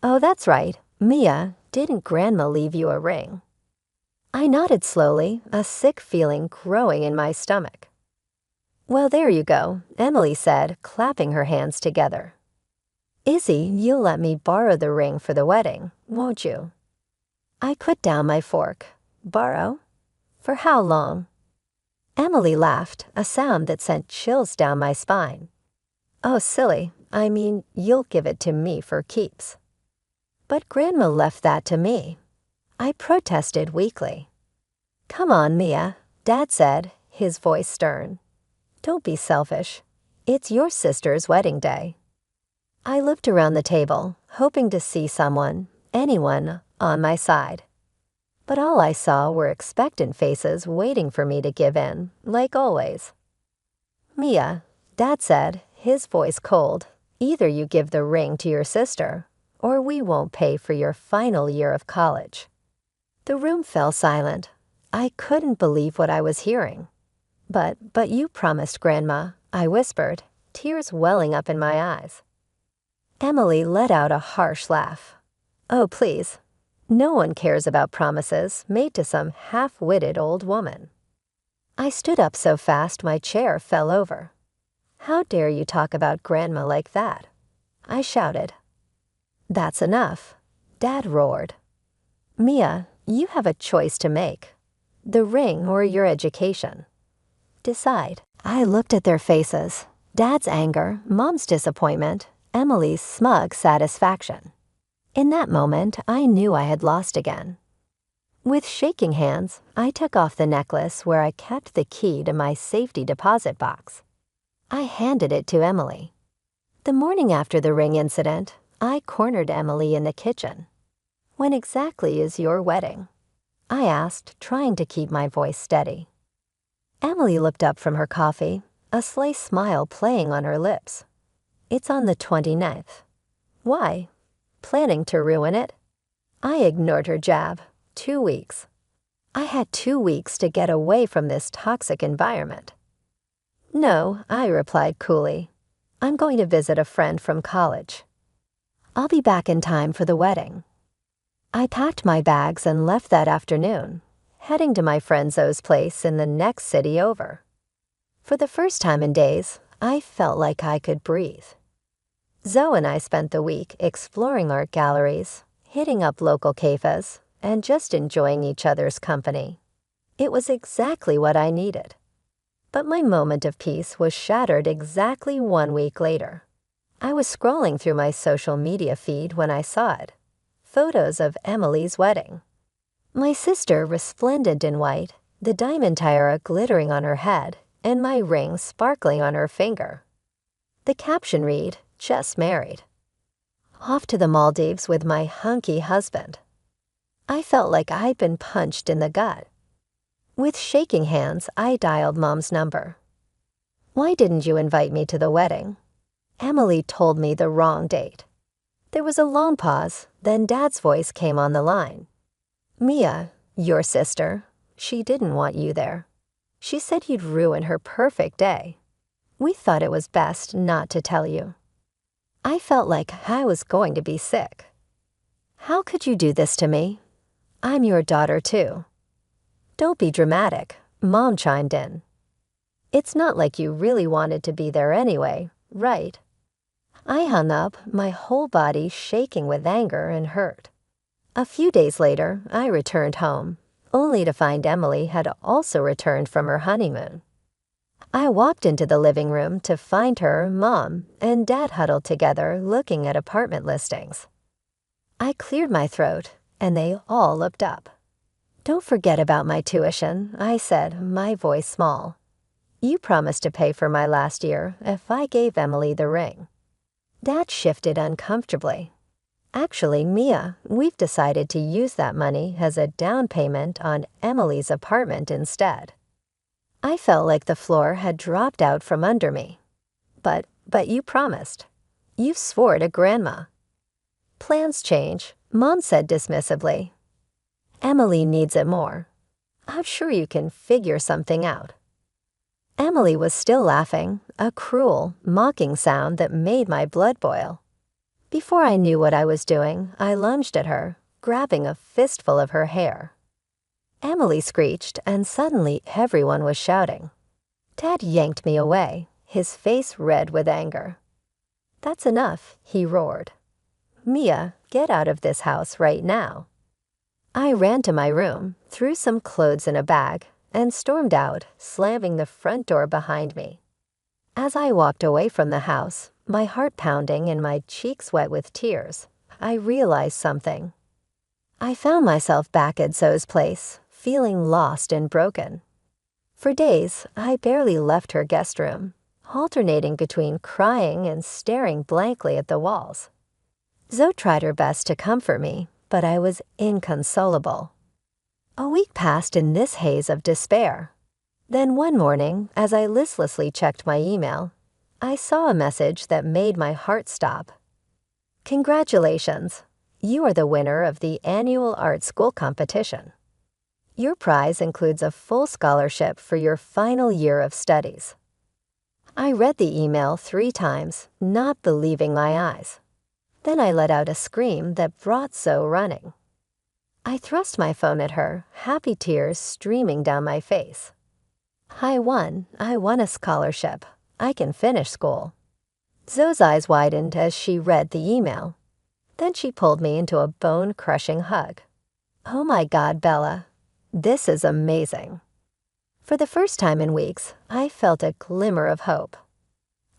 "Oh, that's right. Mia, didn't Grandma leave you a ring?" I nodded slowly, a sick feeling growing in my stomach. "Well, there you go," Emily said, clapping her hands together. "Izzy, you'll let me borrow the ring for the wedding, won't you?" I put down my fork. Borrow? For how long? Emily laughed, a sound that sent chills down my spine. Oh, silly. I mean, you'll give it to me for keeps. But Grandma left that to me. I protested weakly. Come on, Mia, Dad said, his voice stern. Don't be selfish. It's your sister's wedding day. I looked around the table, hoping to see someone, anyone, on my side. But all I saw were expectant faces waiting for me to give in, like always. Mia, Dad said, his voice cold, either you give the ring to your sister, or we won't pay for your final year of college. The room fell silent. I couldn't believe what I was hearing. But you promised, Grandma, I whispered, tears welling up in my eyes. Emily let out a harsh laugh. Oh, please. No one cares about promises made to some half-witted old woman. I stood up so fast my chair fell over. How dare you talk about Grandma like that? I shouted. That's enough, Dad roared. Mia, you have a choice to make. The ring or your education. Decide. I looked at their faces. Dad's anger, Mom's disappointment, Emily's smug satisfaction. In that moment, I knew I had lost again. With shaking hands, I took off the necklace where I kept the key to my safety deposit box. I handed it to Emily. The morning after the ring incident, I cornered Emily in the kitchen. When exactly is your wedding? I asked, trying to keep my voice steady. Emily looked up from her coffee, a sly smile playing on her lips. It's on the 29th. Why? Planning to ruin it? I ignored her jab. 2 weeks. I had 2 weeks to get away from this toxic environment. No, I replied coolly. I'm going to visit a friend from college. I'll be back in time for the wedding. I packed my bags and left that afternoon, heading to my friend Zoe's place in the next city over. For the first time in days, I felt like I could breathe. Zoe and I spent the week exploring art galleries, hitting up local cafes, and just enjoying each other's company. It was exactly what I needed. But my moment of peace was shattered exactly 1 week later. I was scrolling through my social media feed when I saw it. Photos of Emily's wedding. My sister resplendent in white, the diamond tiara glittering on her head, and my ring sparkling on her finger. The caption read, just married. Off to the Maldives with my hunky husband. I felt like I'd been punched in the gut. With shaking hands, I dialed Mom's number. Why didn't you invite me to the wedding? Emily told me the wrong date. There was a long pause, then Dad's voice came on the line. Mia, your sister, she didn't want you there. She said you'd ruin her perfect day. We thought it was best not to tell you. I felt like I was going to be sick. How could you do this to me? I'm your daughter too. Don't be dramatic, Mom chimed in. It's not like you really wanted to be there anyway, right? I hung up, my whole body shaking with anger and hurt. A few days later, I returned home, only to find Emily had also returned from her honeymoon. I walked into the living room to find her, Mom, and Dad huddled together looking at apartment listings. I cleared my throat, and they all looked up. Don't forget about my tuition, I said, my voice small. You promised to pay for my last year if I gave Emily the ring. Dad shifted uncomfortably. Actually, Mia, we've decided to use that money as a down payment on Emily's apartment instead. I felt like the floor had dropped out from under me. But you promised. You swore to Grandma. Plans change, Mom said dismissively. Emily needs it more. I'm sure you can figure something out. Emily was still laughing, a cruel, mocking sound that made my blood boil. Before I knew what I was doing, I lunged at her, grabbing a fistful of her hair. Emily screeched, and suddenly everyone was shouting. Dad yanked me away, his face red with anger. That's enough, he roared. Mia, get out of this house right now. I ran to my room, threw some clothes in a bag, and stormed out, slamming the front door behind me. As I walked away from the house, my heart pounding and my cheeks wet with tears, I realized something. I found myself back at Zoe's place, feeling lost and broken. For days, I barely left her guest room, alternating between crying and staring blankly at the walls. Zoe tried her best to comfort me, but I was inconsolable. A week passed in this haze of despair. Then one morning, as I listlessly checked my email, I saw a message that made my heart stop. Congratulations! You are the winner of the annual art school competition. Your prize includes a full scholarship for your final year of studies. I read the email 3 times, not believing my eyes. Then I let out a scream that brought Zoe running. I thrust my phone at her, happy tears streaming down my face. I won a scholarship. I can finish school. Zoe's eyes widened as she read the email. Then she pulled me into a bone-crushing hug. Oh my God, Bella. This is amazing. For the first time in weeks, I felt a glimmer of hope.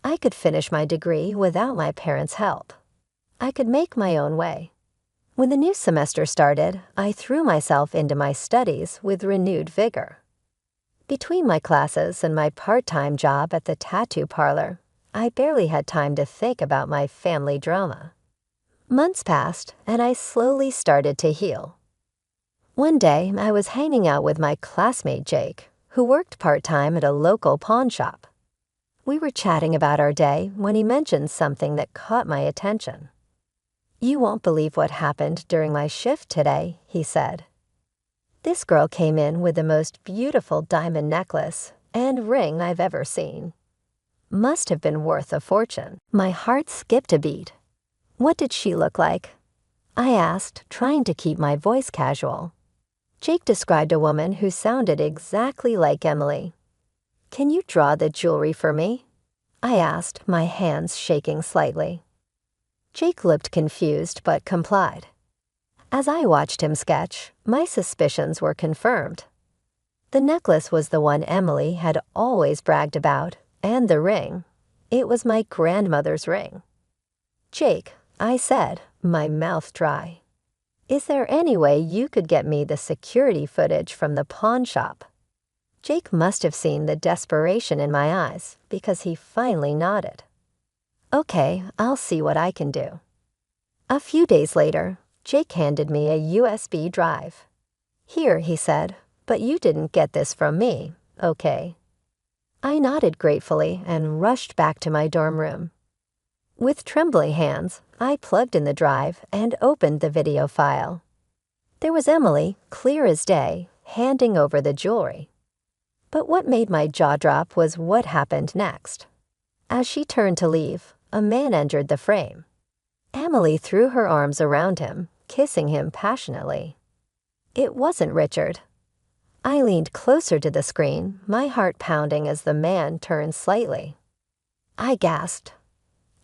I could finish my degree without my parents' help. I could make my own way. When the new semester started, I threw myself into my studies with renewed vigor. Between my classes and my part-time job at the tattoo parlor, I barely had time to think about my family drama. Months passed, and I slowly started to heal. One day, I was hanging out with my classmate Jake, who worked part-time at a local pawn shop. We were chatting about our day when he mentioned something that caught my attention. "You won't believe what happened during my shift today," he said. "This girl came in with the most beautiful diamond necklace and ring I've ever seen. Must have been worth a fortune." My heart skipped a beat. "What did she look like?" I asked, trying to keep my voice casual. Jake described a woman who sounded exactly like Emily. "Can you draw the jewelry for me?" I asked, my hands shaking slightly. Jake looked confused but complied. As I watched him sketch, my suspicions were confirmed. The necklace was the one Emily had always bragged about, and the ring. It was my grandmother's ring. "Jake," I said, my mouth dry, "is there any way you could get me the security footage from the pawn shop?" Jake must have seen the desperation in my eyes because he finally nodded. "Okay, I'll see what I can do." A few days later, Jake handed me a USB drive. "Here," he said, "but you didn't get this from me, okay?" I nodded gratefully and rushed back to my dorm room. With trembling hands, I plugged in the drive and opened the video file. There was Emily, clear as day, handing over the jewelry. But what made my jaw drop was what happened next. As she turned to leave, a man entered the frame. Emily threw her arms around him, kissing him passionately. It wasn't Richard. I leaned closer to the screen, my heart pounding as the man turned slightly. I gasped.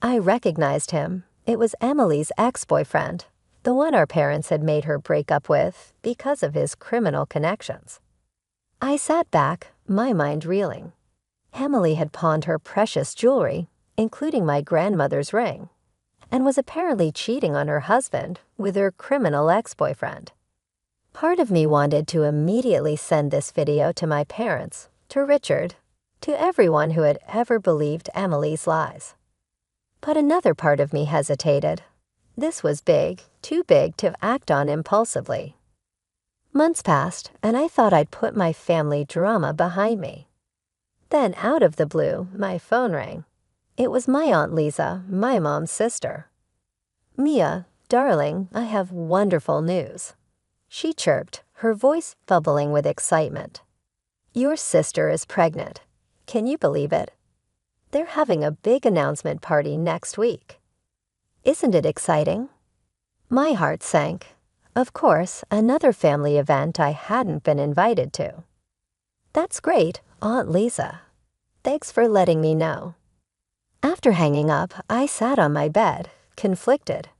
I recognized him. It was Emily's ex-boyfriend, the one our parents had made her break up with because of his criminal connections. I sat back, my mind reeling. Emily had pawned her precious jewelry, including my grandmother's ring, and was apparently cheating on her husband with her criminal ex-boyfriend. Part of me wanted to immediately send this video to my parents, to Richard, to everyone who had ever believed Emily's lies. But another part of me hesitated. This was big, too big to act on impulsively. Months passed, and I thought I'd put my family drama behind me. Then, out of the blue, my phone rang. It was my Aunt Lisa, my mom's sister. "Mia, darling, I have wonderful news," she chirped, her voice bubbling with excitement. "Your sister is pregnant. Can you believe it? They're having a big announcement party next week. Isn't it exciting?" My heart sank. Of course, another family event I hadn't been invited to. "That's great, Aunt Lisa. Thanks for letting me know." After hanging up, I sat on my bed, conflicted.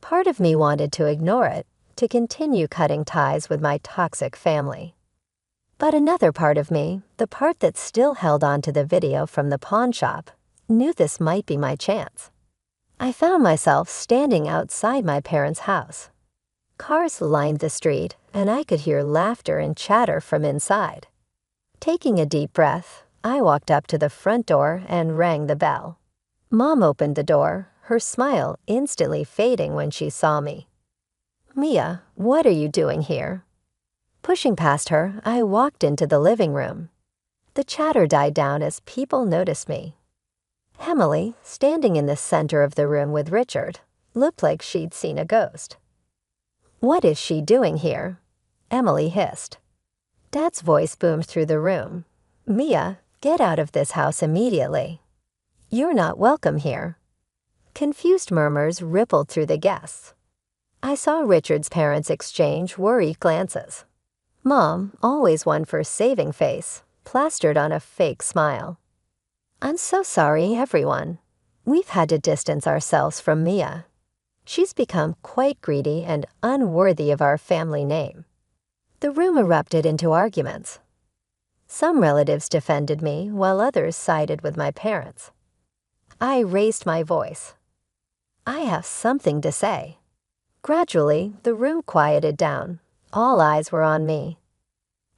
Part of me wanted to ignore it, to continue cutting ties with my toxic family. But another part of me, the part that still held on to the video from the pawn shop, knew this might be my chance. I found myself standing outside my parents' house. Cars lined the street, and I could hear laughter and chatter from inside. Taking a deep breath, I walked up to the front door and rang the bell. Mom opened the door, her smile instantly fading when she saw me. "Mia, what are you doing here?" Pushing past her, I walked into the living room. The chatter died down as people noticed me. Emily, standing in the center of the room with Richard, looked like she'd seen a ghost. "What is she doing here?" Emily hissed. Dad's voice boomed through the room. "Mia, get out of this house immediately. You're not welcome here." Confused murmurs rippled through the guests. I saw Richard's parents exchange worried glances. Mom, always one for saving face, plastered on a fake smile. "I'm so sorry, everyone. We've had to distance ourselves from Mia. She's become quite greedy and unworthy of our family name." The room erupted into arguments. Some relatives defended me, while others sided with my parents. I raised my voice. "I have something to say." Gradually, the room quieted down. All eyes were on me.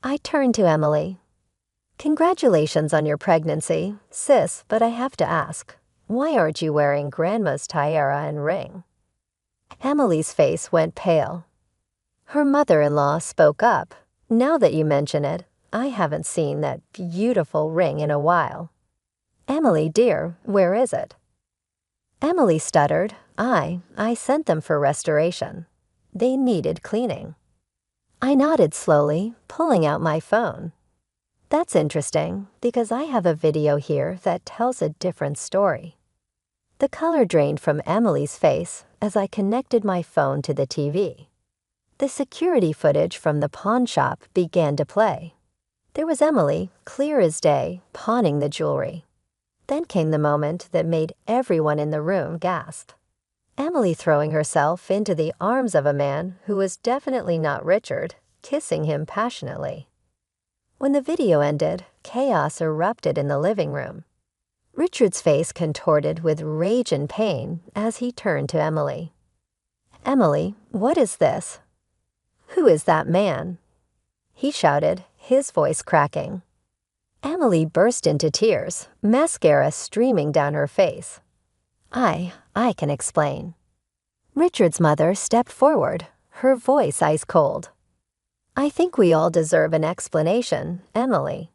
I turned to Emily. "Congratulations on your pregnancy, sis, but I have to ask, why aren't you wearing Grandma's tiara and ring?" Emily's face went pale. Her mother-in-law spoke up. "Now that you mention it, I haven't seen that beautiful ring in a while." "Emily, dear, where is it?" Emily stuttered. I sent them for restoration. They needed cleaning." I nodded slowly, pulling out my phone. "That's interesting, because I have a video here that tells a different story." The color drained from Emily's face as I connected my phone to the TV. The security footage from the pawn shop began to play. There was Emily, clear as day, pawning the jewelry. Then came the moment that made everyone in the room gasp. Emily throwing herself into the arms of a man who was definitely not Richard, kissing him passionately. When the video ended, chaos erupted in the living room. Richard's face contorted with rage and pain as he turned to Emily. "Emily, what is this? Who is that man?" he shouted, his voice cracking. Emily burst into tears, mascara streaming down her face. I can explain." Richard's mother stepped forward, her voice ice cold. "I think we all deserve an explanation, Emily."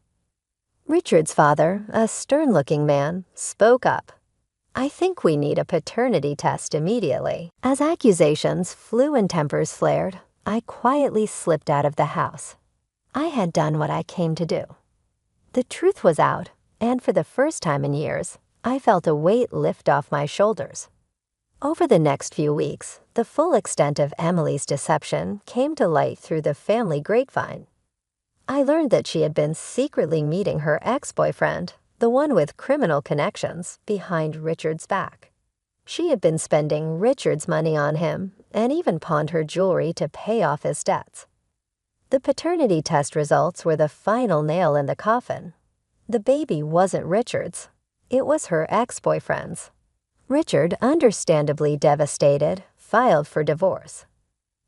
Richard's father, a stern-looking man, spoke up. "I think we need a paternity test immediately." As accusations flew and tempers flared, I quietly slipped out of the house. I had done what I came to do. The truth was out, and for the first time in years, I felt a weight lift off my shoulders. Over the next few weeks, the full extent of Emily's deception came to light through the family grapevine. I learned that she had been secretly meeting her ex-boyfriend, the one with criminal connections, behind Richard's back. She had been spending Richard's money on him and even pawned her jewelry to pay off his debts. The paternity test results were the final nail in the coffin. The baby wasn't Richard's. It was her ex-boyfriend's. Richard, understandably devastated, filed for divorce.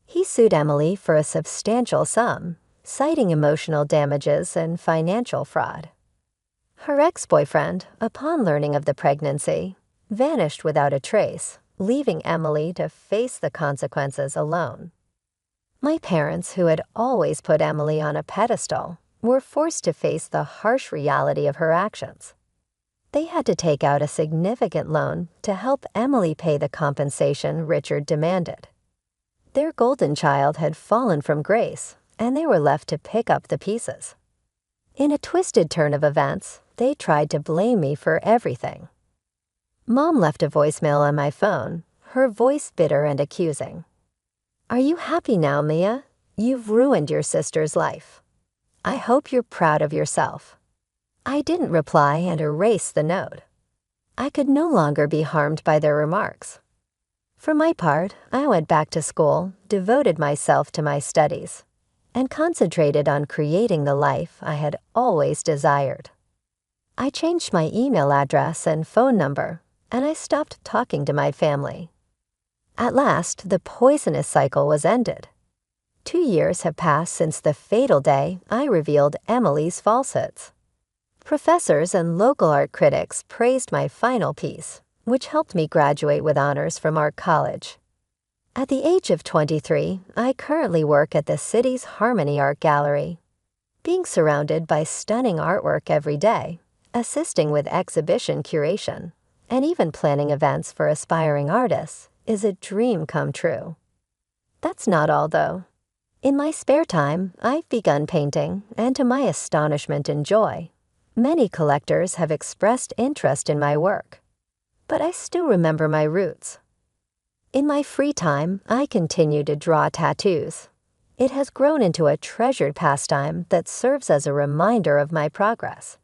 He sued Emily for a substantial sum, citing emotional damages and financial fraud. Her ex-boyfriend, upon learning of the pregnancy, vanished without a trace, leaving Emily to face the consequences alone. My parents, who had always put Emily on a pedestal, were forced to face the harsh reality of her actions. They had to take out a significant loan to help Emily pay the compensation Richard demanded. Their golden child had fallen from grace, and they were left to pick up the pieces. In a twisted turn of events, they tried to blame me for everything. Mom left a voicemail on my phone, her voice bitter and accusing. "Are you happy now, Mia? You've ruined your sister's life. I hope you're proud of yourself." I didn't reply and erased the note. I could no longer be harmed by their remarks. For my part, I went back to school, devoted myself to my studies, and concentrated on creating the life I had always desired. I changed my email address and phone number, and I stopped talking to my family. At last, the poisonous cycle was ended. 2 years have passed since the fatal day I revealed Emily's falsehoods. Professors and local art critics praised my final piece, which helped me graduate with honors from art college. At the age of 23, I currently work at the city's Harmony Art Gallery. Being surrounded by stunning artwork every day, assisting with exhibition curation, and even planning events for aspiring artists is a dream come true. That's not all, though. In my spare time, I've begun painting, and to my astonishment and joy, many collectors have expressed interest in my work. But I still remember my roots. In my free time, I continue to draw tattoos. It has grown into a treasured pastime that serves as a reminder of my progress.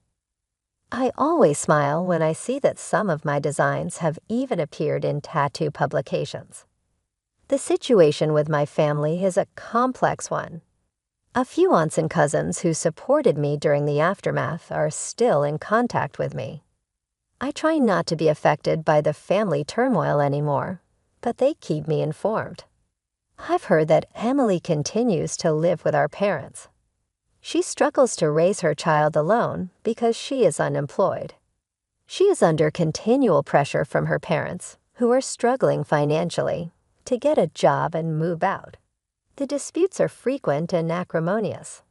I always smile when I see that some of my designs have even appeared in tattoo publications. The situation with my family is a complex one. A few aunts and cousins who supported me during the aftermath are still in contact with me. I try not to be affected by the family turmoil anymore, but they keep me informed. I've heard that Emily continues to live with our parents. She struggles to raise her child alone because she is unemployed. She is under continual pressure from her parents, who are struggling financially, to get a job and move out. The disputes are frequent and acrimonious.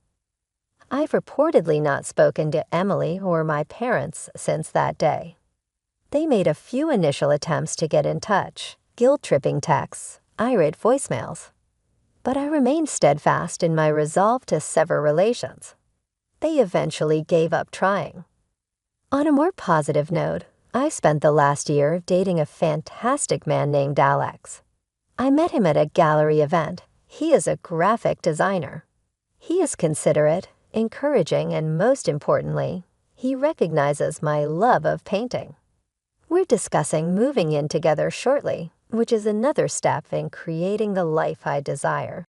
I've reportedly not spoken to Emily or my parents since that day. They made a few initial attempts to get in touch, guilt-tripping texts, irate voicemails. But I remained steadfast in my resolve to sever relations. They eventually gave up trying. On a more positive note, I spent the last year dating a fantastic man named Alex. I met him at a gallery event. He is a graphic designer. He is considerate, encouraging, and most importantly, he recognizes my love of painting. We're discussing moving in together shortly, which is another step in creating the life I desire.